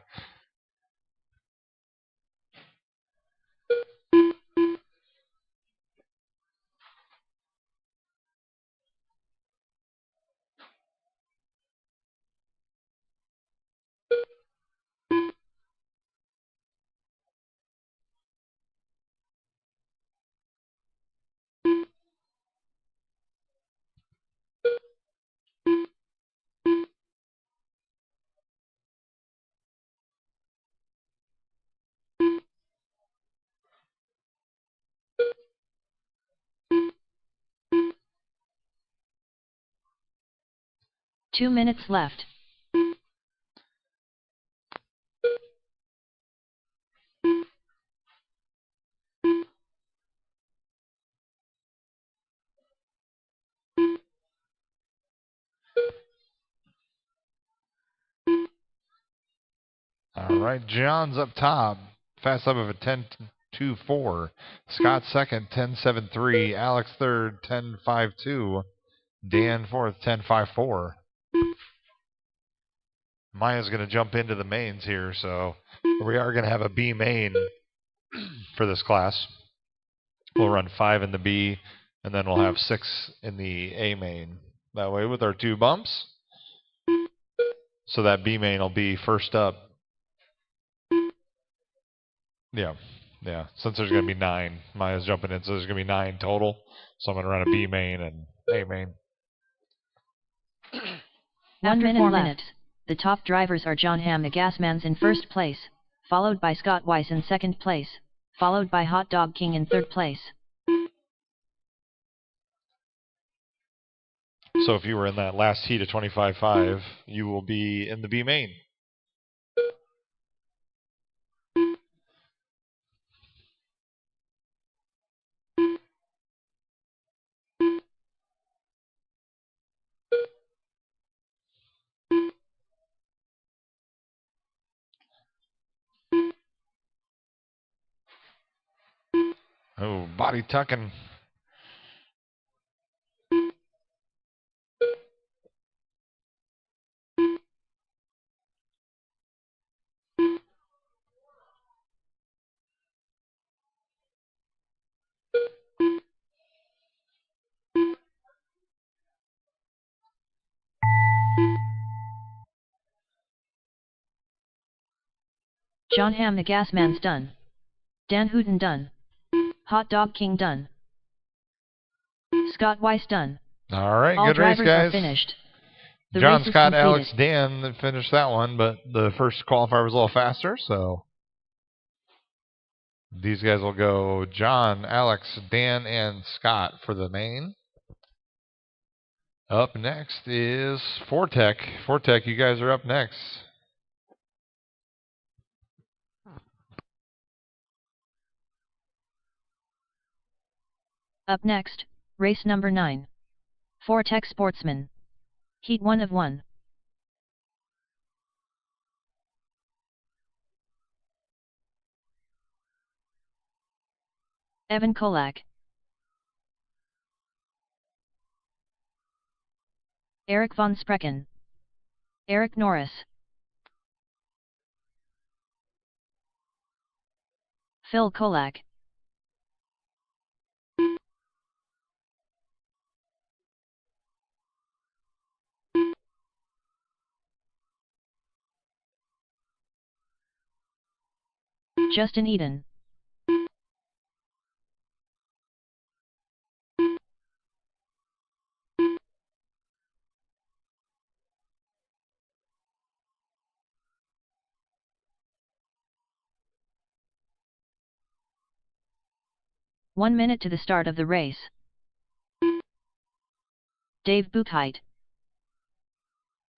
S2: 2 minutes left.
S1: All right, John's up top. Fast up of a 10.24. Scott second, 10.73. Alex third, 10.52. Dan fourth, 10.54. Maya's going to jump into the mains here, so we are going to have a B main for this class. We'll run 5 in the B, and then we'll have 6 in the A main. That way with our 2 bumps. So that B main will be first up. Yeah. Since there's going to be 9, Maya's jumping in, so there's going to be 9 total. So I'm going to run a B main and A main.
S2: 1 minute 4 minutes. The top drivers are John Hamm the Gasmans in first place, followed by Scott Weiss in second place, followed by Hot Dog King in third place.
S1: So if you were in that last heat of 25.5, you will be in the B main. Oh, body tucking.
S2: John Hamm the Gasman's done. Dan Hooten done. Hot Dog King done. Scott Weiss done.
S1: All right,
S2: All
S1: good race,
S2: drivers
S1: guys.
S2: are finished. The
S1: John,
S2: race is
S1: Scott,
S2: completed.
S1: Alex, Dan that finished that one, but the first qualifier was a little faster, so these guys will go John, Alex, Dan, and Scott for the main. Up next is Fortec. Fortec, you guys are up next.
S2: Up next, race number 9. Fortec Sportsman. Heat 1 of 1. Evan Kolak. Eric von Sprecken. Eric Norris. Phil Kolak. Justin Eden. One minute to the start of the race. Dave Buchheit.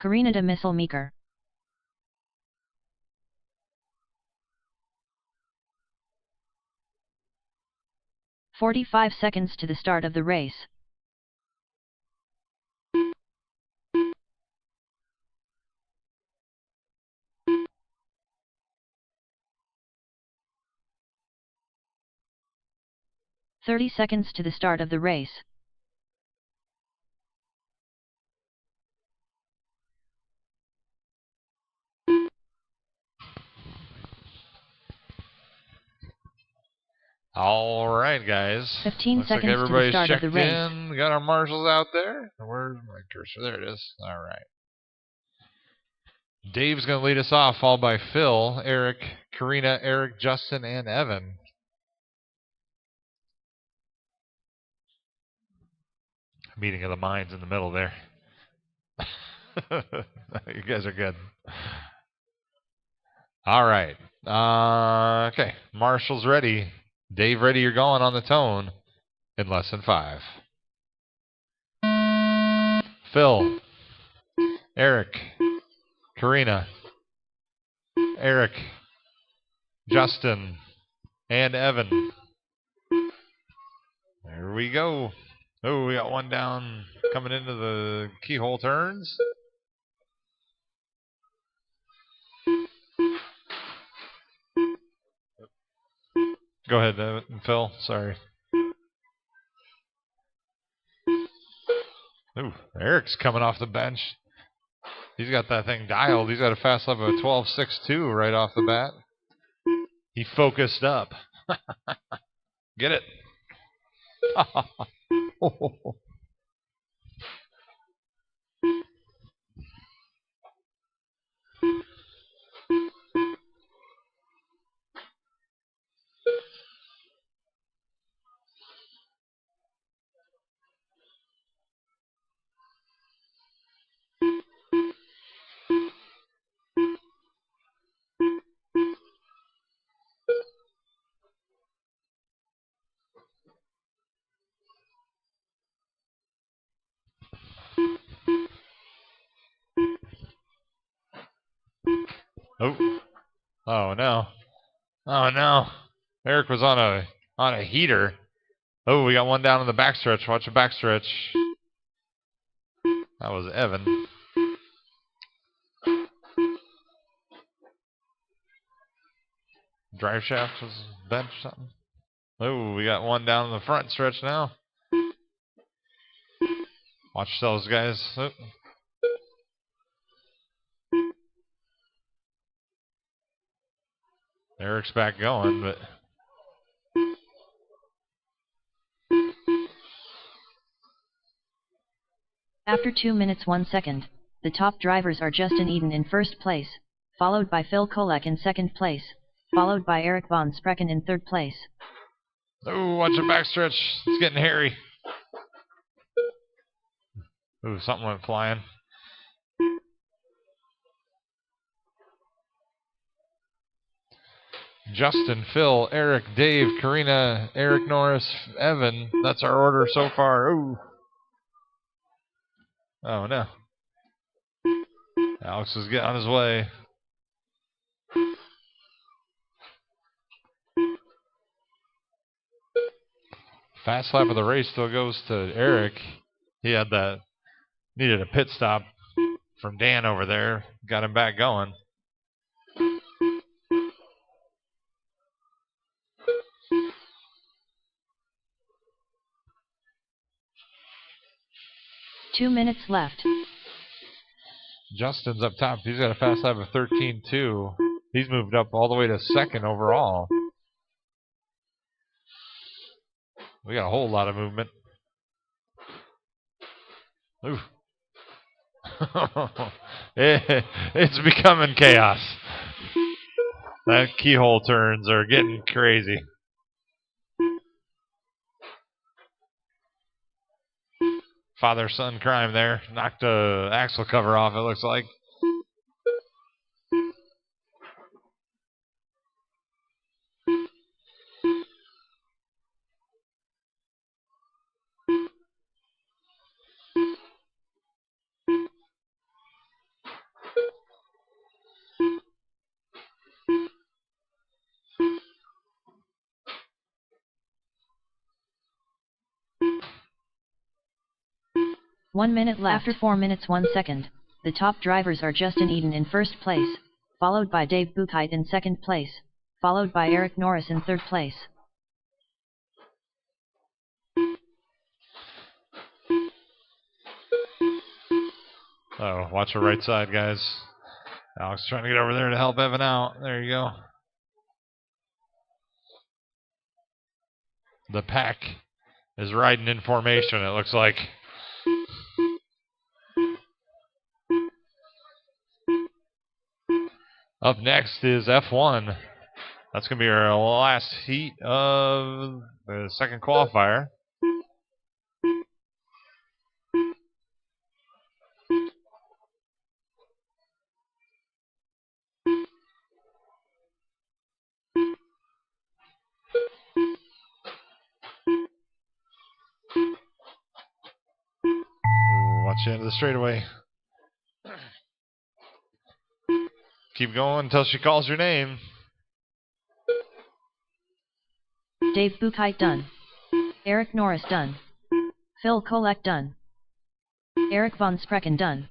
S2: Karina de Missel Meeker. "45 seconds to the start of the race. "30 seconds to the start of the race.
S1: All right, guys.
S2: 15
S1: Looks
S2: seconds
S1: like
S2: to the
S1: everybody's
S2: start of
S1: checked
S2: the race.
S1: in. We got our marshals out there. Where's my cursor? There it is. All right. Dave's going to lead us off, followed by Phil, Eric, Karina, Eric, Justin, and Evan. Meeting of the minds in the middle there. You guys are good. All right. Okay. Marshall's ready. Dave ready. You're going on the tone in less than 5. Phil. Eric, Karina, Eric, Justin, and Evan. There we go. Oh, we got one down coming into the keyhole turns. Go ahead, Phil. Sorry. Ooh, Eric's coming off the bench. He's got that thing dialed. He's got a fast lap of 12.62 right off the bat. He focused up. Get it? Oh. Oh no. Oh no. Eric was on a heater. Oh, we got one down in the backstretch. Watch the backstretch. That was Evan. Drive shaft was bench something. Oh, we got one down in the front stretch now. Watch those guys. Oh. Eric's back going, but
S2: after 2 minutes 1 second, the top drivers are Justin Eden in first place, followed by Phil Kolek in second place, followed by Eric von Sprecken in third place.
S1: Oh, watch the backstretch. It's getting hairy. Ooh, something went flying. Justin, Phil, Eric, Dave, Karina, Eric Norris, Evan. That's our order so far. Ooh. Oh, no. Alex is getting on his way. Fast lap of the race still goes to Eric. He had that, needed a pit stop from Dan over there. Got him back going.
S2: Two minutes left.
S1: Justin's up top. He's got a fast lap of 13.2. He's moved up all the way to second overall. We got a whole lot of movement. Ooh. It's becoming chaos. That keyhole turns are getting crazy. Father-son crime there. Knocked the axle cover off, it looks like.
S2: One minute left. After 4 minutes 1 second, the top drivers are Justin Eden in first place, followed by Dave Buchheit in second place, followed by Eric Norris in third place.
S1: Oh, watch the right side, guys. Alex trying to get over there to help Evan out. There you go. The pack is riding in formation, it looks like. Up next is F1. That's going to be our last heat of the second qualifier. Watch the end of the straightaway. Keep going until she calls your name.
S2: Dave Buchheit done. Eric Norris done. Phil Kolek done. Eric von Sprecken done.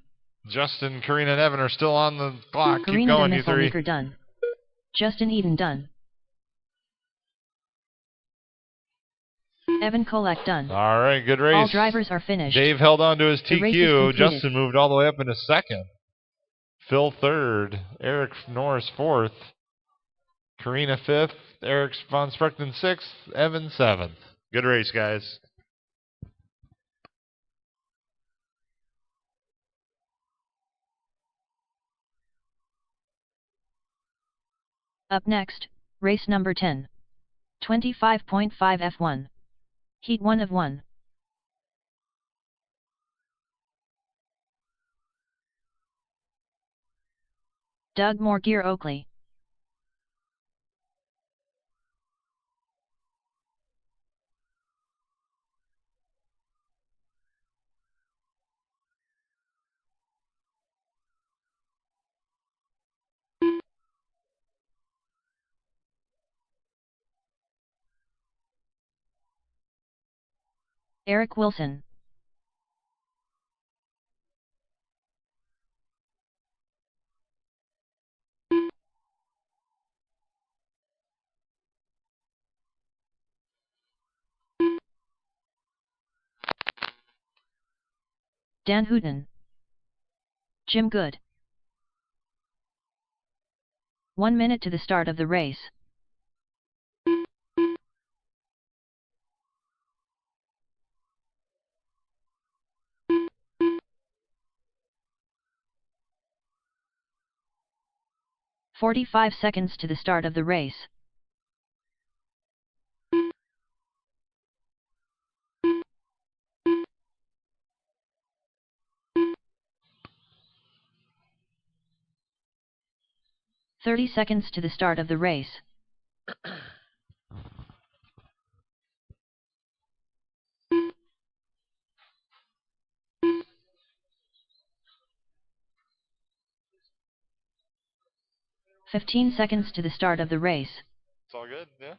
S1: Justin, Karina, and Evan are still on the clock.
S2: Karina
S1: Keep going,
S2: the
S1: you three.
S2: Misselmaker done. Justin Eden done. Evan Kolek done.
S1: All right, good race.
S2: All drivers are finished.
S1: Dave held on to his TQ.
S2: TQ.
S1: Justin moved all the way up into second. Phil third. Eric Norris fourth. Karina fifth. Eric von Spreckton sixth. Evan seventh. Good race, guys.
S2: Up next, race number 10. 25.5 F1. Heat 1 of 1. Doug Moore-Gear Oakley. Eric Wilson. Dan Hooten. Jim Good. 1 minute to the start of the race. "45 seconds to the start of the race. "30 seconds to the start of the race. "15 seconds to the start of the race.
S1: It's all good, yeah?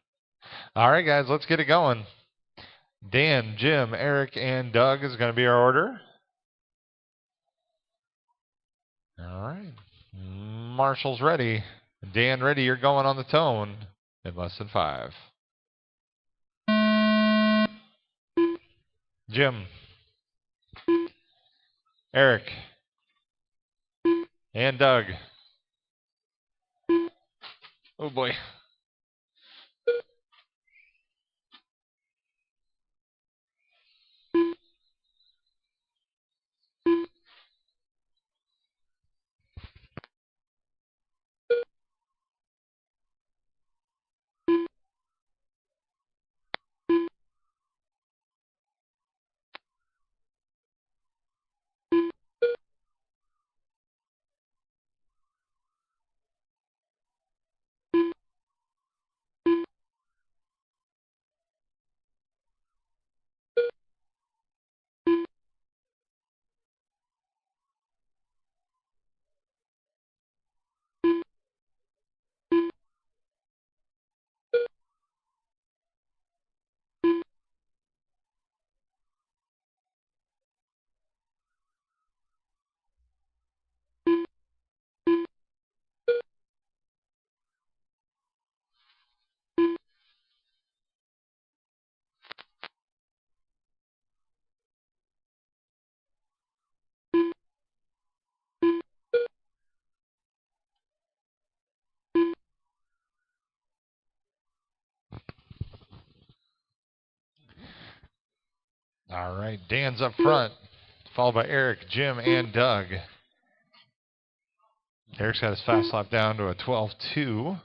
S1: All right, guys, let's get it going. Dan, Jim, Eric, and Doug is going to be our order. All right. Marshall's ready. Dan ready. You're going on the tone in less than 5. Jim. Eric. And Doug. Oh boy. All right, Dan's up front, followed by Eric, Jim, and Doug. Eric's got his fast lap down to a 12.2.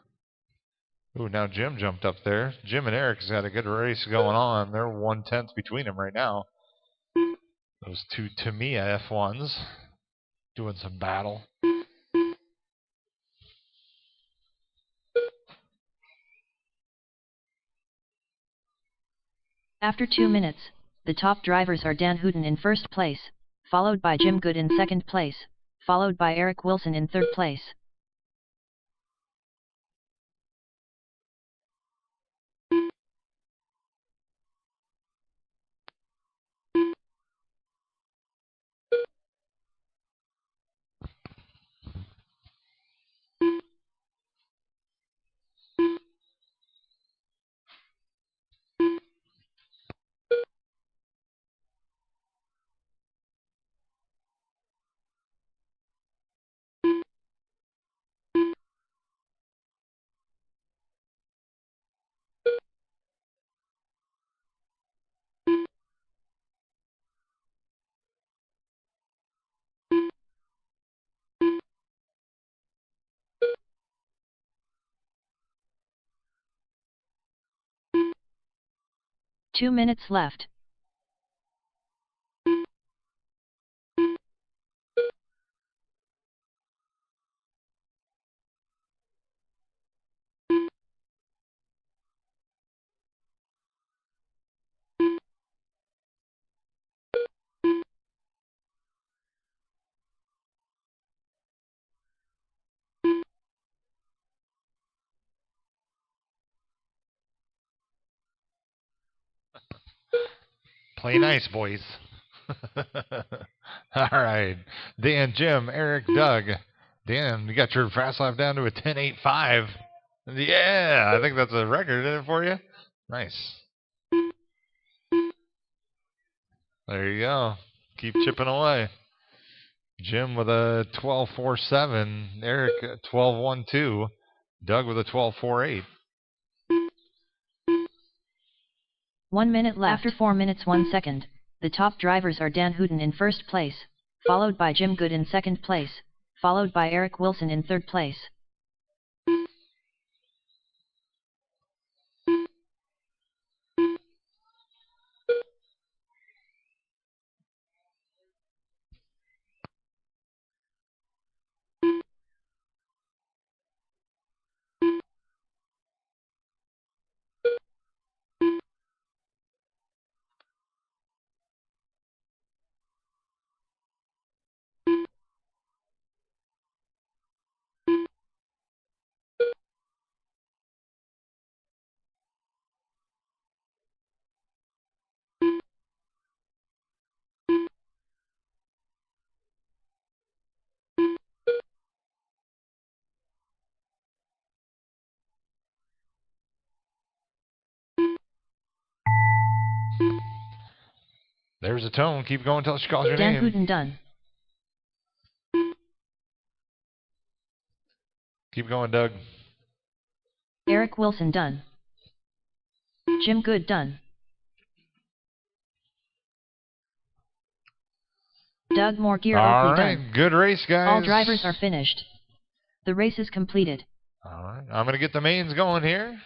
S1: Ooh, now Jim jumped up there. Jim and Eric's got a good race going on. They're 1/10 between them right now. Those two Tamiya F1s doing some battle.
S2: After 2 minutes, the top drivers are Dan Hooten in first place, followed by Jim Good in second place, followed by Eric Wilson in third place. 2 minutes left.
S1: Play nice, boys. All right. Dan, Jim, Eric, Doug. Dan, you got your fast lap down to a 10.85. Yeah, I think that's a record, isn't it, for you? Nice. There you go. Keep chipping away. Jim with a 12.47. Eric 12.12. Doug with a 12.48.
S2: 1 minute left. After 4 minutes 1 second, the top drivers are Dan Hooton in first place, followed by Jim Good in second place, followed by Eric Wilson in third place.
S1: There's a tone. Keep going until she calls your
S2: Dan
S1: name.
S2: Hooton done.
S1: Keep going, Doug.
S2: Eric Wilson done. Jim Good done. Doug Morgier Oakley done.
S1: Good race, guys.
S2: All drivers are finished. The race is completed.
S1: All right, I'm going to get the mains going here.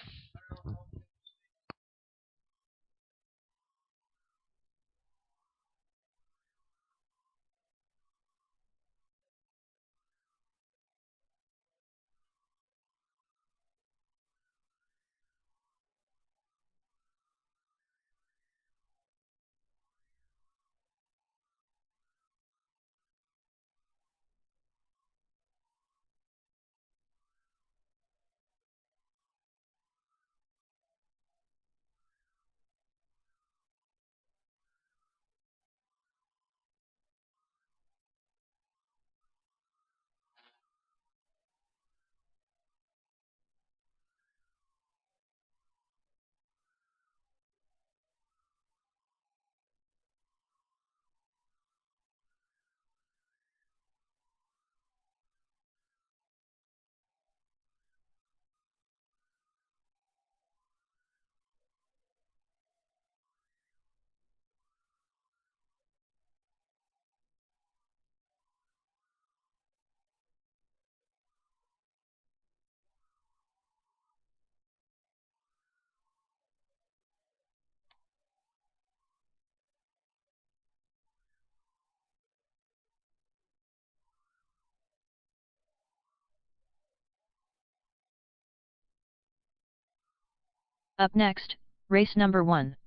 S2: Up next, race number 1.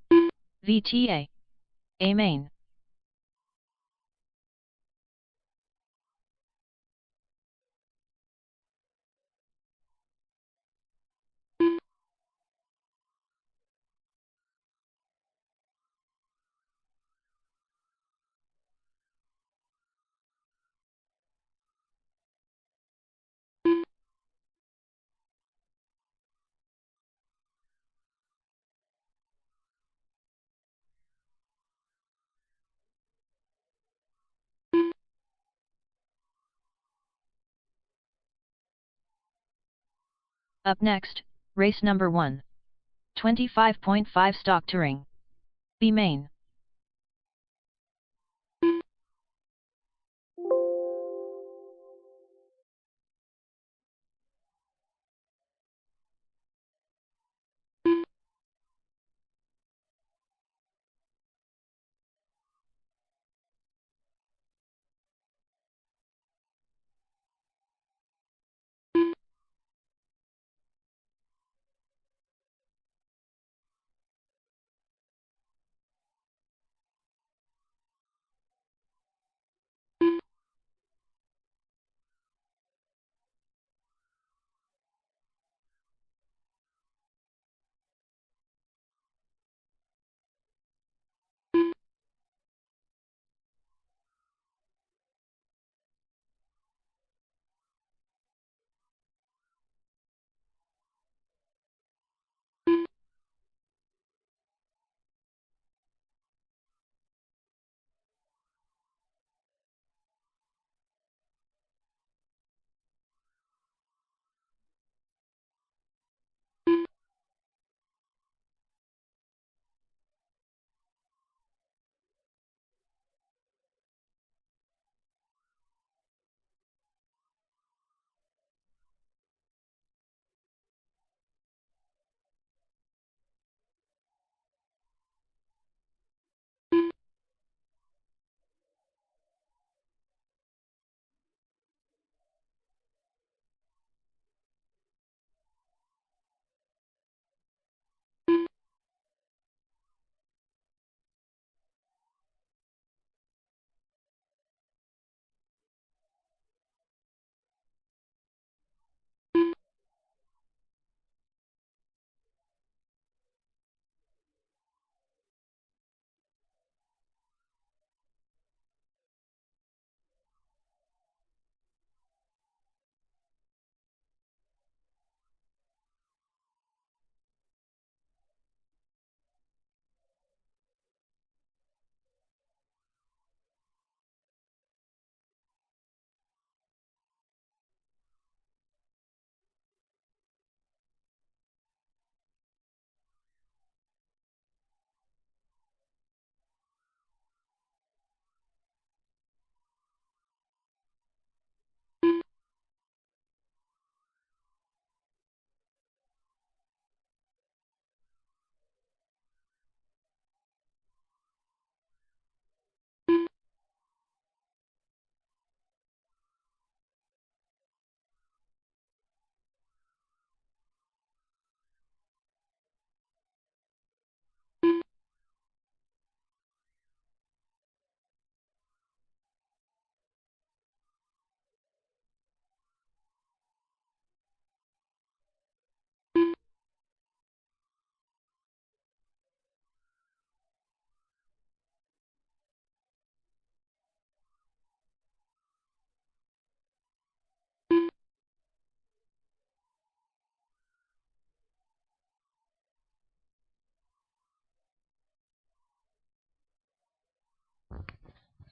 S2: VTA. A main. Up next, race number 1. 25.5 stock touring. B main.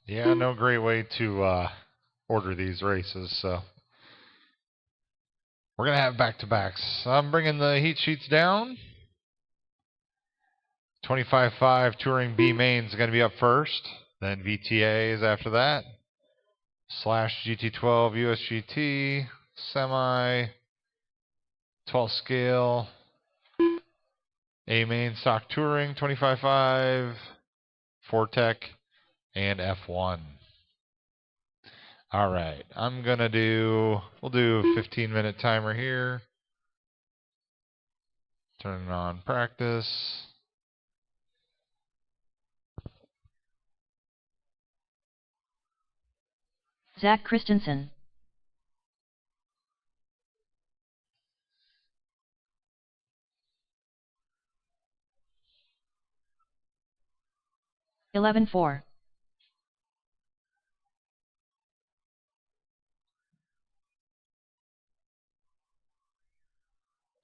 S1: Yeah, no great way to order these races, so we're going to have back-to-backs. I'm bringing the heat sheets down. 25.5 Touring B main is going to be up first. Then VTA is after that. Slash GT12 USGT. Semi. 12 scale. A main stock touring 25.5. Fortec. And F1. Alright. I'm going to we'll do a 15-minute timer here. Turn on practice.
S2: Zach Christensen. Eleven four.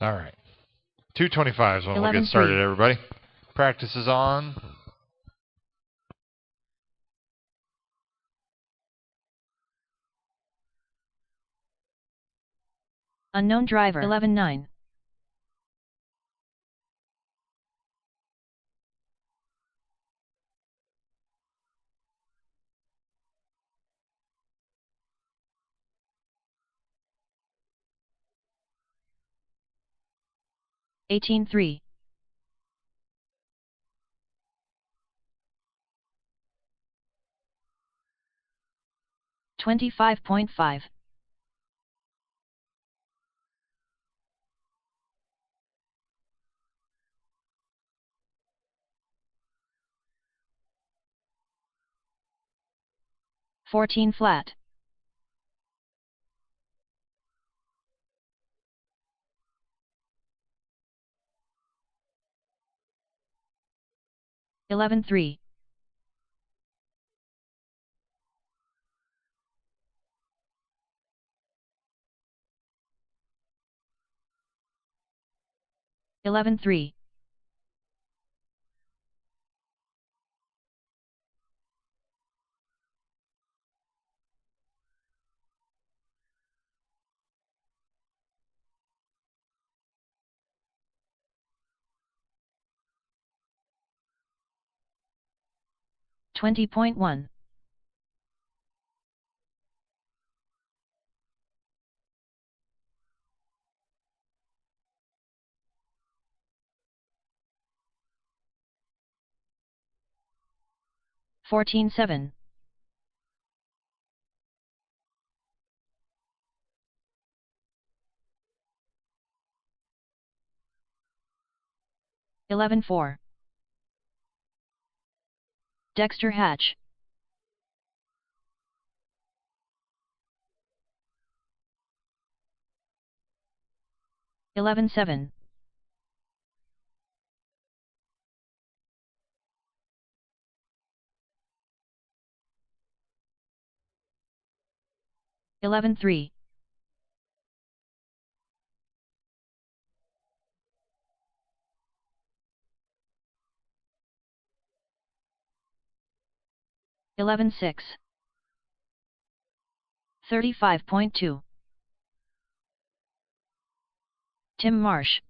S1: Alright. 2:25 is when we'll get started, everybody. Practice is on.
S2: Unknown driver 11-9. Eighteen three. 25.5. 14 flat. 11-3. 11-3. 20.1. 14-7. 11-4. Dexter Hatch. 11-7. 11-3. 11-6. 35.2. Tim Marsh.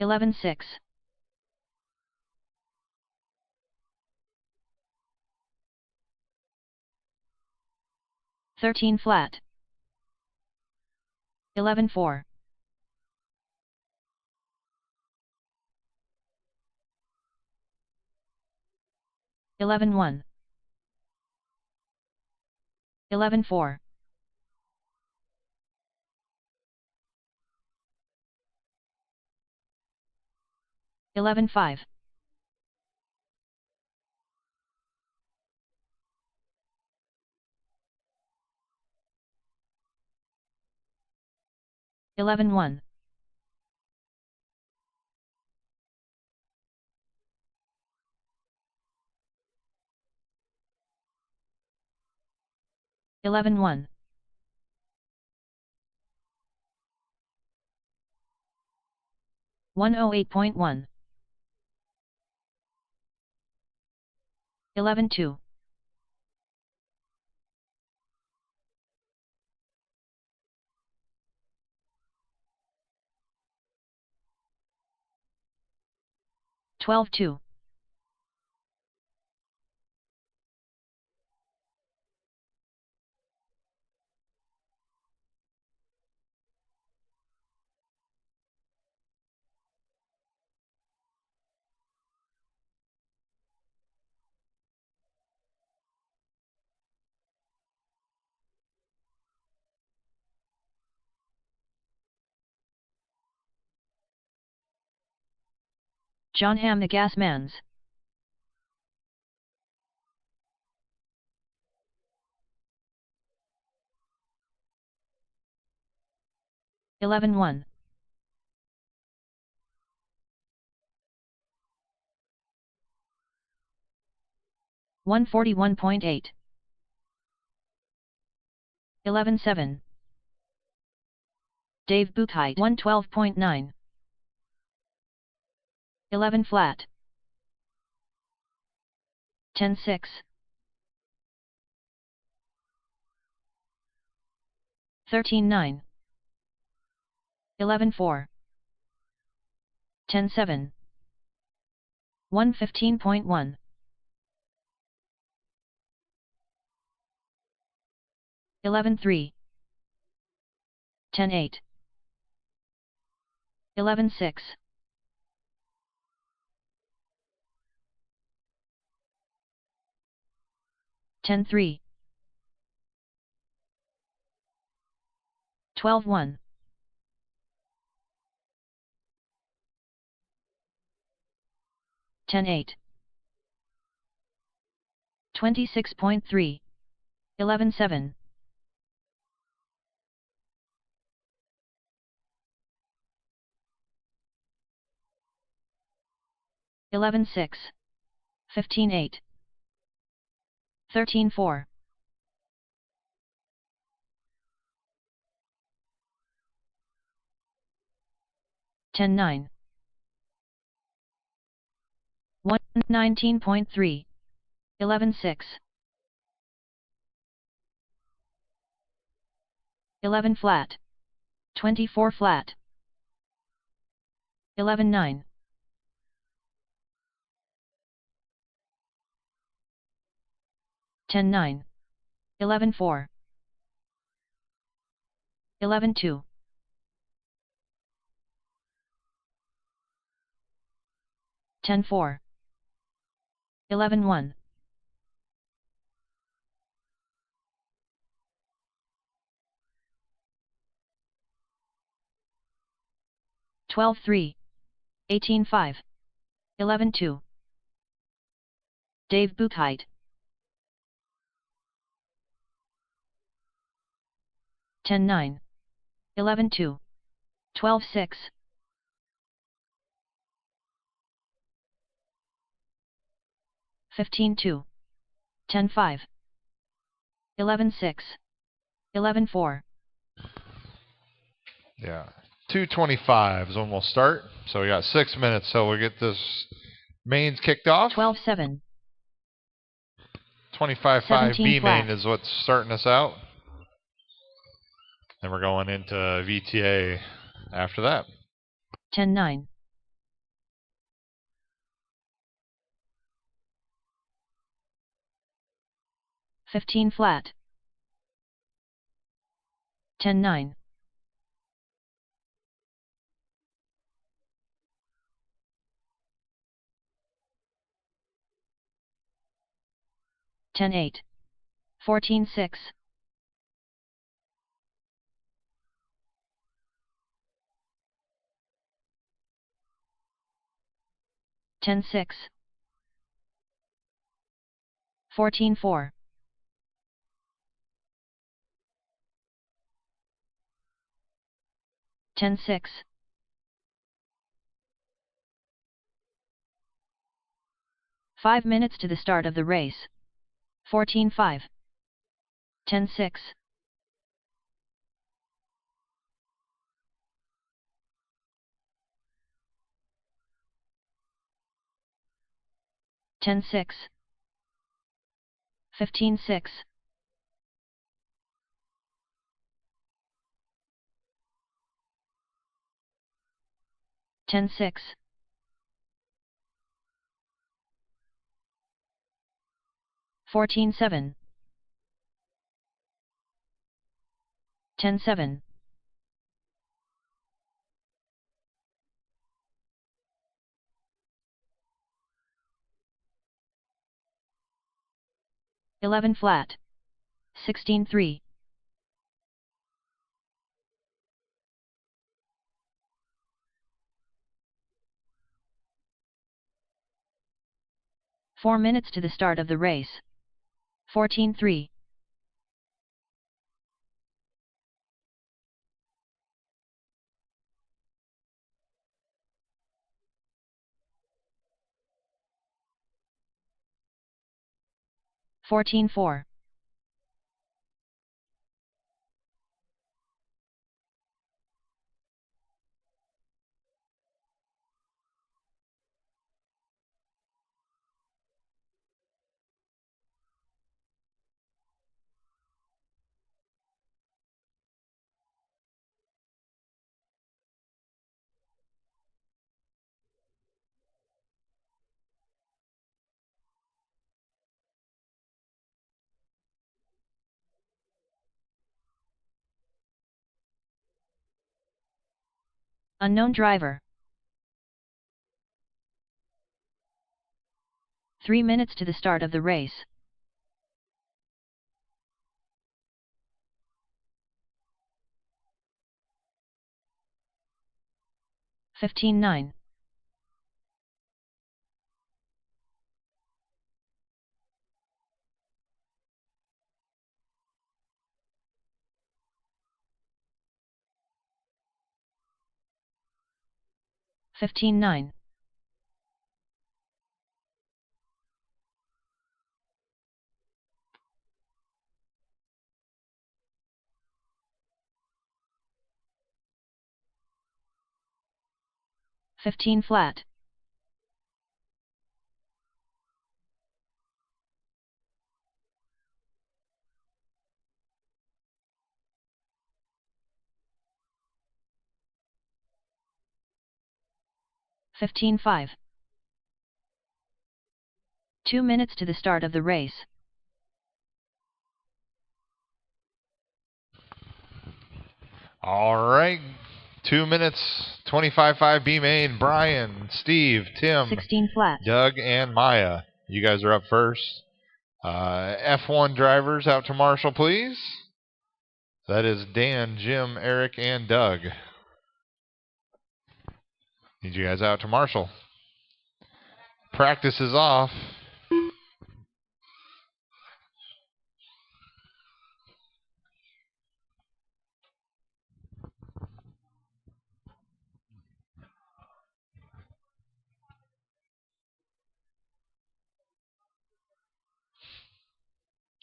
S2: 11-6. 13 flat. 11-4. 11-1. 11-4. 11-5. 11-1. 11-1. 108.1. 11-2. 12-2. John Hamm the Gas Mans. 11-1. 141.8. 11-7. Dave Buchheit 112.9. 11 flat. 10-6. 13-9. 11-4. 10-7. 115.1. 11-3. 10-8. 11-6. 10-3. 12-1. 10-8. 26.3. 11-7. 11-6. 15-8. 13-4. 10-9. 119.3. 11-6. 11 flat. 24 flat. 11-9. 10-9. 11-4. 11-2. 10-4. 11-1. 12-3. 18-5. 11-2. Dave Buchheit. 10-9. 11-2. 12-6. 15-2. 10-5. 11-6. 11-4.
S1: Yeah. 2:25 is when we'll start. So we got 6 minutes till we get this mains kicked off.
S2: 12-7.
S1: 25-5 B
S2: flat.
S1: main is what's starting us out. And we're going into VTA after that.
S2: 10-9. 15 flat. 10-9. 10-8. 14-6. 10-6. 14-4. 10-6. 5 minutes to the start of the race. 14-5. 10-6. 10-6. 15-6. 10-6. 14-7. 10-7. 11 flat. 16-3. 4 minutes to the start of the race. 14-3. 14-4. Unknown driver. 3 minutes to the start of the race. 15-9. 15-9. 15 flat. 15-5. 2 minutes to the start of the race.
S1: All right. 2 minutes, 25.5 B main. Brian, Steve, Tim,
S2: 16 flat.
S1: Doug, and Maya. You guys are up first. F1 drivers out to Marshall, please. That is Dan, Jim, Eric, and Doug. Need you guys out to Marshall. Practice is off.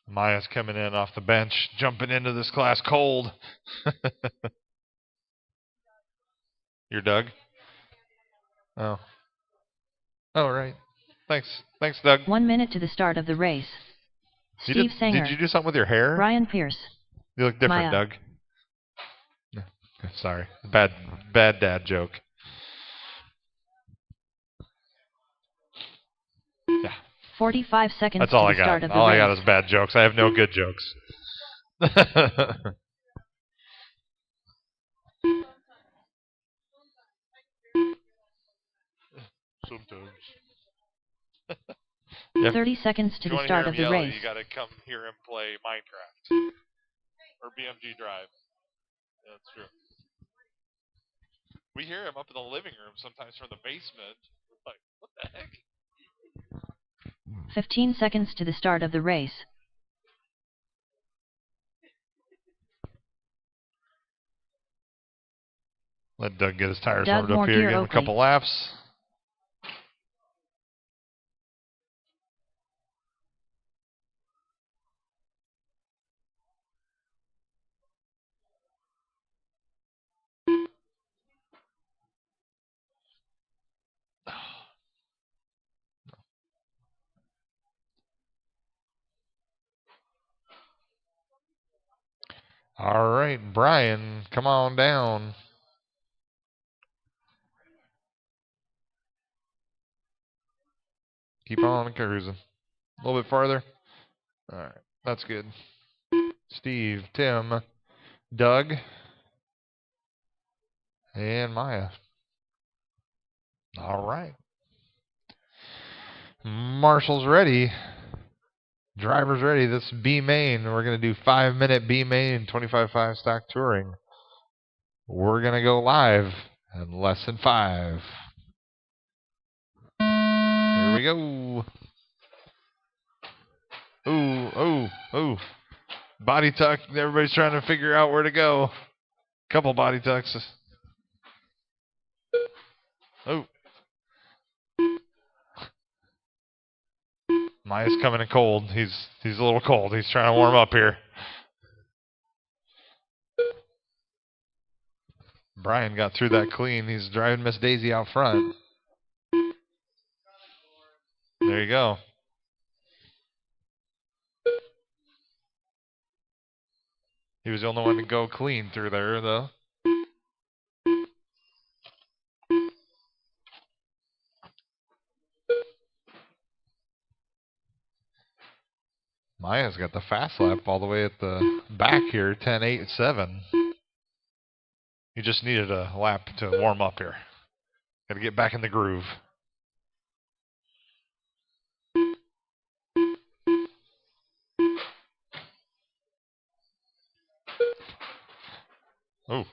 S1: Maya's coming in off the bench, jumping into this class cold. You're Doug? Oh. Oh, right. Thanks. Thanks, Doug.
S2: 1 minute to the start of the race. Steve Sanger.
S1: Did you do something with your hair?
S2: Brian Pierce.
S1: You look different,
S2: Maya.
S1: Doug. Sorry. Bad dad joke. Yeah.
S2: 45 seconds
S1: That's all
S2: to
S1: I
S2: the start
S1: got.
S2: of the
S1: All
S2: race.
S1: I got is bad jokes. I have no good jokes. Sometimes.
S2: 30 seconds to the start of the race.
S1: You gotta come hear him play Minecraft. Or BMG Drive. Yeah, that's true. We hear him up in the living room sometimes from the basement. We're like, what the heck?
S2: 15 seconds to the start of the race.
S1: Let Doug get his tires
S2: Doug
S1: warmed up here,
S2: Mortier
S1: give him a
S2: Oakley.
S1: couple laps. All right, Brian, come on down. Keep on cruising. A little bit farther. All right, that's good. Steve, Tim, Doug, and Maya. All right. Marshall's ready. Driver's ready. This is B main. We're going to do 5-minute B main 25.5 stock touring. We're going to go live in less than 5. Here we go. Ooh. Body tuck. Everybody's trying to figure out where to go. Couple body tucks. Oh. Maya's coming in cold. He's a little cold. He's trying to warm up here. Brian got through that clean. He's driving Miss Daisy out front. There you go. He was the only one to go clean through there, though. Maya's got the fast lap all the way at the back here, 10.8.7. He just needed a lap to warm up here. Got to get back in the groove. Oh.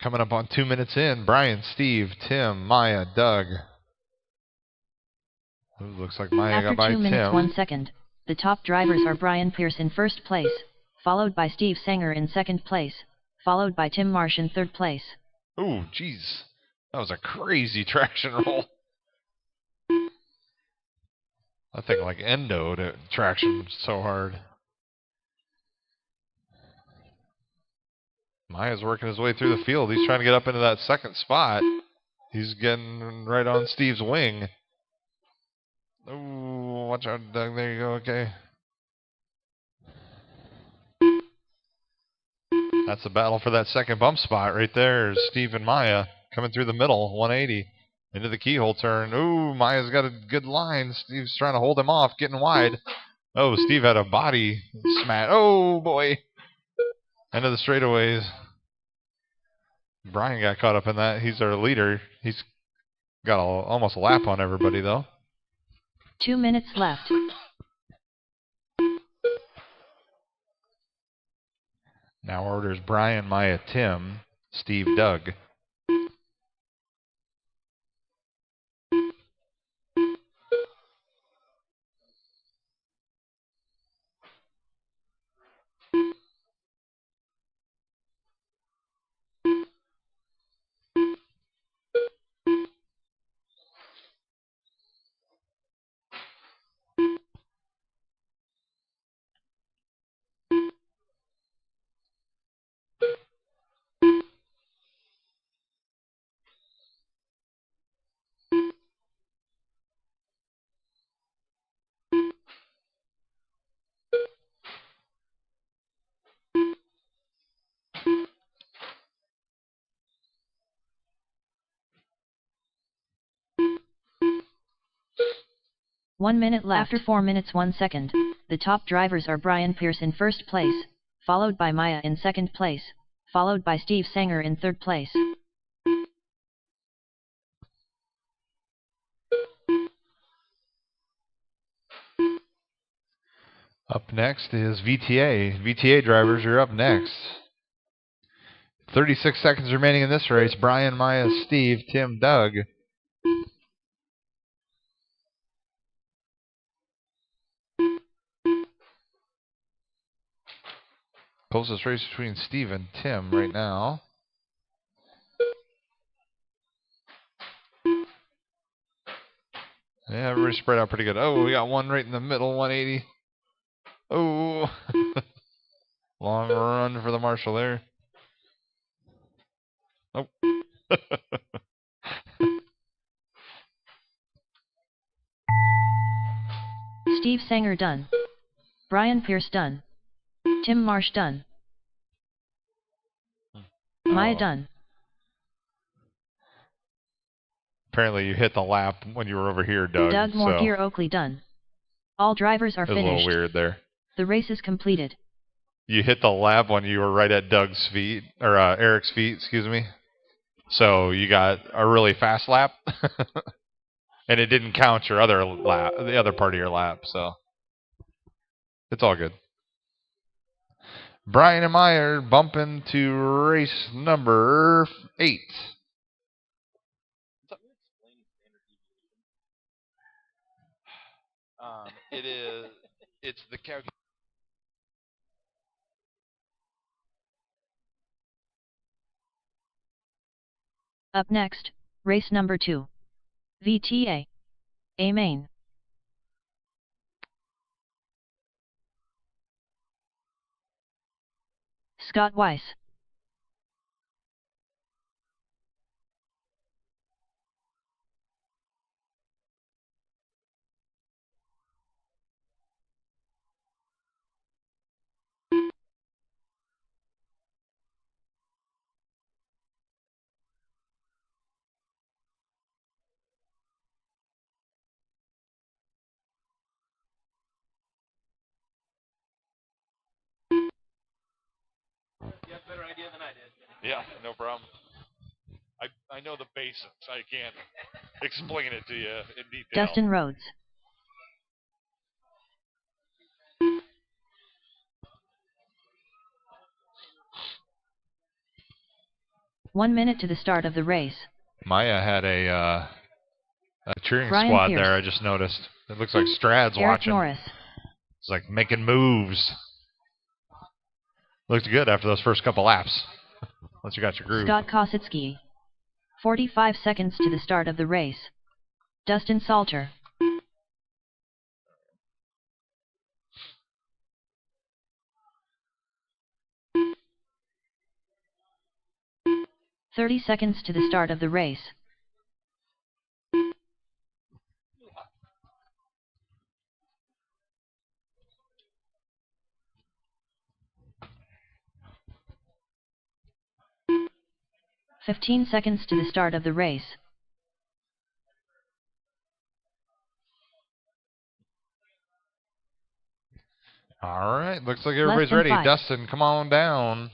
S1: Coming up on 2 minutes in, Brian, Steve, Tim, Maya, Doug. Ooh, looks like Maya got by Tim.
S2: After 2 minutes 1 second, the top drivers are Brian Pierce in first place, followed by Steve Sanger in second place, followed by Tim Marsh in third place.
S1: Ooh, jeez. That was a crazy traction roll. I think like endo to traction so hard. Maya's working his way through the field. He's trying to get up into that second spot. He's getting right on Steve's wing. Ooh, watch out, Doug. There you go. Okay. That's the battle for that second bump spot right there. Steve and Maya coming through the middle, 180 into the keyhole turn. Ooh, Maya's got a good line. Steve's trying to hold him off, getting wide. Oh, Steve had a body smash. Oh, boy. End of the straightaways. Brian got caught up in that. He's our leader. He's got almost a lap on everybody, though.
S2: 2 minutes left.
S1: Now orders Brian, Maya, Tim, Steve, Doug.
S2: One minute left. After 4 minutes 1 second, the top drivers are Brian Pierce in first place, followed by Maya in second place, followed by Steve Sanger in third place.
S1: Up next is VTA. VTA drivers are up next. 36 seconds remaining in this race. Brian, Maya, Steve, Tim, Doug. Closest race between Steve and Tim right now. Yeah, everybody's spread out pretty good. Oh, we got one right in the middle, 180. Oh, long run for the Marshall there. Oh.
S2: Steve Sanger done. Brian Pierce done. Tim Marsh done. Maya done.
S1: Apparently you hit the lap when you were over here, Doug.
S2: Doug Morgier Oakley done. All drivers are finished.
S1: A little weird there.
S2: The race is completed.
S1: You hit the lap when you were right at Doug's feet, or Eric's feet, excuse me. So you got a really fast lap, and it didn't count your other lap, the other part of your lap. So it's all good. Brian and Meyer bumping to race number 8. It's the calculation.
S2: Up next, race number 2. VTA. A main. Scott Weiss.
S1: You have a better idea than I did. Yeah, no problem. I know the basics. I can't explain it to you in detail.
S2: Dustin Rhodes. One minute to the start of the race.
S1: Maya had a cheering
S2: Brian
S1: squad
S2: Pierce.
S1: there. I just noticed. It looks like Strad's
S2: Eric
S1: watching.
S2: Norris.
S1: It's like making moves. Looked good after those first couple laps. Once you got your groove.
S2: Scott Kosicki. 45 seconds to the start of the race. Dustin Salter. "30 seconds to the start of the race. "15 seconds to the start of the race.
S1: All right, looks like everybody's ready.
S2: 5.
S1: Dustin, come on down.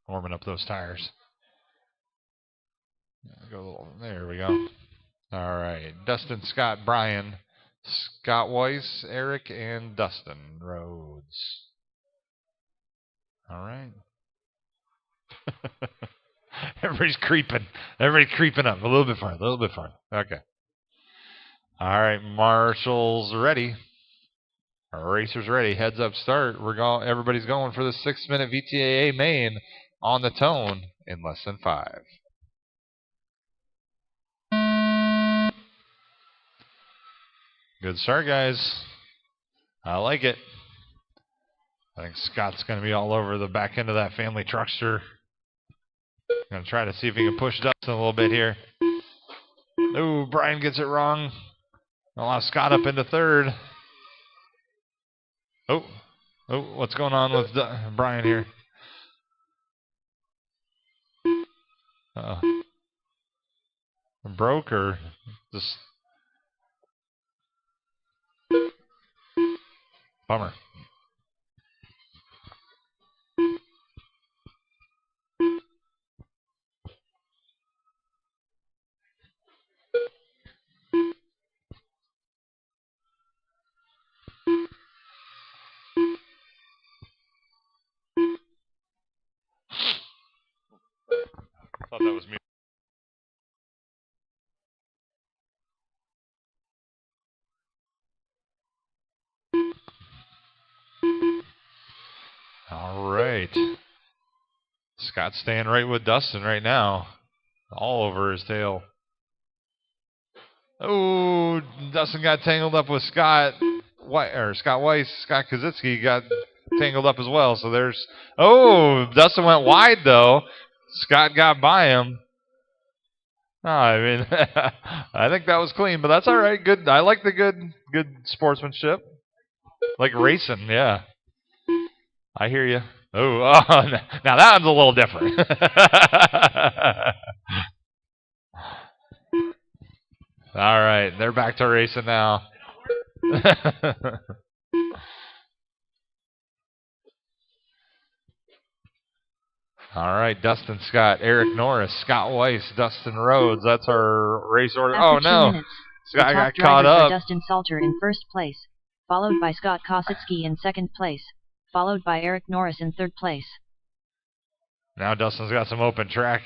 S1: Warming up those tires. There we go. All right, Dustin, Scott, Brian, Scott Weiss, Eric, and Dustin Rhodes. All right. Everybody's creeping. Everybody's creeping up. A little bit farther. A little bit farther. Okay. All right, Marshall's ready. Our racer's ready. Heads up start. We're going. Everybody's going for the 6-minute VTAA main on the tone in less than 5. Good start, guys. I like it. I think Scott's going to be all over the back end of that family truckster. Going to try to see if he can push Dustin a little bit here. Ooh, Brian gets it wrong. Allow Scott up into 3rd. Oh, what's going on with Brian here? Broke or just bummer. Thought that was me. All right. Scott's staying right with Dustin right now. All over his tail. Oh, Dustin got tangled up with Scott Weiss. Scott Kazitsky got tangled up as well. So there's... Oh, Dustin went wide, though. Scott got by him. Oh, I mean, I think that was clean, but that's all right. Good. I like the good sportsmanship. Like racing, yeah. I hear you. Oh, now that one's a little different. All right, they're back to racing now. All right, Dustin Scott, Eric Norris, Scott Weiss, Dustin Rhodes. That's our race order.
S2: After
S1: oh, no.
S2: 2 minutes,
S1: Scott
S2: the top
S1: got caught
S2: drivers
S1: up.
S2: are Dustin Salter in first place, followed by Scott Kosicki in second place, followed by Eric Norris in third place.
S1: Now Dustin's got some open track.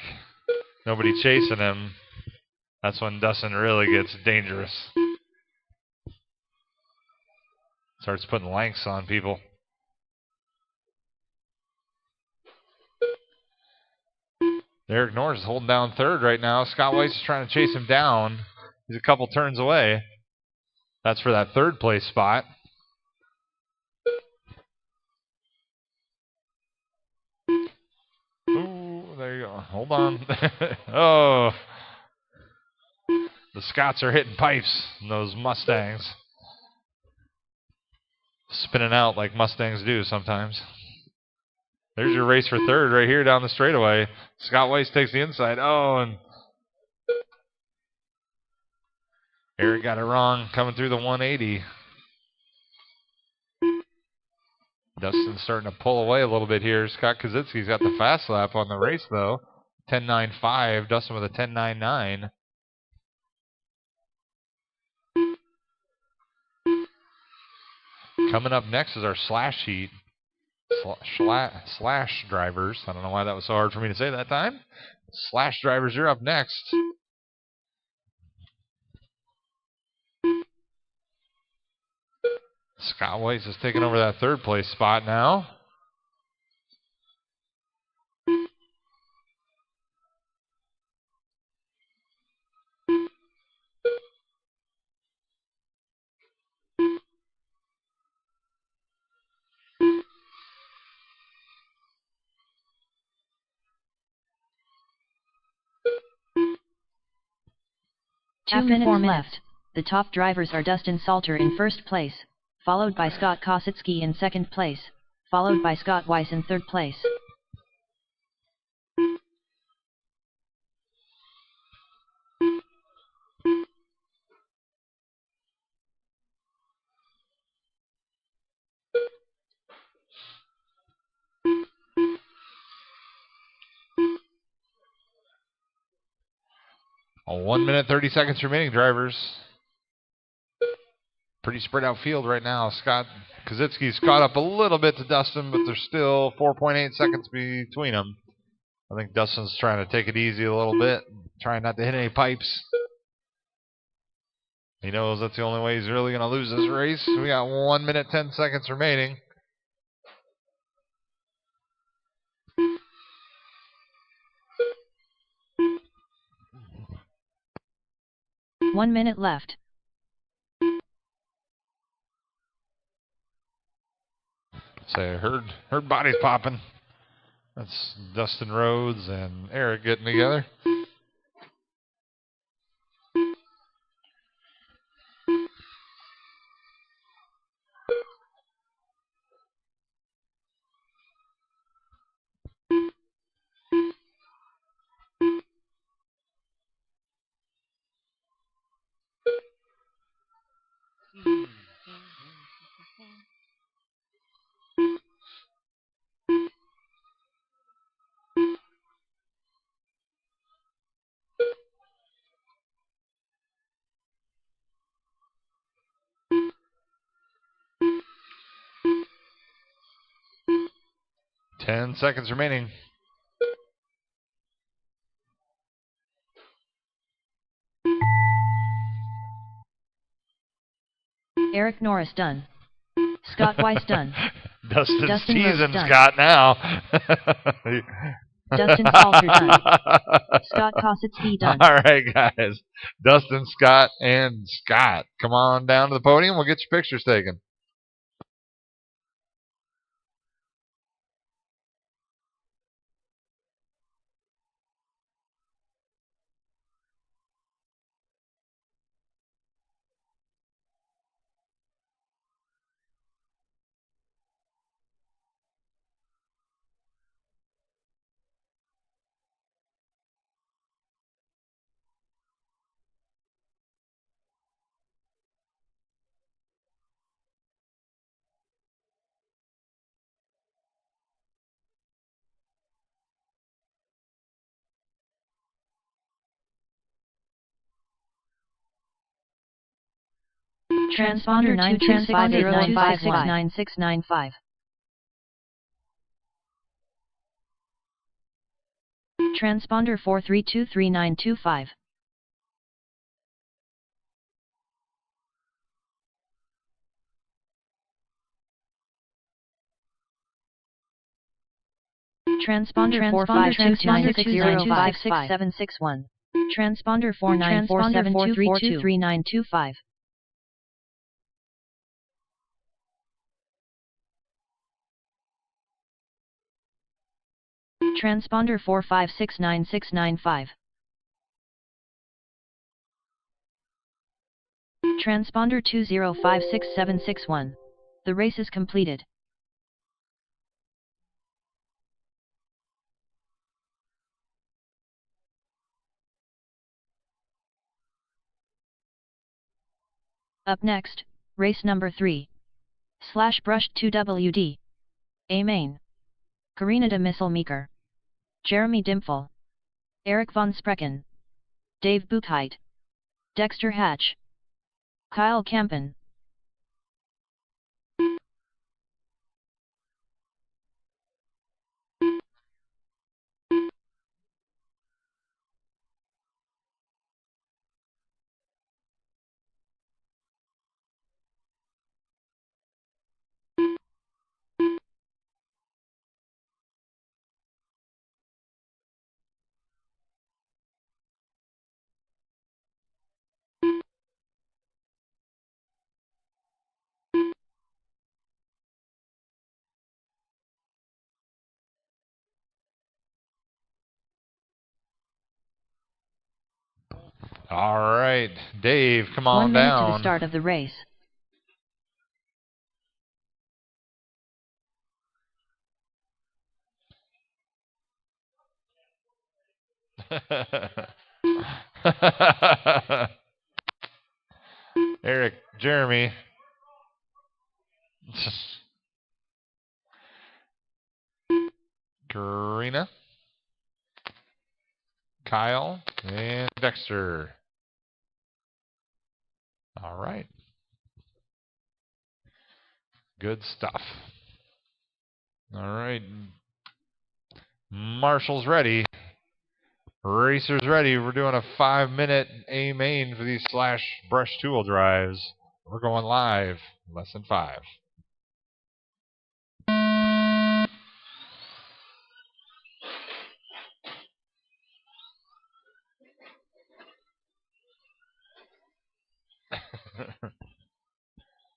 S1: Nobody chasing him. That's when Dustin really gets dangerous. Starts putting lengths on people. Eric Norris is holding down third right now. Scott Weiss is trying to chase him down. He's a couple turns away. That's for that third place spot. Ooh, there you go. Hold on. Oh. The Scotts are hitting pipes in those Mustangs. Spinning out like Mustangs do sometimes. There's your race for third right here down the straightaway. Scott Weiss takes the inside. Oh, and Eric got it wrong coming through the 180. Dustin's starting to pull away a little bit here. Scott Kazitsky's got the fast lap on the race, though. 10.95. Dustin with a 10.99. Coming up next is our slash heat. Slash drivers. I don't know why that was so hard for me to say that time. Slash drivers, you're up next. Scott Weiss is taking over that third place spot now.
S2: After 4 minutes left, the top drivers are Dustin Salter in first place, followed by Scott Kosicki in second place, followed by Scott Weiss in third place.
S1: A 1 minute 30 seconds remaining, drivers. Pretty spread out field right now. Scott Kazitsky's caught up a little bit to Dustin, but there's still 4.8 seconds between them. I think Dustin's trying to take it easy a little bit, trying not to hit any pipes. He knows that's the only way he's really going to lose this race. We got 1 minute 10 seconds remaining.
S2: One minute left.
S1: So I heard bodies popping. That's Dustin Rhodes and Eric getting together. Ten seconds remaining.
S2: Eric Norris done. Scott Weiss done.
S1: Dustin's
S2: Dustin
S1: teasing
S2: done.
S1: Scott now.
S2: Dustin Salter done. Scott Kossitsky done.
S1: All right, guys. Dustin, Scott, and Scott. Come on down to the podium. We'll get your pictures taken.
S2: Transponder 9265095699695. Transponder 4323925. Transponder 45296056761. Transponder 4947233925. Transponder 4569695. Transponder 20566761. The race is completed. Up next, race number 3. /Brushed 2WD. A main. Karina de Misselmeeker. Jeremy Dimpfel. Eric von Sprecken. Dave Buchheit. Dexter Hatch. Kyle Campen.
S1: All right, Dave, come on
S2: 1 minute
S1: down.
S2: to the start of the race.
S1: Eric, Jeremy. Karina. Kyle and Dexter. All right. Good stuff. All right. Marshall's ready. Racer's ready. We're doing a 5-minute A main for these /brush tool drives. We're going live. Less than 5.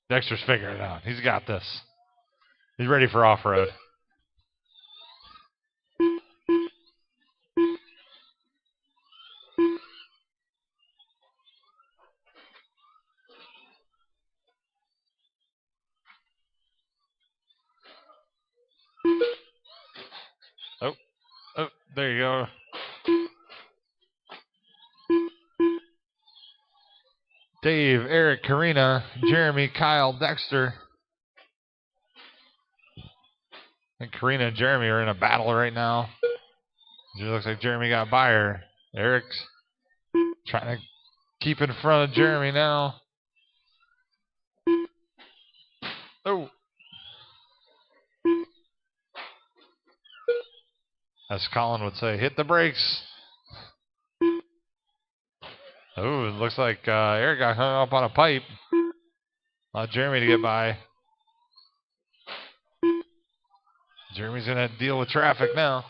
S1: Dexter's figuring it out. He's got this. He's ready for off-road. Oh, there you go. Dave, Eric, Karina, Jeremy, Kyle, Dexter. And Karina and Jeremy are in a battle right now. It looks like Jeremy got by her. Eric's trying to keep in front of Jeremy now. Oh. As Colin would say, hit the brakes. Oh, it looks like Eric got hung up on a pipe. Allow Jeremy to get by. Jeremy's going to deal with traffic now.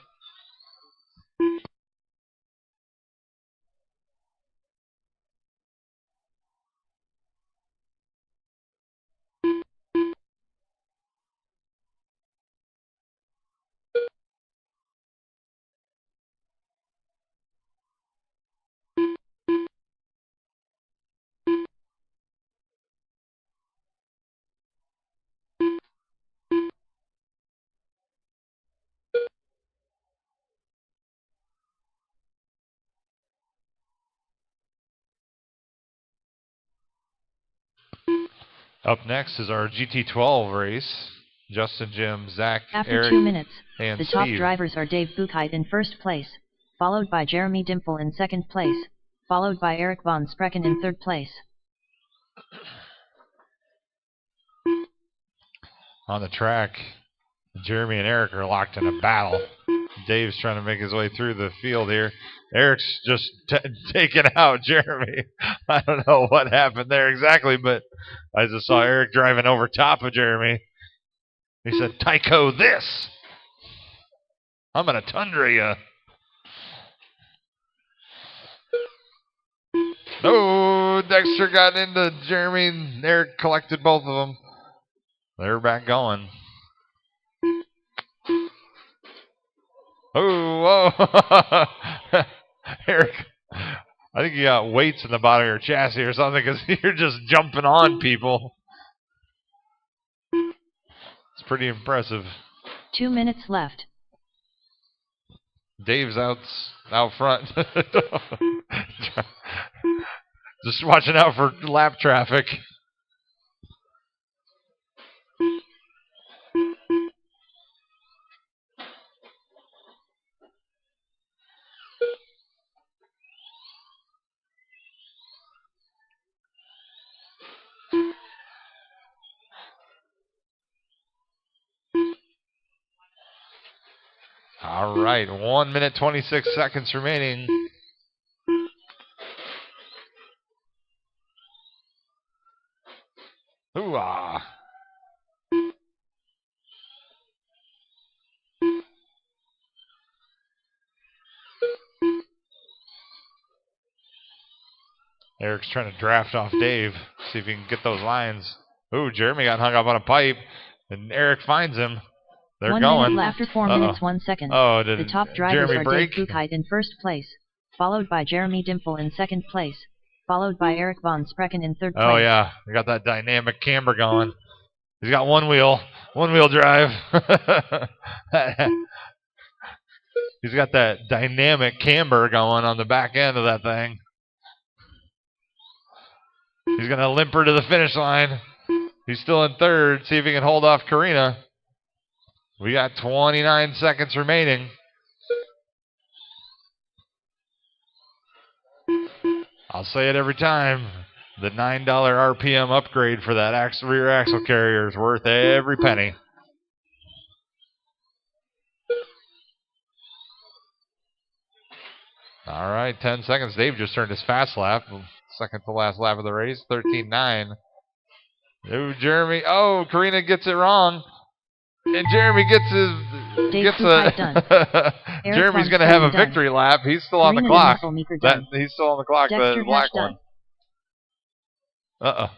S1: Up next is our GT12 race. Justin, Jim, Zach,
S2: After
S1: Eric,
S2: 2 minutes,
S1: and
S2: the
S1: Steve.
S2: top drivers are Dave Buchheit in first place, followed by Jeremy Dimple in second place, followed by Eric von Sprecken in third place.
S1: On the track, Jeremy and Eric are locked in a battle. Dave's trying to make his way through the field here. Eric's just taking out Jeremy. I don't know what happened there exactly, but I just saw Eric driving over top of Jeremy. He said, "Tyco this! I'm going to tundra you." Oh, Dexter got into Jeremy, and Eric collected both of them. They're back going. Oh, whoa. Eric, I think you got weights in the bottom of your chassis or something because you're just jumping on people. It's pretty impressive.
S2: 2 minutes left.
S1: Dave's out front. Just watching out for lap traffic. All right, 1 minute 26 seconds remaining. Ooh-ah. Eric's trying to draft off Dave, see if he can get those lines. Ooh, Jeremy got hung up on a pipe, and Eric finds him. They're
S2: 1
S1: going.
S2: minute left. After 4 minutes 1 second.
S1: Oh, did
S2: the top drivers
S1: Jeremy
S2: are
S1: break?
S2: Dave Buchheit in first place, followed by Jeremy Dimple in second place, followed by Eric von Sprecken in third place.
S1: Oh yeah, we got that dynamic camber going. He's got one wheel drive. He's got that dynamic camber going on the back end of that thing. He's going to limp her to the finish line. He's still in third. See if he can hold off Karina. We got 29 seconds remaining. I'll say it every time. The $9 RPM upgrade for that rear axle carrier is worth every penny. All right, 10 seconds. Dave just turned his fast lap. Second to last lap of the race, 13.9. Oh, Jeremy. Oh, Karina gets it wrong. And Jeremy gets Jeremy's going to have a victory lap. He's still on the clock. He's still on the clock, the black one. Uh-oh.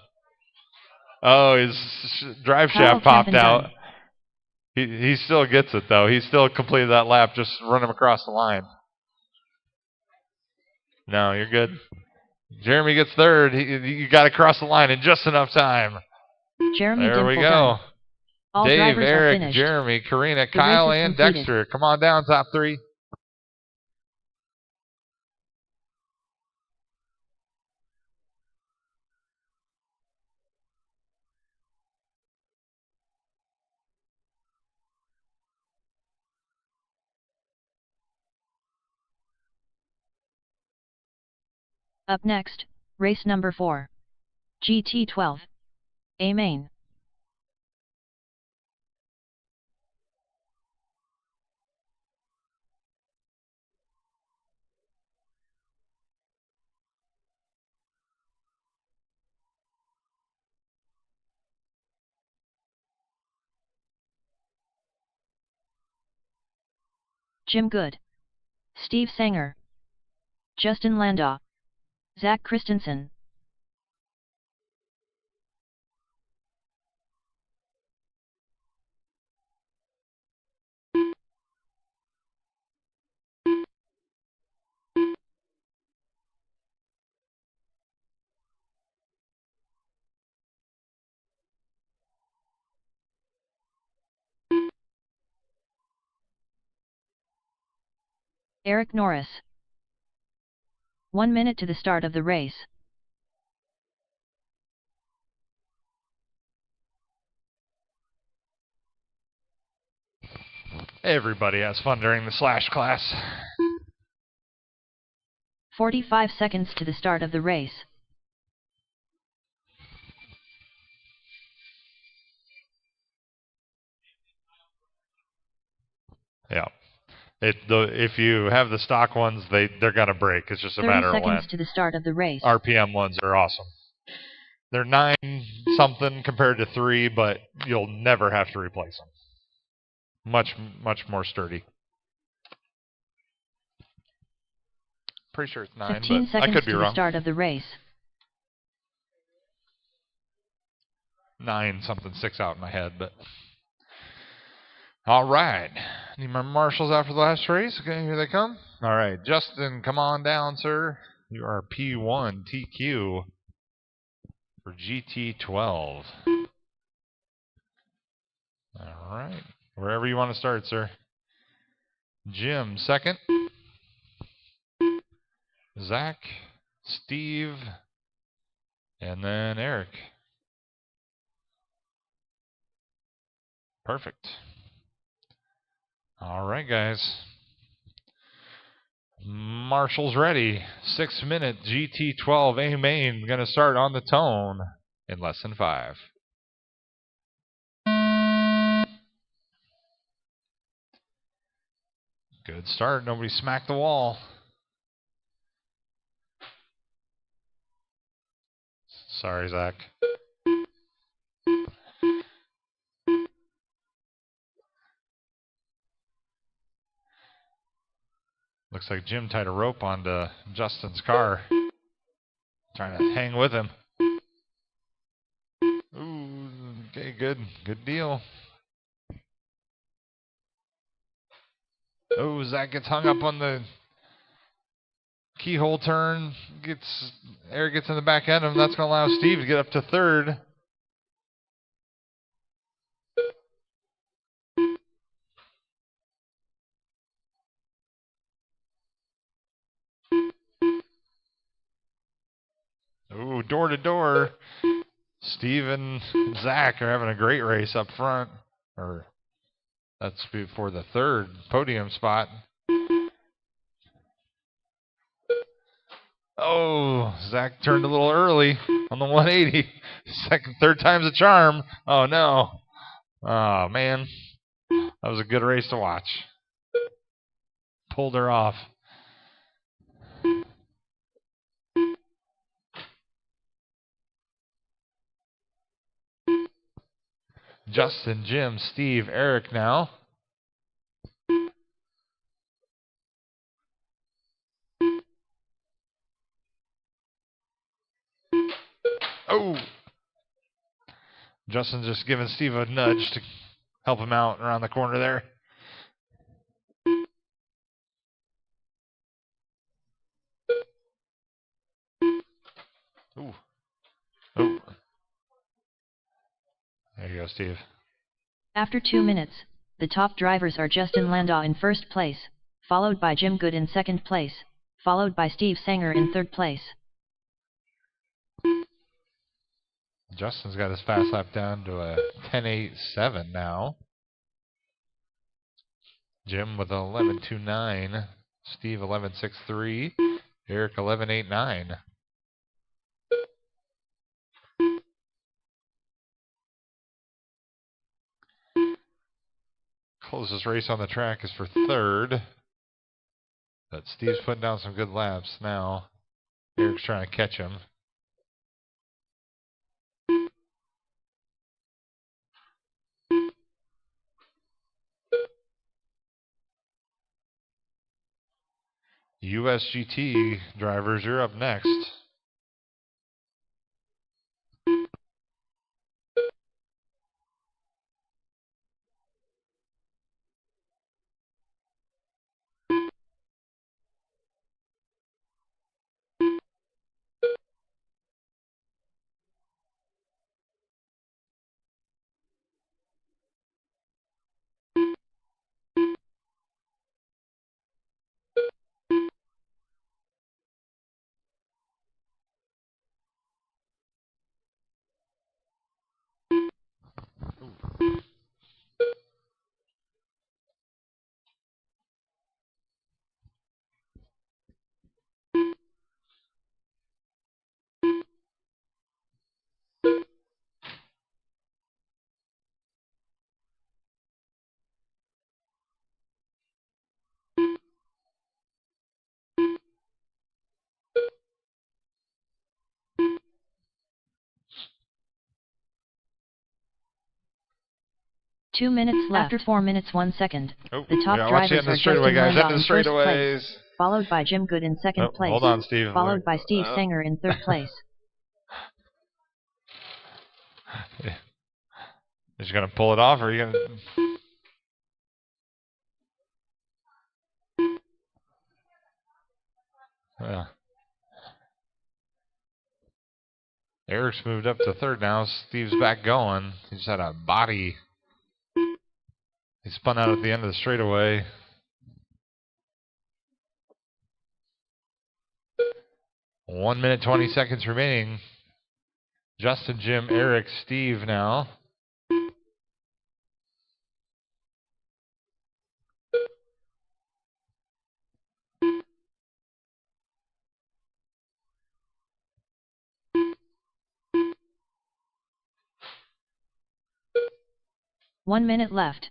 S1: Oh, his drive shaft popped out. He still gets it, though. He still completed that lap, just run him across the line. No, you're good. Jeremy gets third. You got to cross the line in just enough time.
S2: Jeremy
S1: there we go. Dave, Eric, Jeremy, Karina, Kyle, and Dexter. Come on down, top three.
S2: Up next, race number 4. GT12. A main. Jim Good, Steve Sanger, Justin Landau, Zach Christensen. Eric Norris. 1 minute to the start of the race.
S1: Everybody has fun during the slash class.
S2: 45 seconds to the start of the race.
S1: Yeah. If you have the stock ones, they're gonna break. It's just a matter of when.
S2: 30 seconds to the start of the race.
S1: RPM ones are awesome. They're 9 something compared to 3, but you'll never have to replace them. Much more sturdy. Pretty sure it's 9,
S2: 15
S1: but I could be
S2: to
S1: wrong.
S2: The start of the race.
S1: 9 something sticks out in my head, but all right. Need my marshals out for the last race. Okay, here they come. All right, Justin, come on down, sir. You are P1 TQ for GT12. All right, wherever you want to start, sir. Jim, second. Zach, Steve, and then Eric. Perfect. All right, guys. Marshall's ready. 6-minute GT12 A main going to start on the tone in less than 5. Good start. Nobody smacked the wall. Sorry, Zach. Looks like Jim tied a rope onto Justin's car. Trying to hang with him. Ooh, okay, good deal. Oh, Zach gets hung up on the keyhole turn. Eric gets in the back end of him. That's going to allow Steve to get up to third. Ooh, door to door. Steve and Zach are having a great race up front. Or that's before the third podium spot. Oh, Zach turned a little early on the 180. Third time's a charm. Oh, no. Oh, man. That was a good race to watch. Pulled her off. Justin, Jim, Steve, Eric now. Oh! Justin just giving Steve a nudge to help him out around the corner there. Ooh. Oh. There you go, Steve.
S2: After 2 minutes, the top drivers are Justin Landau in first place, followed by Jim Good in second place, followed by Steve Sanger in third place.
S1: Justin's got his fast lap down to a 10.87 now. Jim with 11.29. Steve 11.63. Eric 11.89. Closest race on the track is for third. But Steve's putting down some good laps now. Eric's trying to catch him. USGT drivers, you're up next.
S2: Two minutes left. After 4 minutes 1 second,
S1: Oh,
S2: the top
S1: watch
S2: drivers
S1: the
S2: are
S1: straightaway,
S2: Justin
S1: guys.
S2: Landau
S1: End of
S2: in first
S1: straightaways.
S2: place, followed by Jim Good in second place.
S1: Hold on, Steve.
S2: Followed by Steve Sanger in third place.
S1: Is you gonna pull it off, or are you gonna? Yeah. Eric's moved up to third now. Steve's back going. He just had a body. He spun out at the end of the straightaway. One minute, 20 seconds remaining. Justin, Jim, Eric, Steve now.
S2: One minute left.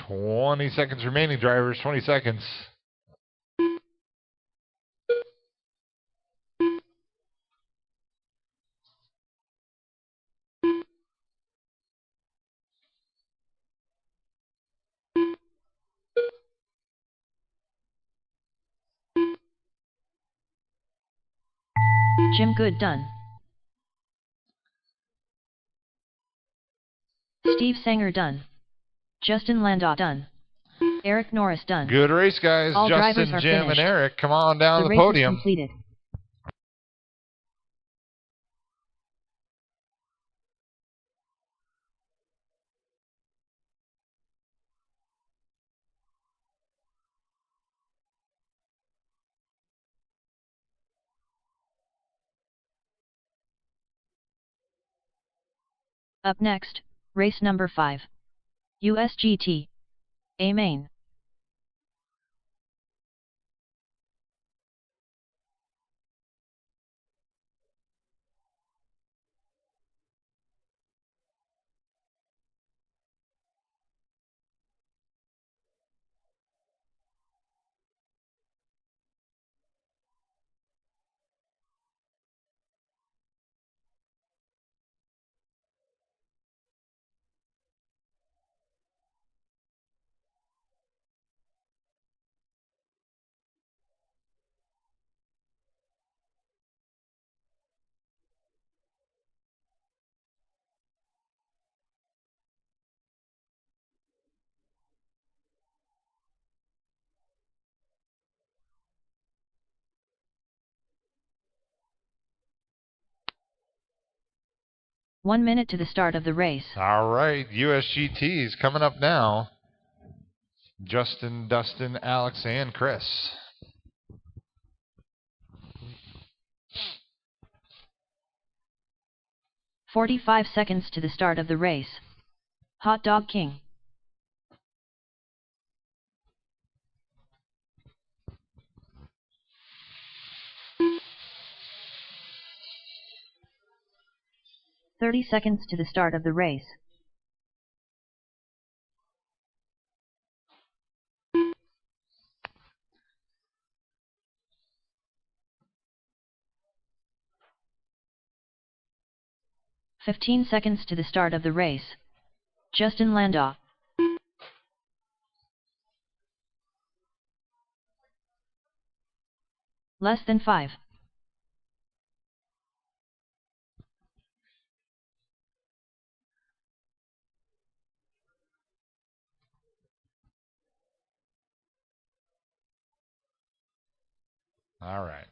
S1: $20 seconds remaining, drivers. 20 seconds.
S2: Jim Good done. Steve Sanger done. Justin Landau done. Eric Norris done.
S1: Good race, guys.
S2: All
S1: Justin,
S2: drivers are
S1: Jim,
S2: finished.
S1: and Eric, come on down to the
S2: race
S1: podium.
S2: is completed. Up next, race number 5. USGT. A main. One minute to the start of the race.
S1: All right, USGT is coming up now. Justin, Dustin, Alex, and Chris.
S2: "45 seconds to the start of the race. Hot Dog King. "30 seconds to the start of the race. "15 seconds to the start of the race. Justin Landau. Less than 5.
S1: All right.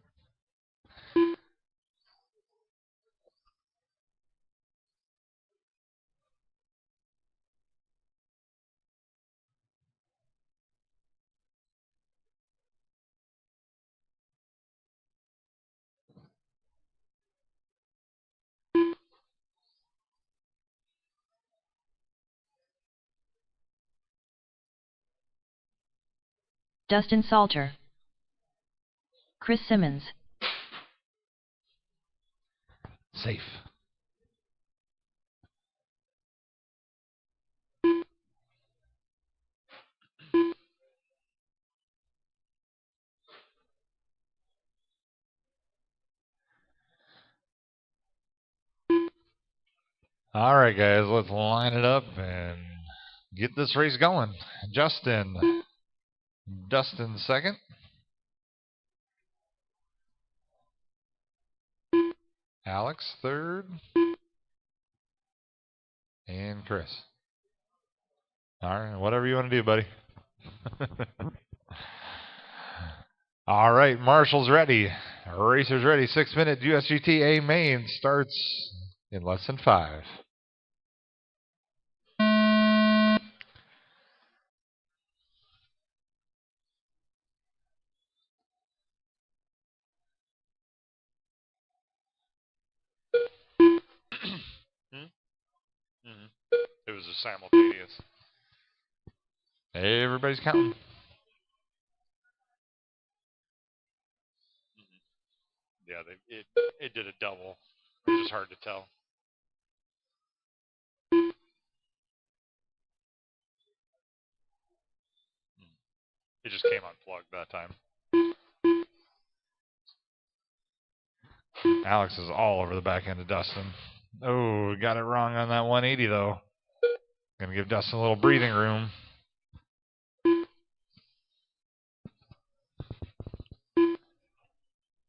S2: Dustin Salter. Chris Simmons.
S1: Safe. All right, guys, let's line it up and get this race going. Dustin second. Alex third. And Chris. All right, whatever you want to do, buddy. All right, Marshall's ready. Racer's ready. 6-minute USGT A main starts in less than 5. It was a simultaneous. Hey, everybody's counting. Yeah, it did a double. It's just hard to tell. It just came unplugged that time. Alex is all over the back end of Dustin. Oh, got it wrong on that 180 though. Gonna give Dustin a little breathing room.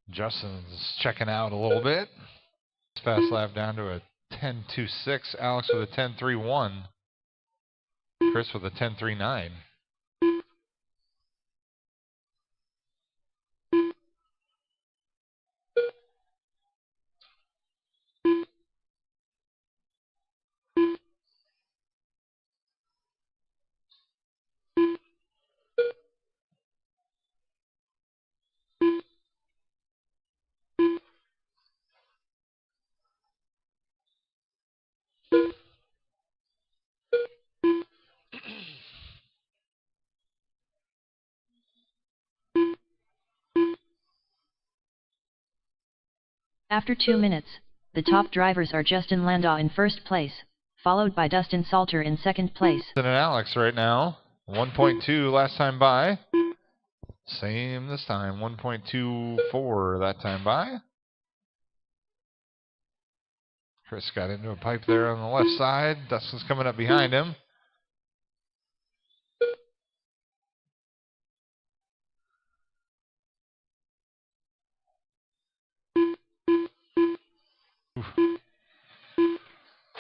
S1: Justin's checking out a little bit. Fast lap down to a 10.26. Alex with a 10.31. Chris with a 10.39.
S2: After 2 minutes, the top drivers are Justin Landau in first place, followed by Dustin Salter in second place.
S1: And Alex right now. 1.2 last time by. Same this time. 1.24 that time by. Chris got into a pipe there on the left side. Dustin's coming up behind him.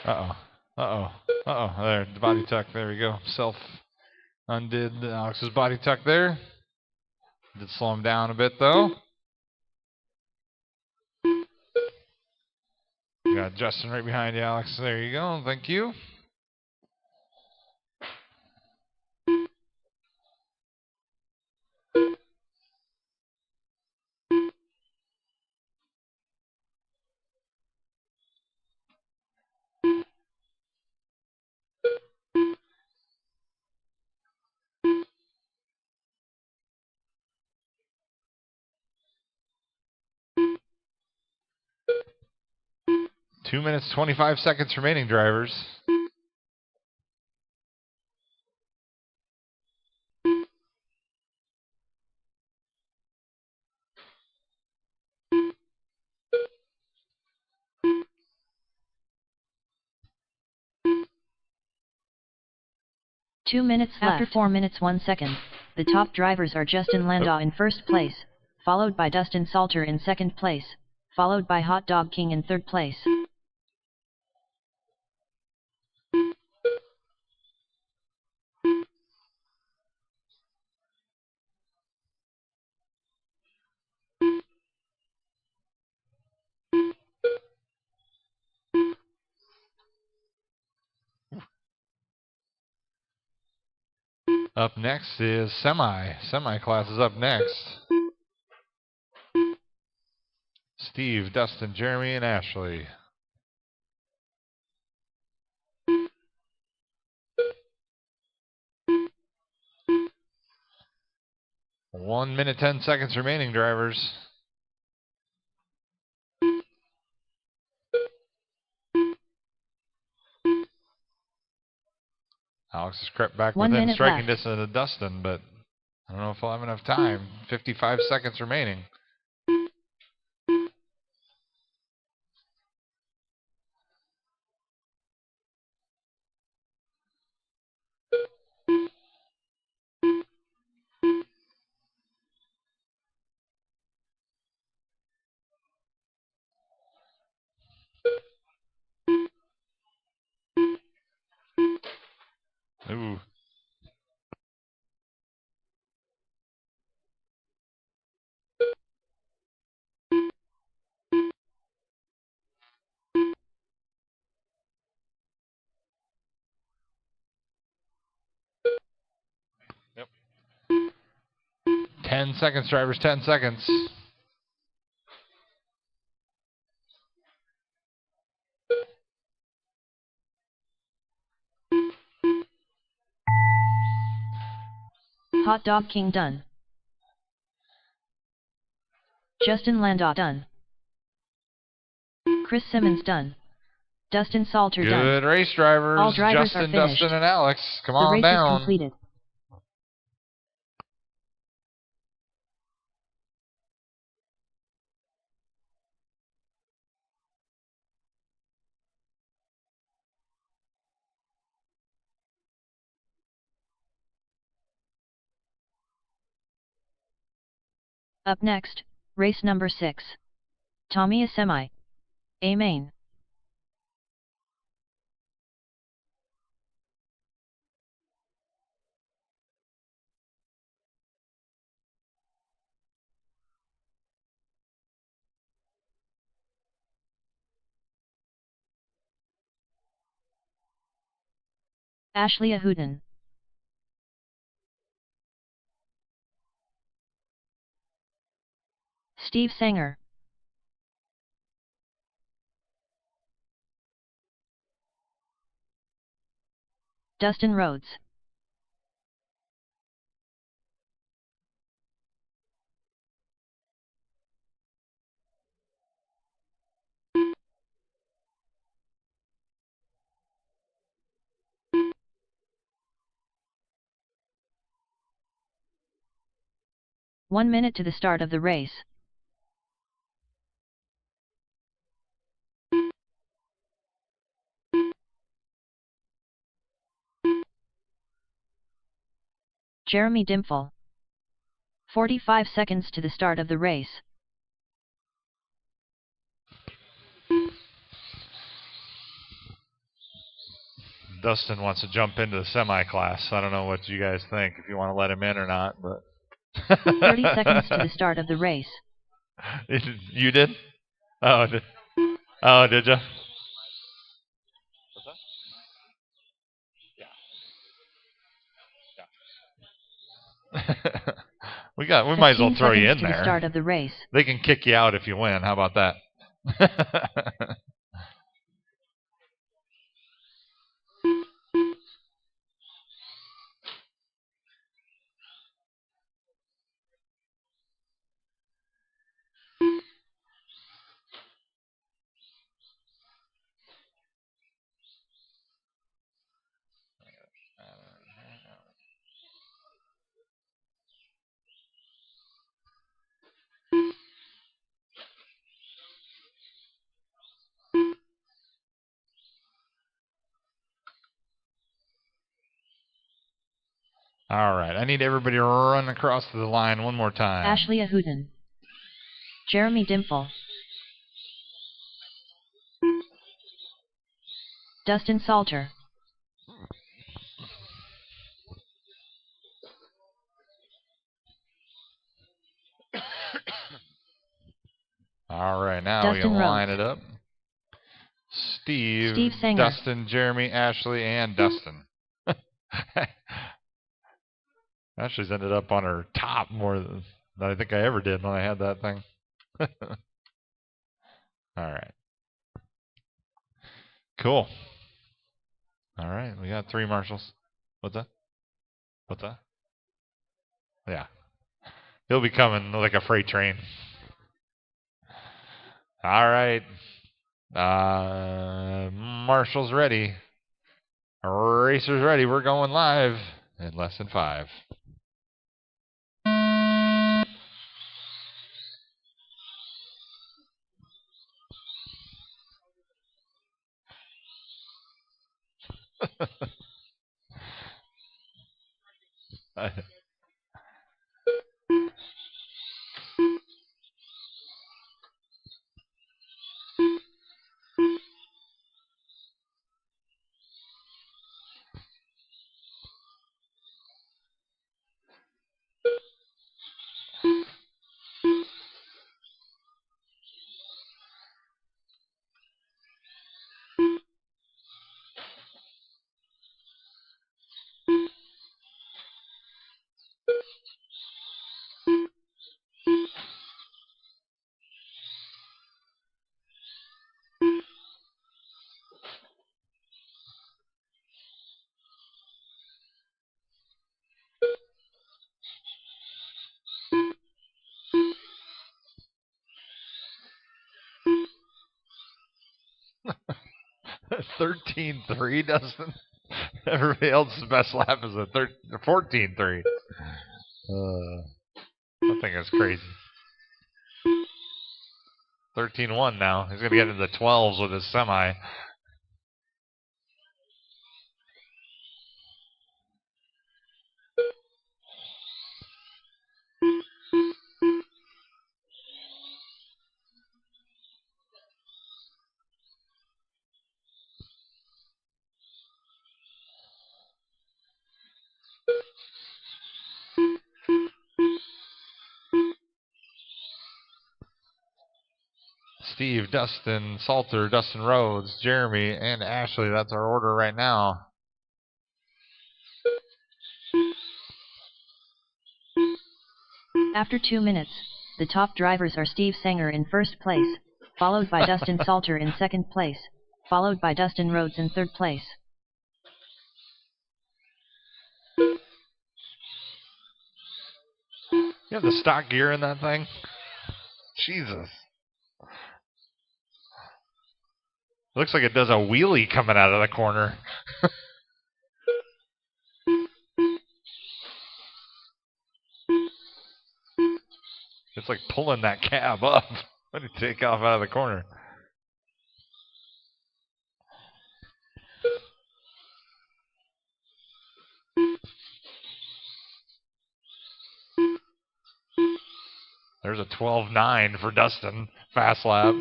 S1: Uh-oh. Uh-oh. Uh-oh. There, the body tuck. There we go. Self undid Alex's body tuck there. Did slow him down a bit, though. You got Justin right behind you, Alex. There you go. Thank you. 2 minutes, 25 seconds remaining, drivers.
S2: After 4 minutes 1 second, the top drivers are Justin Landau in first place, followed by Dustin Salter in second place, followed by Hot Dog King in third place.
S1: Up next is semi. Semi class is up next. Steve, Dustin, Jeremy, and Ashley. One minute, 10 seconds remaining, drivers. Alex has crept back
S2: 1
S1: within
S2: minute
S1: striking
S2: left.
S1: distance of Dustin, but I don't know if we'll have enough time. 55 seconds remaining. Ooh. Yep. 10 seconds, drivers, 10 seconds.
S2: Hot Dog King done. Justin Landau done. Chris Simmons done. Dustin Salter done.
S1: Good race, drivers.
S2: All drivers
S1: Justin,
S2: are finished.
S1: Dustin, and Alex. Come
S2: The
S1: on
S2: race
S1: down.
S2: is completed. Up next, race number 6. Tommy a semi. A main. Ashley Ahuden. Steve Sanger. Dustin Rhodes. One minute to the start of the race. Jeremy Dimphall. 45 seconds to the start of the race.
S1: Dustin wants to jump into the semi-class. I don't know what you guys think, if you want to let him in or not, but
S2: 30 seconds to the start of the race.
S1: You did? Oh, did you? What's that? Yeah. we might as well throw you in
S2: to
S1: there.
S2: The start of the race.
S1: They can kick you out if you win. How about that? All right, I need everybody to run across the line one more time.
S2: Ashley Ahuden. Jeremy Dimple. Dustin Salter.
S1: All right, now
S2: Dustin
S1: we
S2: Rhodes.
S1: line it up. Steve
S2: Sanger.
S1: Dustin, Jeremy, Ashley, and Dustin. Ashley's ended up on her top more than I think I ever did when I had that thing. All right. Cool. All right, we got 3 marshals. What's that? What's that? Yeah. He'll be coming like a freight train. All right. Marshall's ready. Racers ready. We're going live in less than 5. $13.3, Dustin. Everybody else's best lap is a $14.3. That thing is crazy. 13.1 now. He's gonna get into the 12s with his semi. Steve, Dustin, Salter, Dustin Rhodes, Jeremy, and Ashley. That's our order right now.
S2: After 2 minutes, the top drivers are Steve Sanger in first place, followed by Dustin Salter in second place, followed by Dustin Rhodes in third place.
S1: You have the stock gear in that thing? Jesus. Looks like it does a wheelie coming out of the corner. It's like pulling that cab up when you take off out of the corner. There's a 12.9 for Dustin. Fast lap.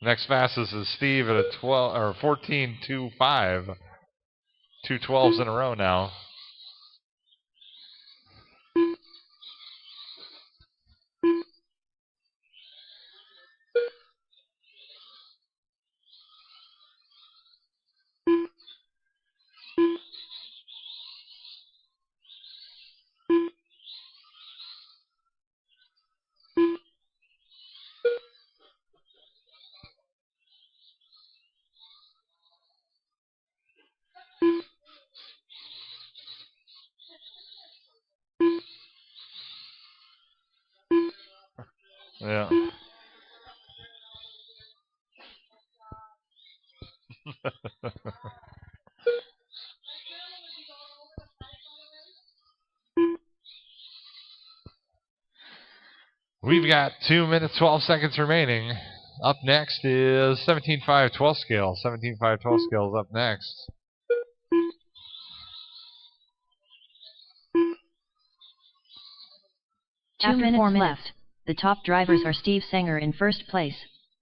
S1: Next fastest is Steve at a 14.25. 2 12s in a row now. Yeah. We've got 2 minutes, 12 seconds remaining. Up next is 17.5 12 scale. 17.5 12 scale is up next.
S2: After 4 minutes left, the top drivers are Steve Sanger in first place,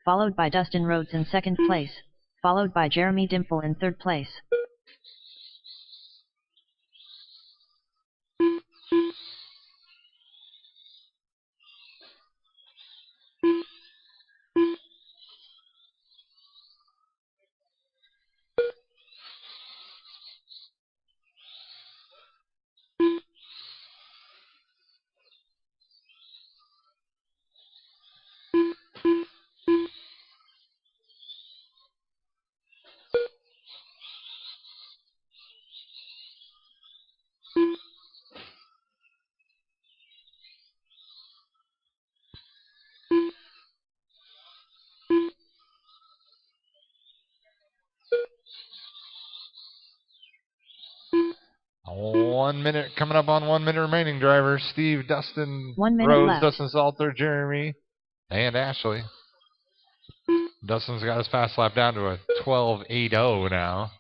S2: followed by Dustin Rhodes in second place, followed by Jeremy Dimple in third place.
S1: One minute coming up on 1 minute remaining, drivers. Steve, Dustin,
S2: 1 minute
S1: Rhodes,
S2: left.
S1: Dustin Salter, Jeremy, and Ashley. Dustin's got his fast lap down to a 12.80 now.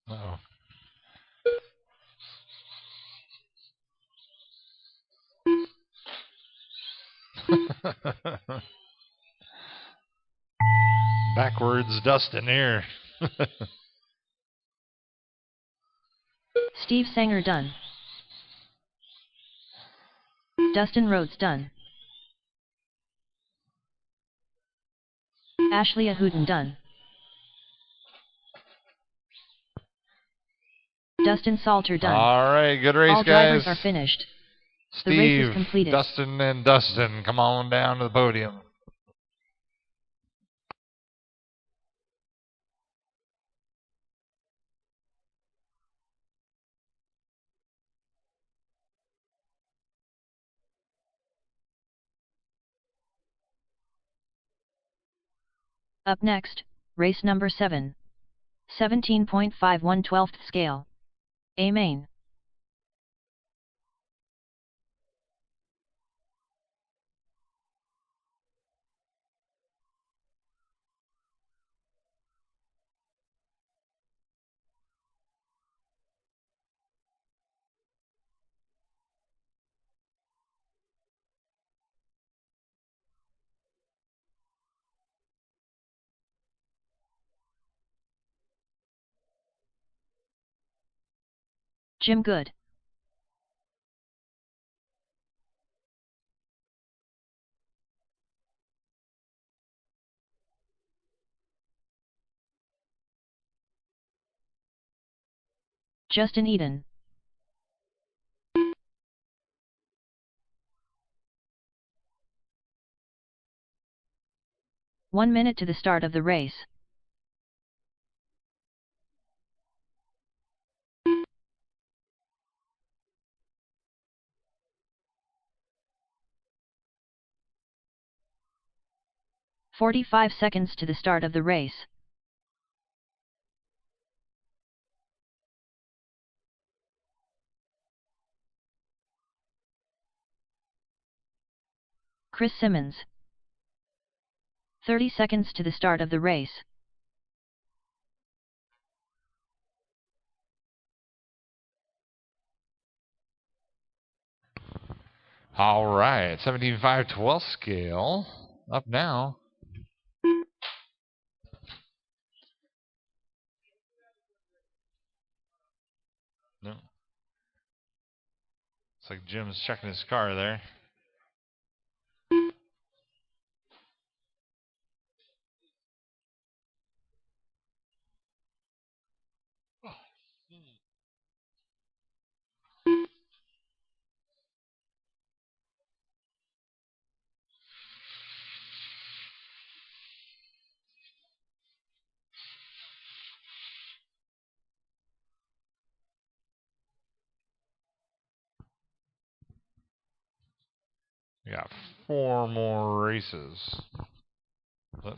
S1: Uh-oh. Backwards Dustin here.
S2: Steve Sanger done. Dustin Rhodes done. Ashley Ahuden done. Dustin Salter done.
S1: All right, good race,
S2: All
S1: guys.
S2: drivers are finished.
S1: Steve,
S2: The race is completed.
S1: Dustin, and Dustin, come on down to the podium.
S2: Up next, race number 7. 17.51 12th scale. A main. Jim Good. Justin Eden. One minute to the start of the race. "45 seconds to the start of the race. Chris Simmons. 30 seconds to the start of the race.
S1: All right, 17.5 12th scale. Up now. No. Looks like Jim's checking his car there. We got 4 more races. But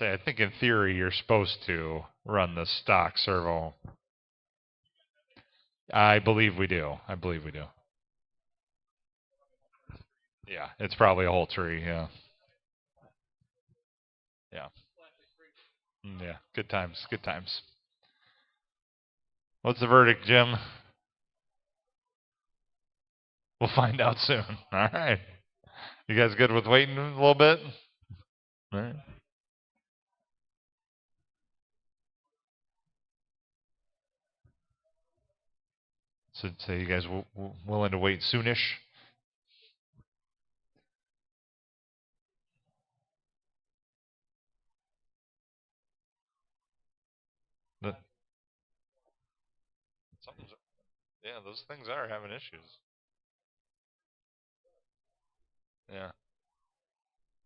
S1: I think in theory you're supposed to run the stock servo. I believe we do. Yeah, it's probably a whole tree. Yeah. Yeah. Yeah. Good times. What's the verdict, Jim? We'll find out soon. All right. You guys good with waiting a little bit? All right. So you guys willing to wait soonish? Yeah, those things are having issues. Yeah.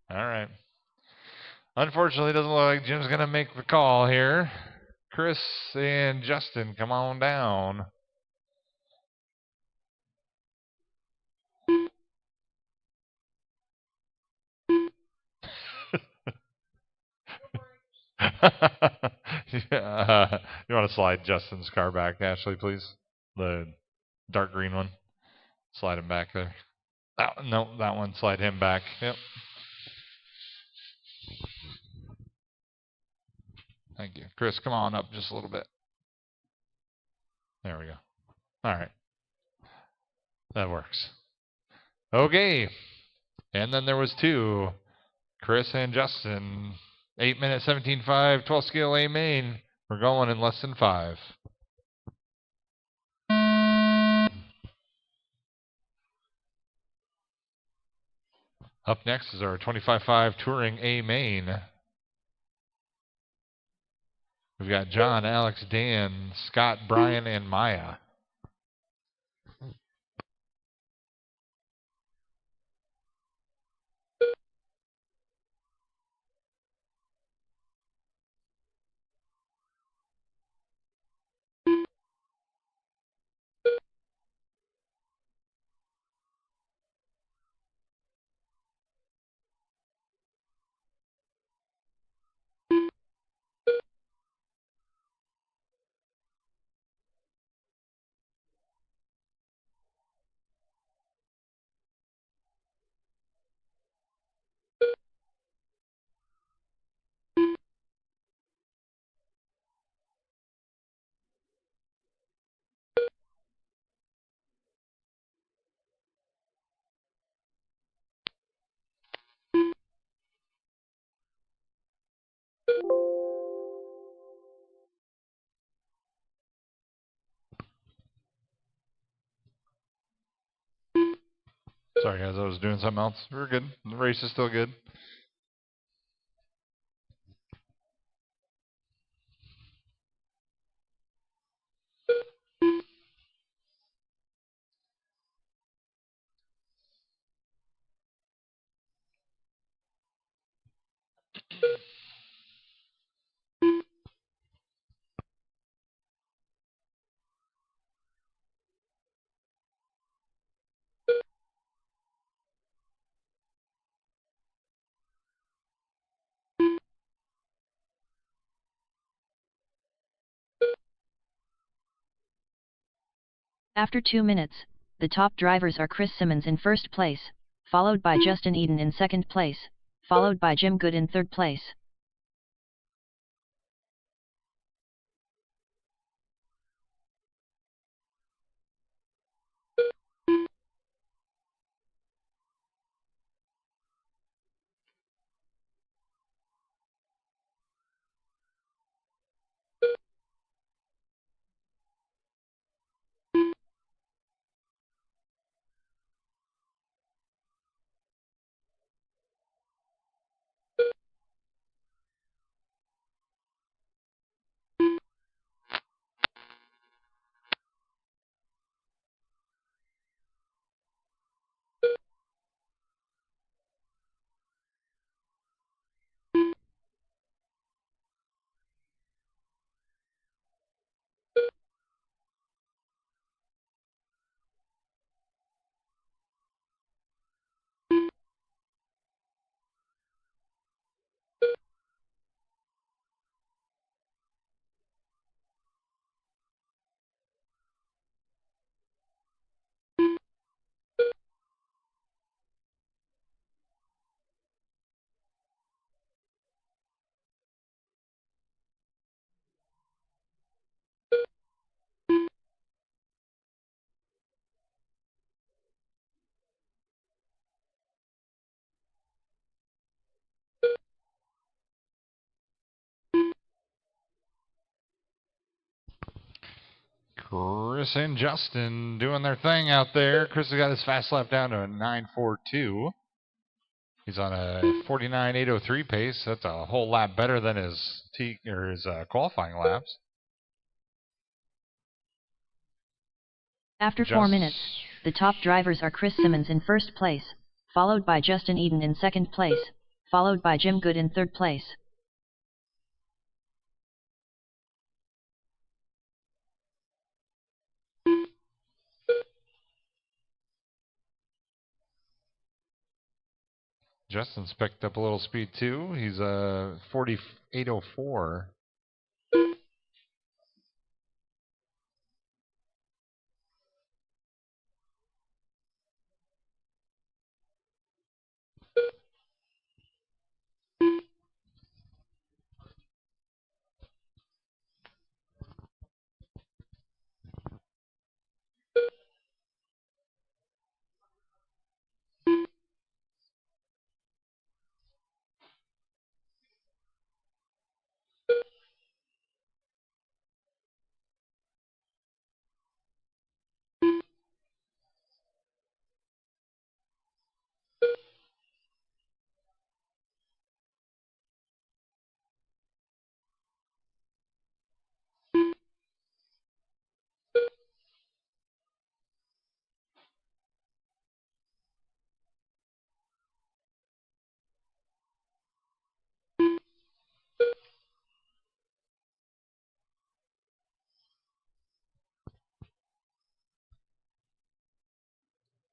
S1: All right. Unfortunately, it doesn't look like Jim's going to make the call here. Chris and Justin, come on down. Yeah, you want to slide Justin's car back, Ashley, please? The dark green one. Slide him back there. No, that one. Slide him back. Yep. Thank you. Chris, come on up just a little bit. There we go. All right. That works. Okay. And then there was 2. Chris and Justin. 8 minute 17.5, 12 scale A main. We're going in less than 5. Up next is our 25.5 Touring A main. We've got John, Alex, Dan, Scott, Brian, and Maya. Sorry, guys, I was doing something else. We're good. The race is still good.
S2: After 2 minutes, the top drivers are Chris Simmons in first place, followed by Justin Eden in second place, followed by Jim Good in third place.
S1: Chris and Justin doing their thing out there. Chris has got his fast lap down to a 9:42. He's on a 49.803 pace. That's a whole lap better than his qualifying laps.
S2: After 4 minutes, the top drivers are Chris Simmons in first place, followed by Justin Eden in second place, followed by Jim Good in third place.
S1: Justin's picked up a little speed too. He's a 48.04.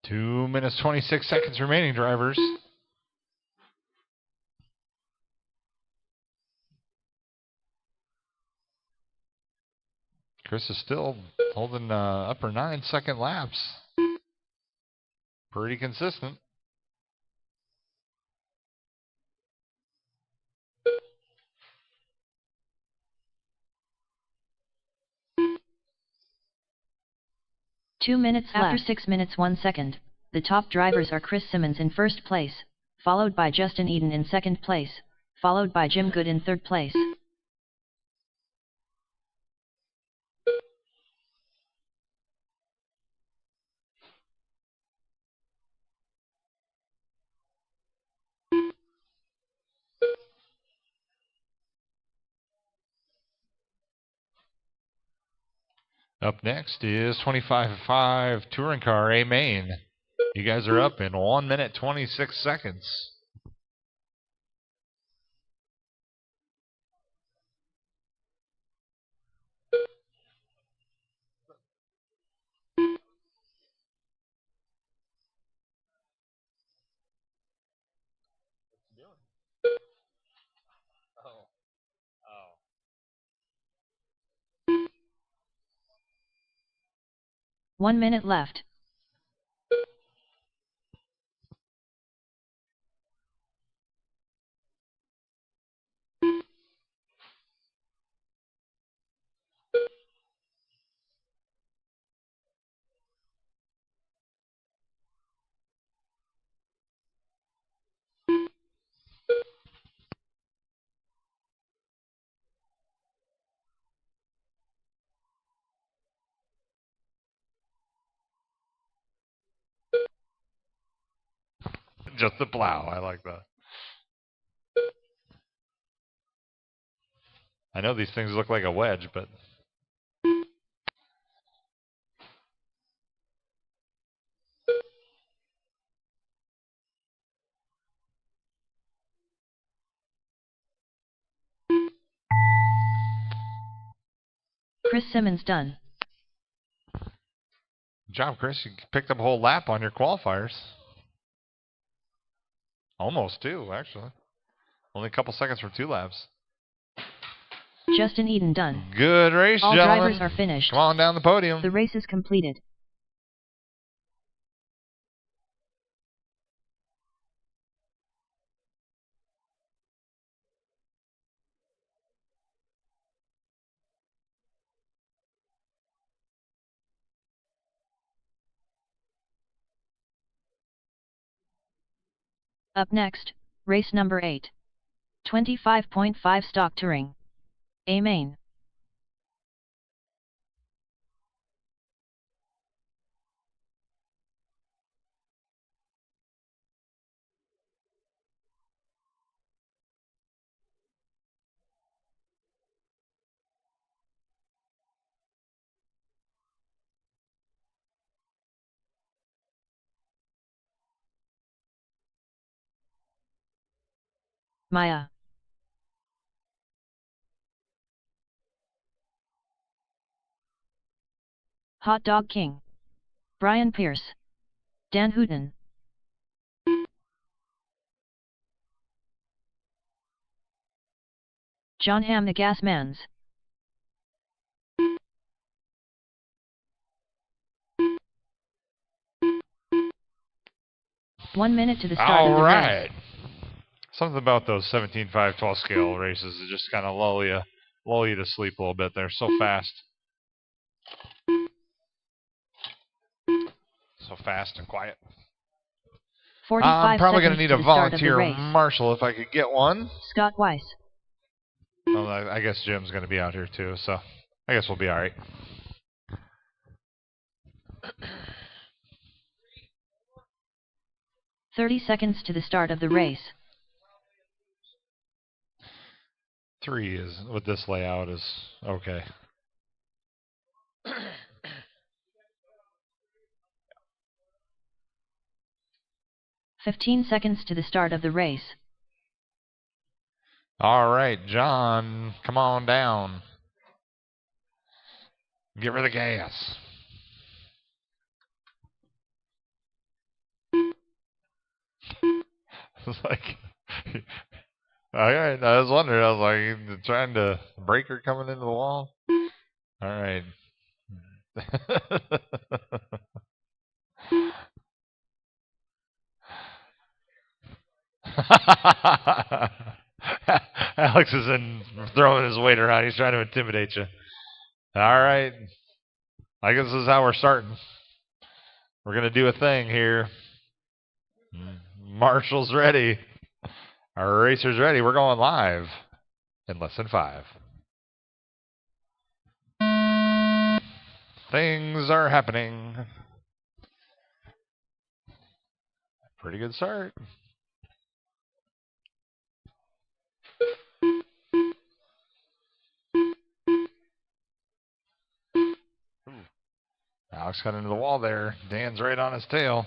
S1: Two minutes 26 seconds remaining, drivers. Chris is still holding upper 9-second laps. Pretty consistent.
S2: Two minutes left. After 6 minutes 1 second, the top drivers are Chris Simmons in first place, followed by Justin Eden in second place, followed by Jim Good in third place.
S1: Up next is 25.5 Touring Car A Main. You guys are up in 1 minute 26 seconds.
S2: One minute left.
S1: Just the plow. I like that. I know these things look like a wedge, but...
S2: Chris Simmons done.
S1: Good job, Chris. You picked up a whole lap on your qualifiers. Almost two, actually. Only a couple seconds from 2 laps.
S2: Justin Eden done.
S1: Good race,
S2: All
S1: gentlemen.
S2: drivers are finished.
S1: Come on down the podium.
S2: The race is completed. Up next, race number 8. 25.5 stock touring. A main. Maya. Hot Dog King. Brian Pierce. Dan Hooten. John Hamm the Gas Mans. One minute to the start of the race.
S1: Something about those 17.5 12 scale races that just kind of lull you to sleep a little bit. They're so fast. So fast and quiet.
S2: 45
S1: I'm probably
S2: going
S1: to need a volunteer marshal if I could get one.
S2: Scott Weiss.
S1: Well, I guess Jim's going to be out here too, so I guess we'll be all right.
S2: "30 seconds to the start of the race.
S1: 3 is, with this layout, is okay.
S2: 15 seconds to the start of the race.
S1: All right, John, come on down. Give her the gas. It's like, I was wondering, I was like, trying to break her coming into the wall. All right. Alex is throwing his weight around. He's trying to intimidate you. All right. I guess this is how we're starting. We're going to do a thing here. Marshall's ready. Our racer's ready. We're going live in less than 5. Things are happening. Pretty good start. Alex got into the wall there. Dan's right on his tail.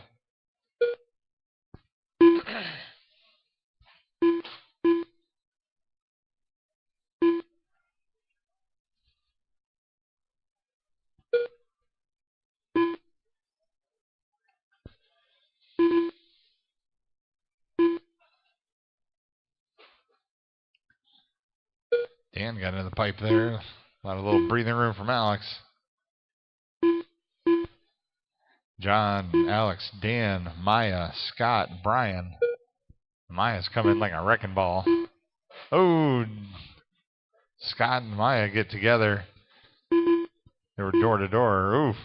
S1: Dan got into the pipe there. A lot of little breathing room from Alex. John, Alex, Dan, Maya, Scott, Brian. Maya's coming like a wrecking ball. Oh, Scott and Maya get together. They were door to door. Oof.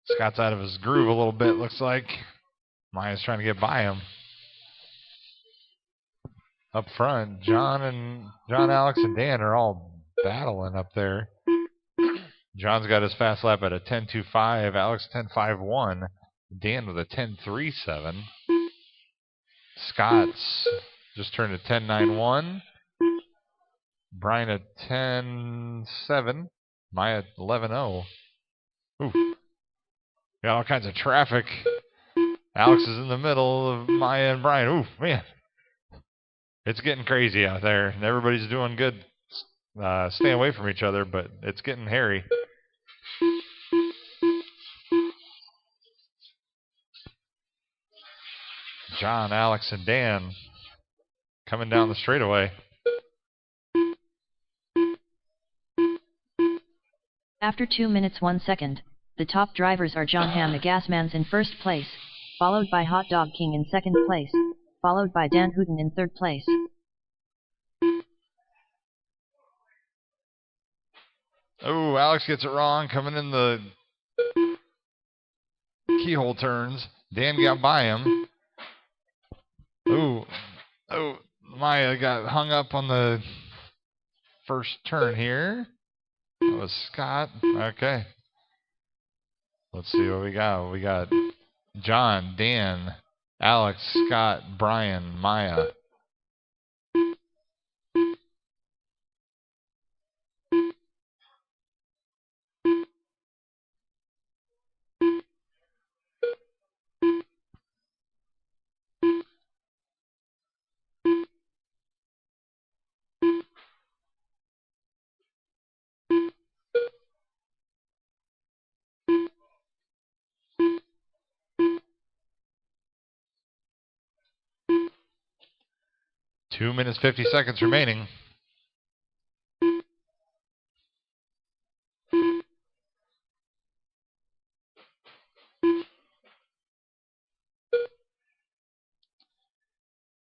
S1: Scott's out of his groove a little bit, looks like. Maya's trying to get by him. Up front, John, Alex, and Dan are all battling up there. John's got his fast lap at a 10.25. Alex 10.51. Dan with a 10.37. Scott's just turned a 10.91. Brian at 10.7. Maya 11.0. Ooh. Got all kinds of traffic. Alex is in the middle of Maya and Brian. Ooh, man. It's getting crazy out there. And everybody's doing good. Stay away from each other, but it's getting hairy. John, Alex, and Dan coming down the straightaway.
S2: After 2 minutes 1 second, the top drivers are John Hamm the Gasmans in first place, followed by Hot Dog King in second place, followed by Dan Hooten in third place.
S1: Oh, Alex gets it wrong, coming in the keyhole turns. Dan got by him. Oh, Maya got hung up on the first turn here. That was Scott. Okay. Let's see what we got. We got John, Dan, Alex, Scott, Brian, Maya. Two minutes, 50 seconds remaining.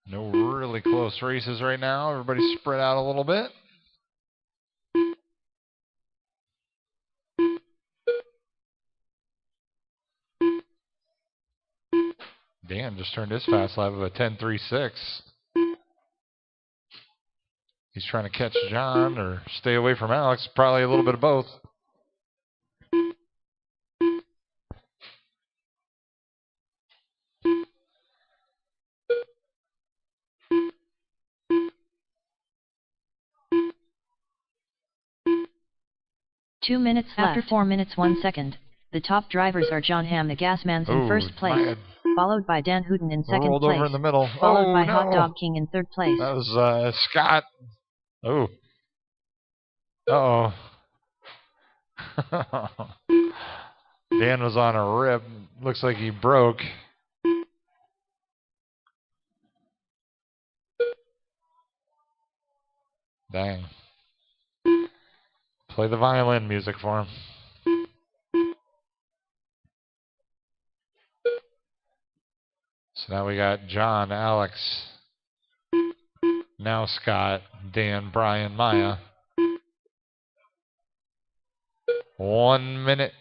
S1: No really close races right now. Everybody's spread out a little bit. Dan just turned his fast lap of a 10.36. He's trying to catch John or stay away from Alex. Probably a little bit of both.
S2: Two minutes left. After 4 minutes 1 second, the top drivers are John Hamm the Gasmans in first place, followed by Dan Hooten in second
S1: rolled
S2: place,
S1: over in the middle.
S2: followed by Hot Dog King in third place.
S1: That was Scott. Oh. Uh-oh. Dan was on a rip. Looks like he broke. Dang. Play the violin music for him. So now we got John, Alex, now Scott, Dan, Brian, Maya. 1 minute,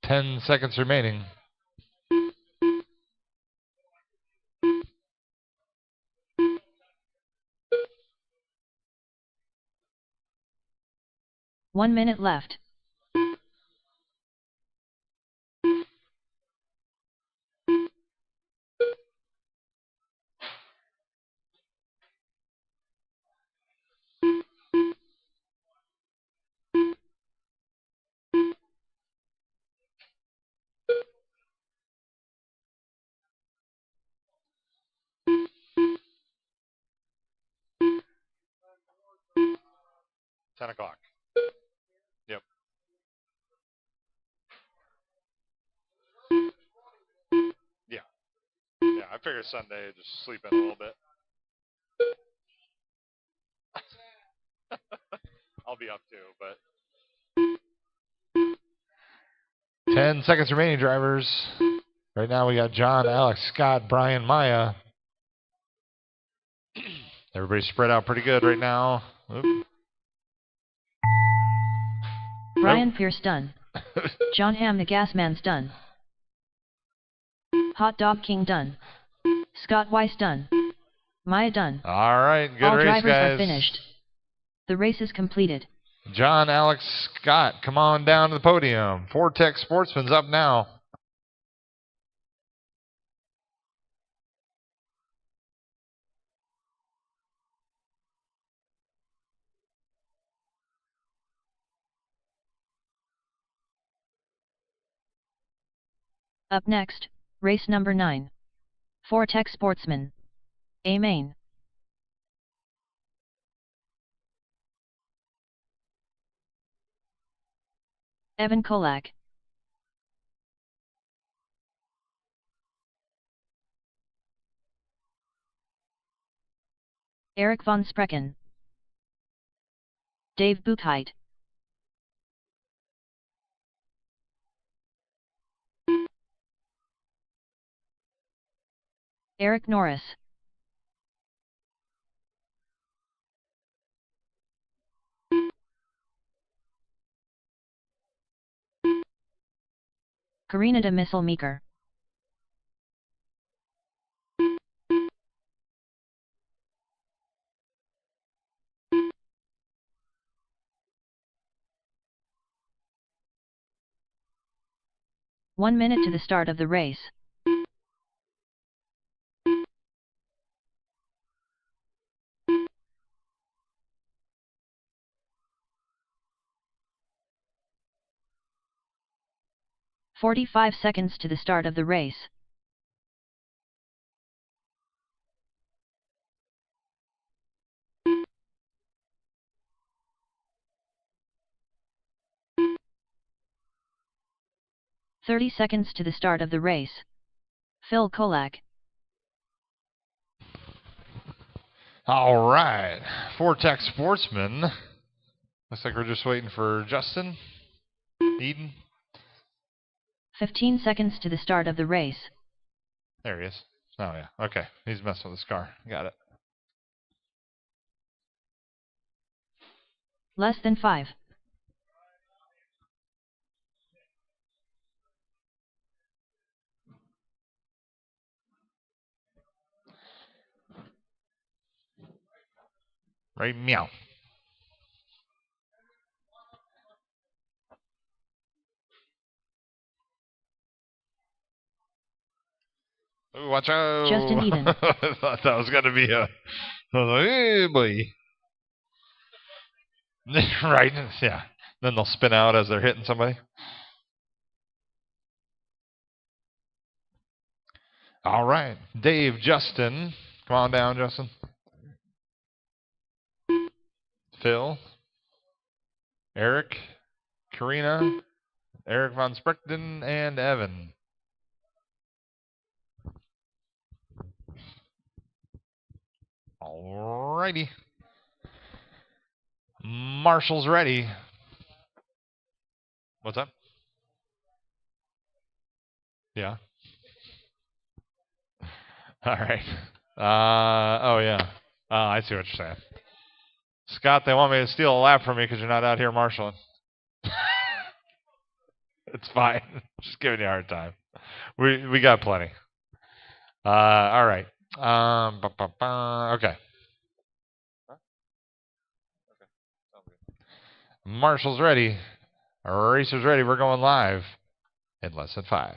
S1: 10 seconds remaining.
S2: One minute left.
S1: $10. Yep. Yeah. Yeah, I figure Sunday I'd just sleep in a little bit. I'll be up too, but 10 seconds remaining, drivers. Right now we got John, Alex, Scott, Brian, Maya. Everybody's spread out pretty good right now. Oop.
S2: Brian Pierce done. John Hamm the Gasman's done. Hot Dog King done. Scott Weiss done. Maya done.
S1: All right, good
S2: All
S1: race,
S2: drivers
S1: guys.
S2: are finished. The race is completed.
S1: John, Alex, Scott, come on down to the podium. Vortex Sportsman's up now.
S2: Up next, race number 9. Fortech Sportsman. A main. Evan Kolak. Eric von Sprecken. Dave Buchheit. Eric Norris. Karina de Misselmeeker. One minute to the start of the race. "45 seconds to the start of the race. "30 seconds to the start of the race. Phil Kolak.
S1: All right, Fortech Sportsman. Looks like we're just waiting for Justin Eden.
S2: 15 seconds to the start of the race.
S1: There he is. Oh, yeah. Okay. He's messing with his car. Got it.
S2: Less than 5.
S1: Right, meow. Ooh, watch out.
S2: Justin Eden.
S1: I thought that was going to be a... I was like, hey, boy. Right, yeah. Then they'll spin out as they're hitting somebody. All right. Dave, Justin. Come on down, Justin. Phil. Eric. Karina. Eric von Sprechten, and Evan. Alrighty. Marshall's ready. What's up? Yeah. All right. Oh, yeah. I see what you're saying. Scott, they want me to steal a lap from you because you're not out here marshalling. It's fine. Just giving you a hard time. We got plenty. All right. Okay. Marshall's ready. Racer's ready. We're going live in less than 5.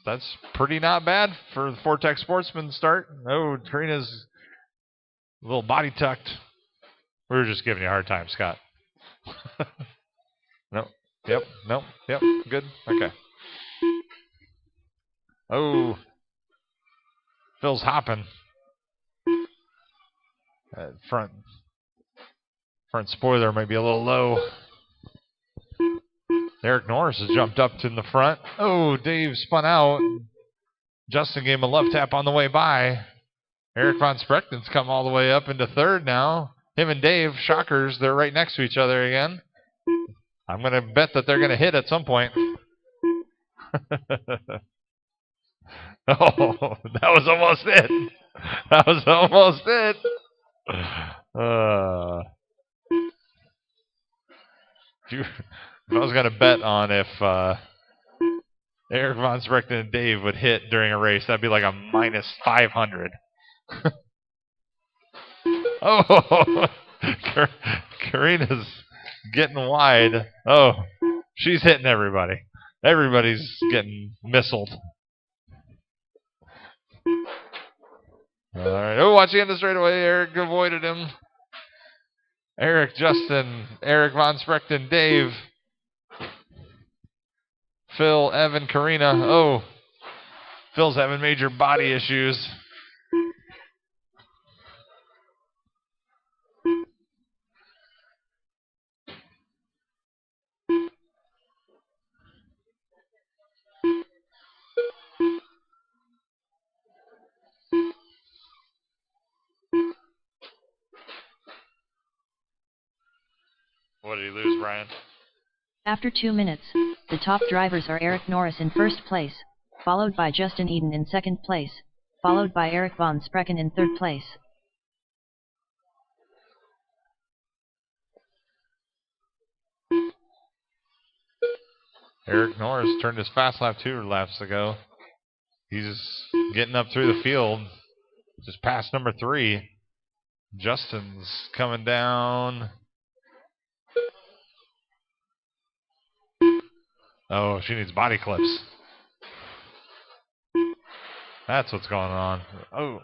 S1: That's pretty not bad for the Fortech Sportsman start. Oh, Karina's a little body tucked. We were just giving you a hard time, Scott. Nope. Yep. Nope. Yep. Good. Okay. Oh. Phil's hopping. Front spoiler might be a little low. Eric Norris has jumped up to the front. Oh, Dave spun out. Justin gave him a left tap on the way by. Eric von Sprechten's come all the way up into third now. Him and Dave, shockers, they're right next to each other again. I'm going to bet that they're going to hit at some point. Oh, that was almost it. That was almost it. If I was going to bet on if Eric von Sprechten and Dave would hit during a race, that'd be like a minus 500. Oh, Karina's getting wide. Oh, she's hitting everybody. Everybody's getting missiled. All right. Oh, watch the end of straightaway. Eric avoided him. Eric, Justin, Eric Von Sprechten, Dave, Phil, Evan, Karina. Oh, Phil's having major body issues. What did he lose, Brian?
S2: After 2 minutes, the top drivers are Eric Norris in first place, followed by Justin Eden in second place, followed by Eric Von Sprecken in third place.
S1: Eric Norris turned his fast lap 2 laps ago. He's getting up through the field, just past number 3. Justin's coming down. Oh, she needs body clips. That's what's going on. Oh.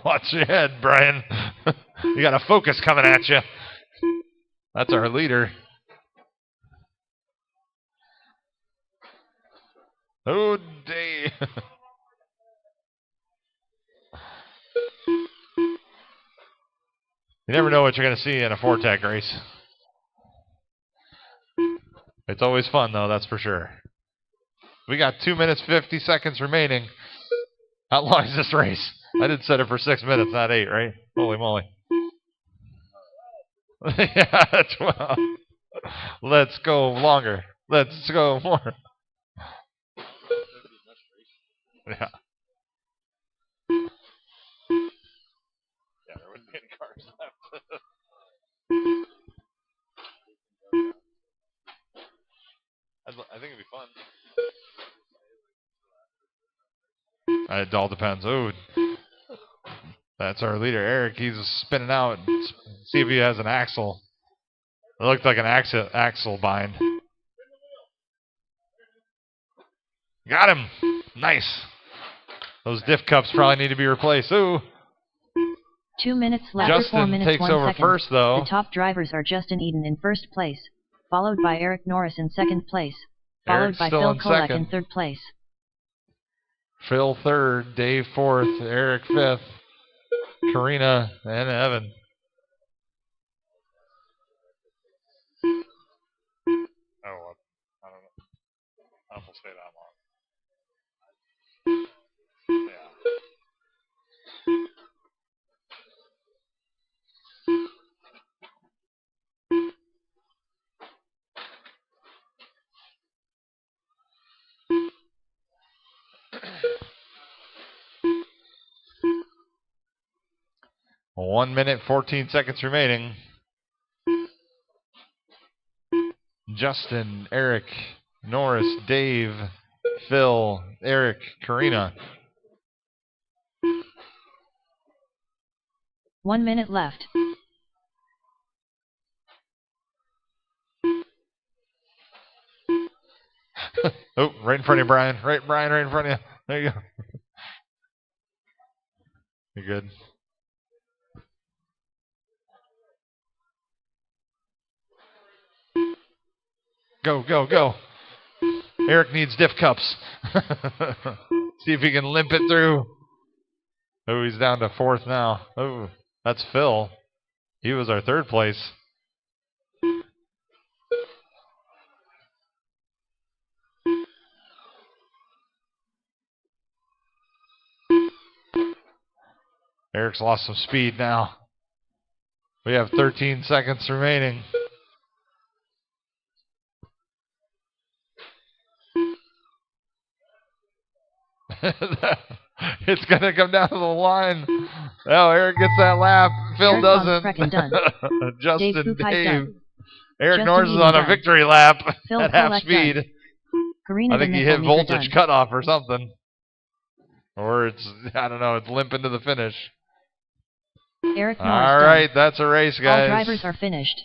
S1: Watch your head, Brian. You got a Focus coming at you. That's our leader. Oh, day. You never know what you're going to see in a Fortec race. It's always fun, though, that's for sure. We got 2 minutes, 50 seconds remaining. How long is this race? I did set it for 6 minutes, not 8, right? Holy moly. Yeah, 12. Let's go longer. Let's go more. Yeah. Yeah, there wouldn't be any cars left. I think it'd be fun. It all depends. Oh, that's our leader, Eric. He's spinning out. See if he has an axle. It looked like an axle bind. Got him. Nice. Those diff cups probably need to be replaced. Ooh.
S2: 2 minutes left.
S1: Justin
S2: 4 minutes,
S1: takes
S2: 1
S1: over
S2: second.
S1: first, though.
S2: The top drivers are Justin Eden in first place, followed by Eric Norris in second place, followed
S1: Eric's
S2: by
S1: still
S2: Phil
S1: in
S2: Kolak
S1: second.
S2: in third place.
S1: Phil third, Dave fourth, Eric fifth, Karina and Evan. Oh, I don't know. I don't know if we'll stay that long. Yeah. One minute, 14 seconds remaining. Justin, Eric, Norris, Dave, Phil, Eric, Karina.
S2: 1 minute left.
S1: Oh, right in front of you, Brian. Brian, right in front of you. There you go. You're good. Go, go, go. Eric needs diff cups. See if he can limp it through. Oh, he's down to fourth now. Oh, that's Phil. He was our third place. Eric's lost some speed now. We have 13 seconds remaining. It's going to come down to the line. Oh, Eric gets that lap. Phil
S2: Eric
S1: doesn't.
S2: Done.
S1: Justin, Dave.
S2: Done.
S1: Eric
S2: Justin
S1: Norris is
S2: Eden
S1: on a
S2: done.
S1: victory lap
S2: Phil
S1: at half
S2: Kolak
S1: speed.
S2: done. Karina
S1: I think he hit
S2: Demichoff
S1: voltage
S2: done.
S1: cutoff or something. Or it's, I don't know, it's limping to the finish.
S2: Eric Norris
S1: All
S2: done.
S1: right, that's a race, guys.
S2: All drivers are finished.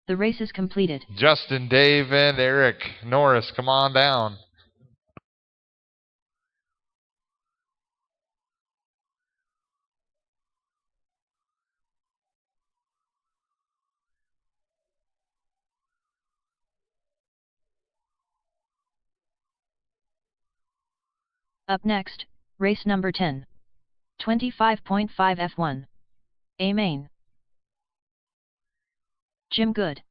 S2: The race is completed.
S1: Justin, Dave, and Eric Norris, come on down.
S2: Up next, race number 10. 25.5 F1. A main. Jim Good.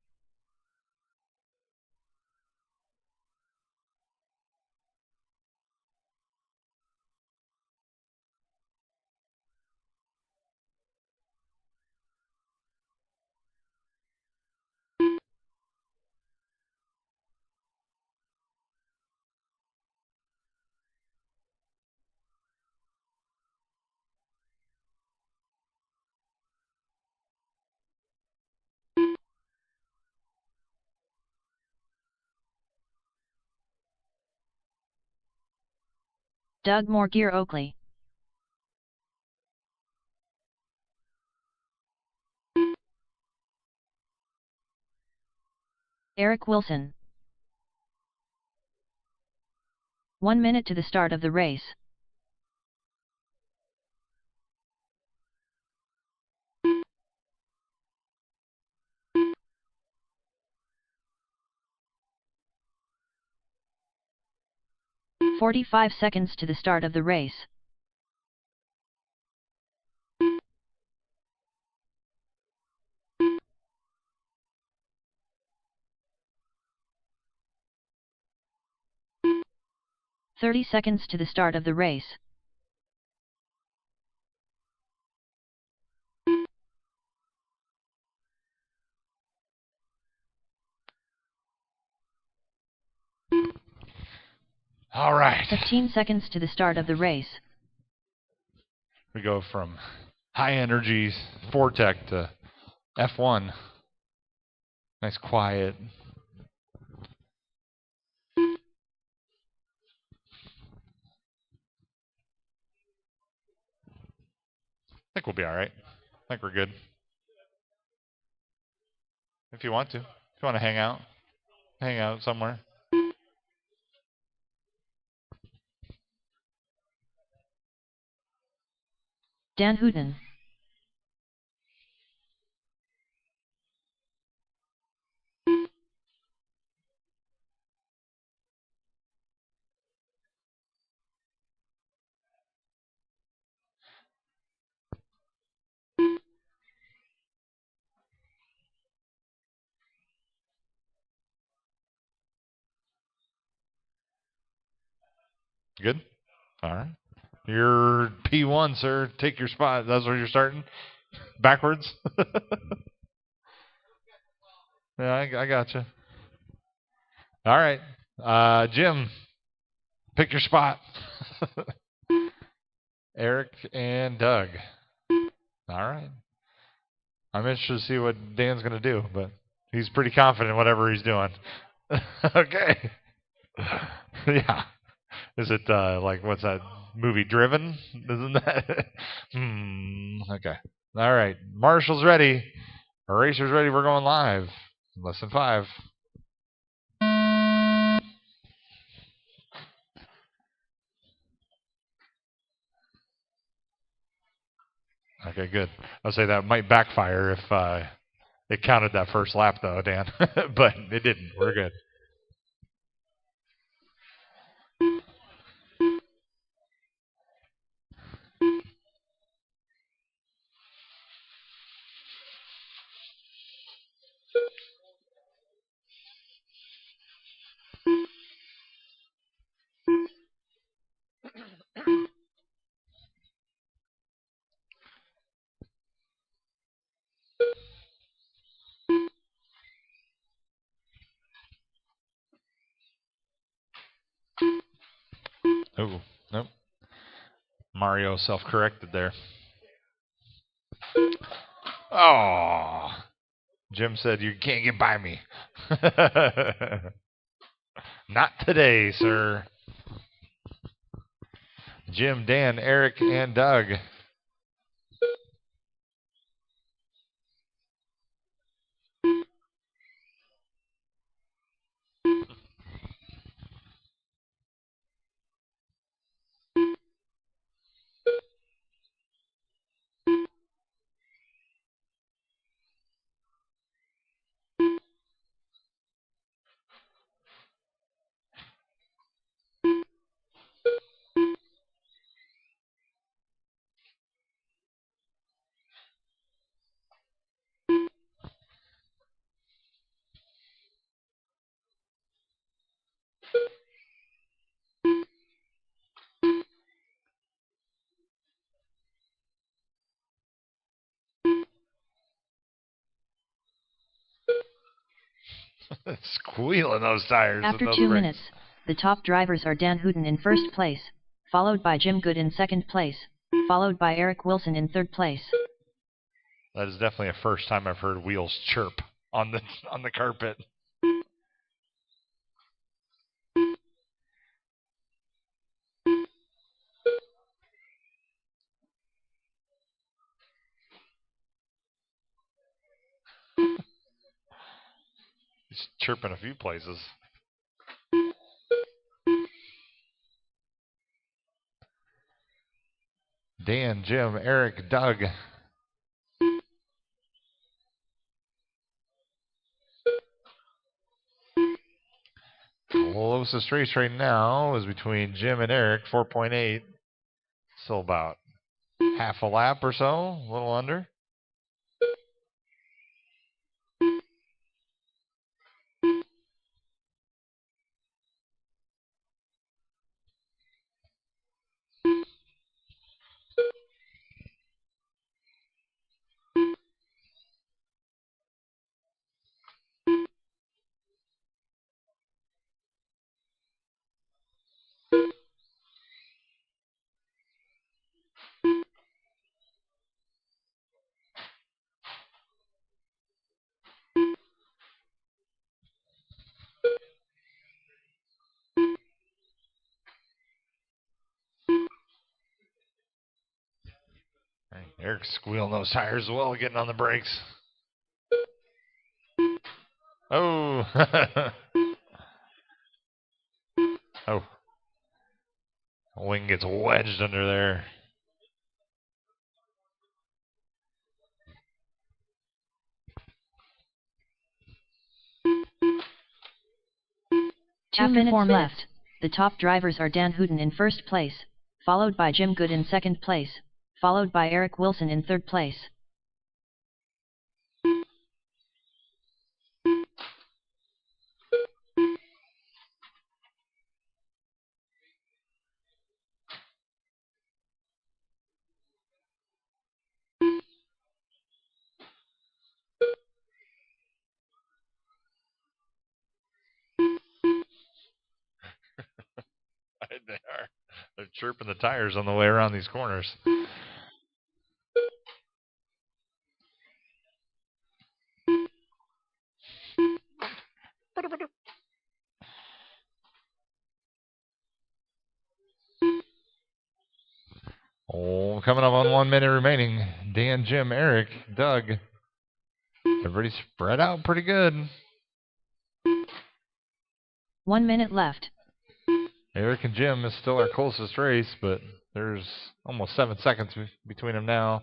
S2: Doug Morgear Oakley. Eric Wilson. 1 minute to the start of the race. "45 seconds to the start of the race. "30 seconds to the start of the race.
S1: All right.
S2: 15 seconds to the start of the race.
S1: We go from high energy Fortec to F1. Nice quiet. I think we'll be all right. I think we're good. If you want to. If you want to hang out somewhere.
S2: Dan Hooten.
S1: Good? All right. You're P1, sir. Take your spot. That's where you're starting? Backwards? Yeah, I gotcha. All right. Jim, pick your spot. Eric and Doug. All right. I'm interested to see what Dan's going to do, but he's pretty confident in whatever he's doing. Okay. Yeah. Is it like, what's that movie, Driven? Isn't that? Okay. All right. Marshall's ready. Our racer's ready. We're going live. Less than 5. Okay, good. I'll say that might backfire if it counted that first lap, though, Dan. But it didn't. We're good. Oh, nope. Mario self-corrected there. Oh. Jim said, you can't get by me. Not today, sir. Jim, Dan, Eric, and Doug. Squealing those tires.
S2: After 2 minutes, the top drivers are Dan Hooton in first place, followed by Jim Good in second place, followed by Eric Wilson in third place.
S1: That is definitely a first time I've heard wheels chirp on the carpet. It's chirping a few places. Dan, Jim, Eric, Doug. Closest race right now is between Jim and Eric, 4.8. Still about half a lap or so, a little under. Eric's squealing those tires as well, getting on the brakes. Oh. Oh. Wing gets wedged under there.
S2: After 4 minutes left, the top drivers are Dan Hooton in first place, followed by Jim Good in second place, followed by Eric Wilson in third place.
S1: They are. They're chirping the tires on the way around these corners. Oh, coming up on 1 minute remaining. Dan, Jim, Eric, Doug. Everybody's spread out pretty good.
S2: 1 minute left.
S1: Eric and Jim is still our closest race, but there's almost 7 seconds between them now.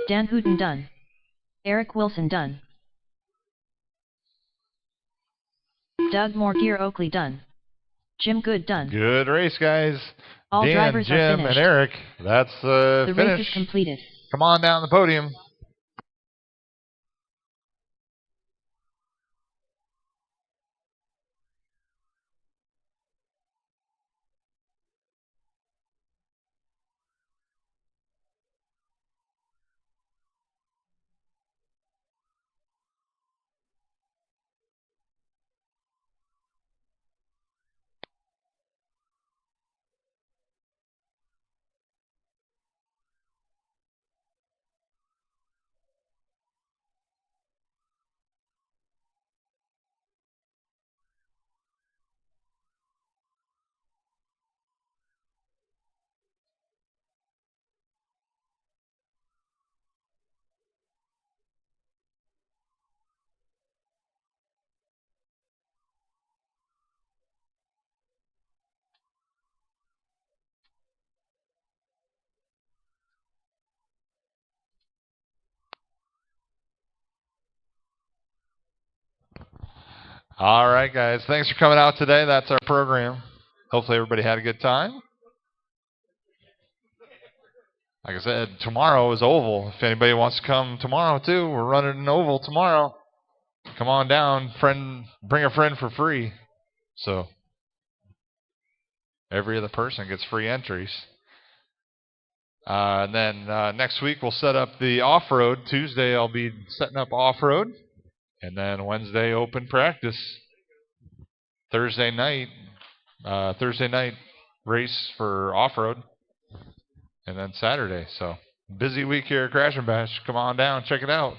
S2: Dan Hooton done. Eric Wilson done. Doug Morgier Oakley done. Jim Good done.
S1: Good race, guys.
S2: All
S1: Dan,
S2: drivers
S1: Jim,
S2: are finished.
S1: and Eric. That's the finish.
S2: Race is completed.
S1: Come on down the podium. All right, guys. Thanks for coming out today. That's our program. Hopefully everybody had a good time. Like I said, tomorrow is oval. If anybody wants to come tomorrow too, we're running an oval tomorrow. Come on down, friend. Bring a friend for free. So every other person gets free entries. And then next week we'll set up the off-road. Tuesday I'll be setting up off-road. And then Wednesday open practice. Thursday night race for off-road. And then Saturday. So busy week here at Crash and Bash. Come on down, check it out.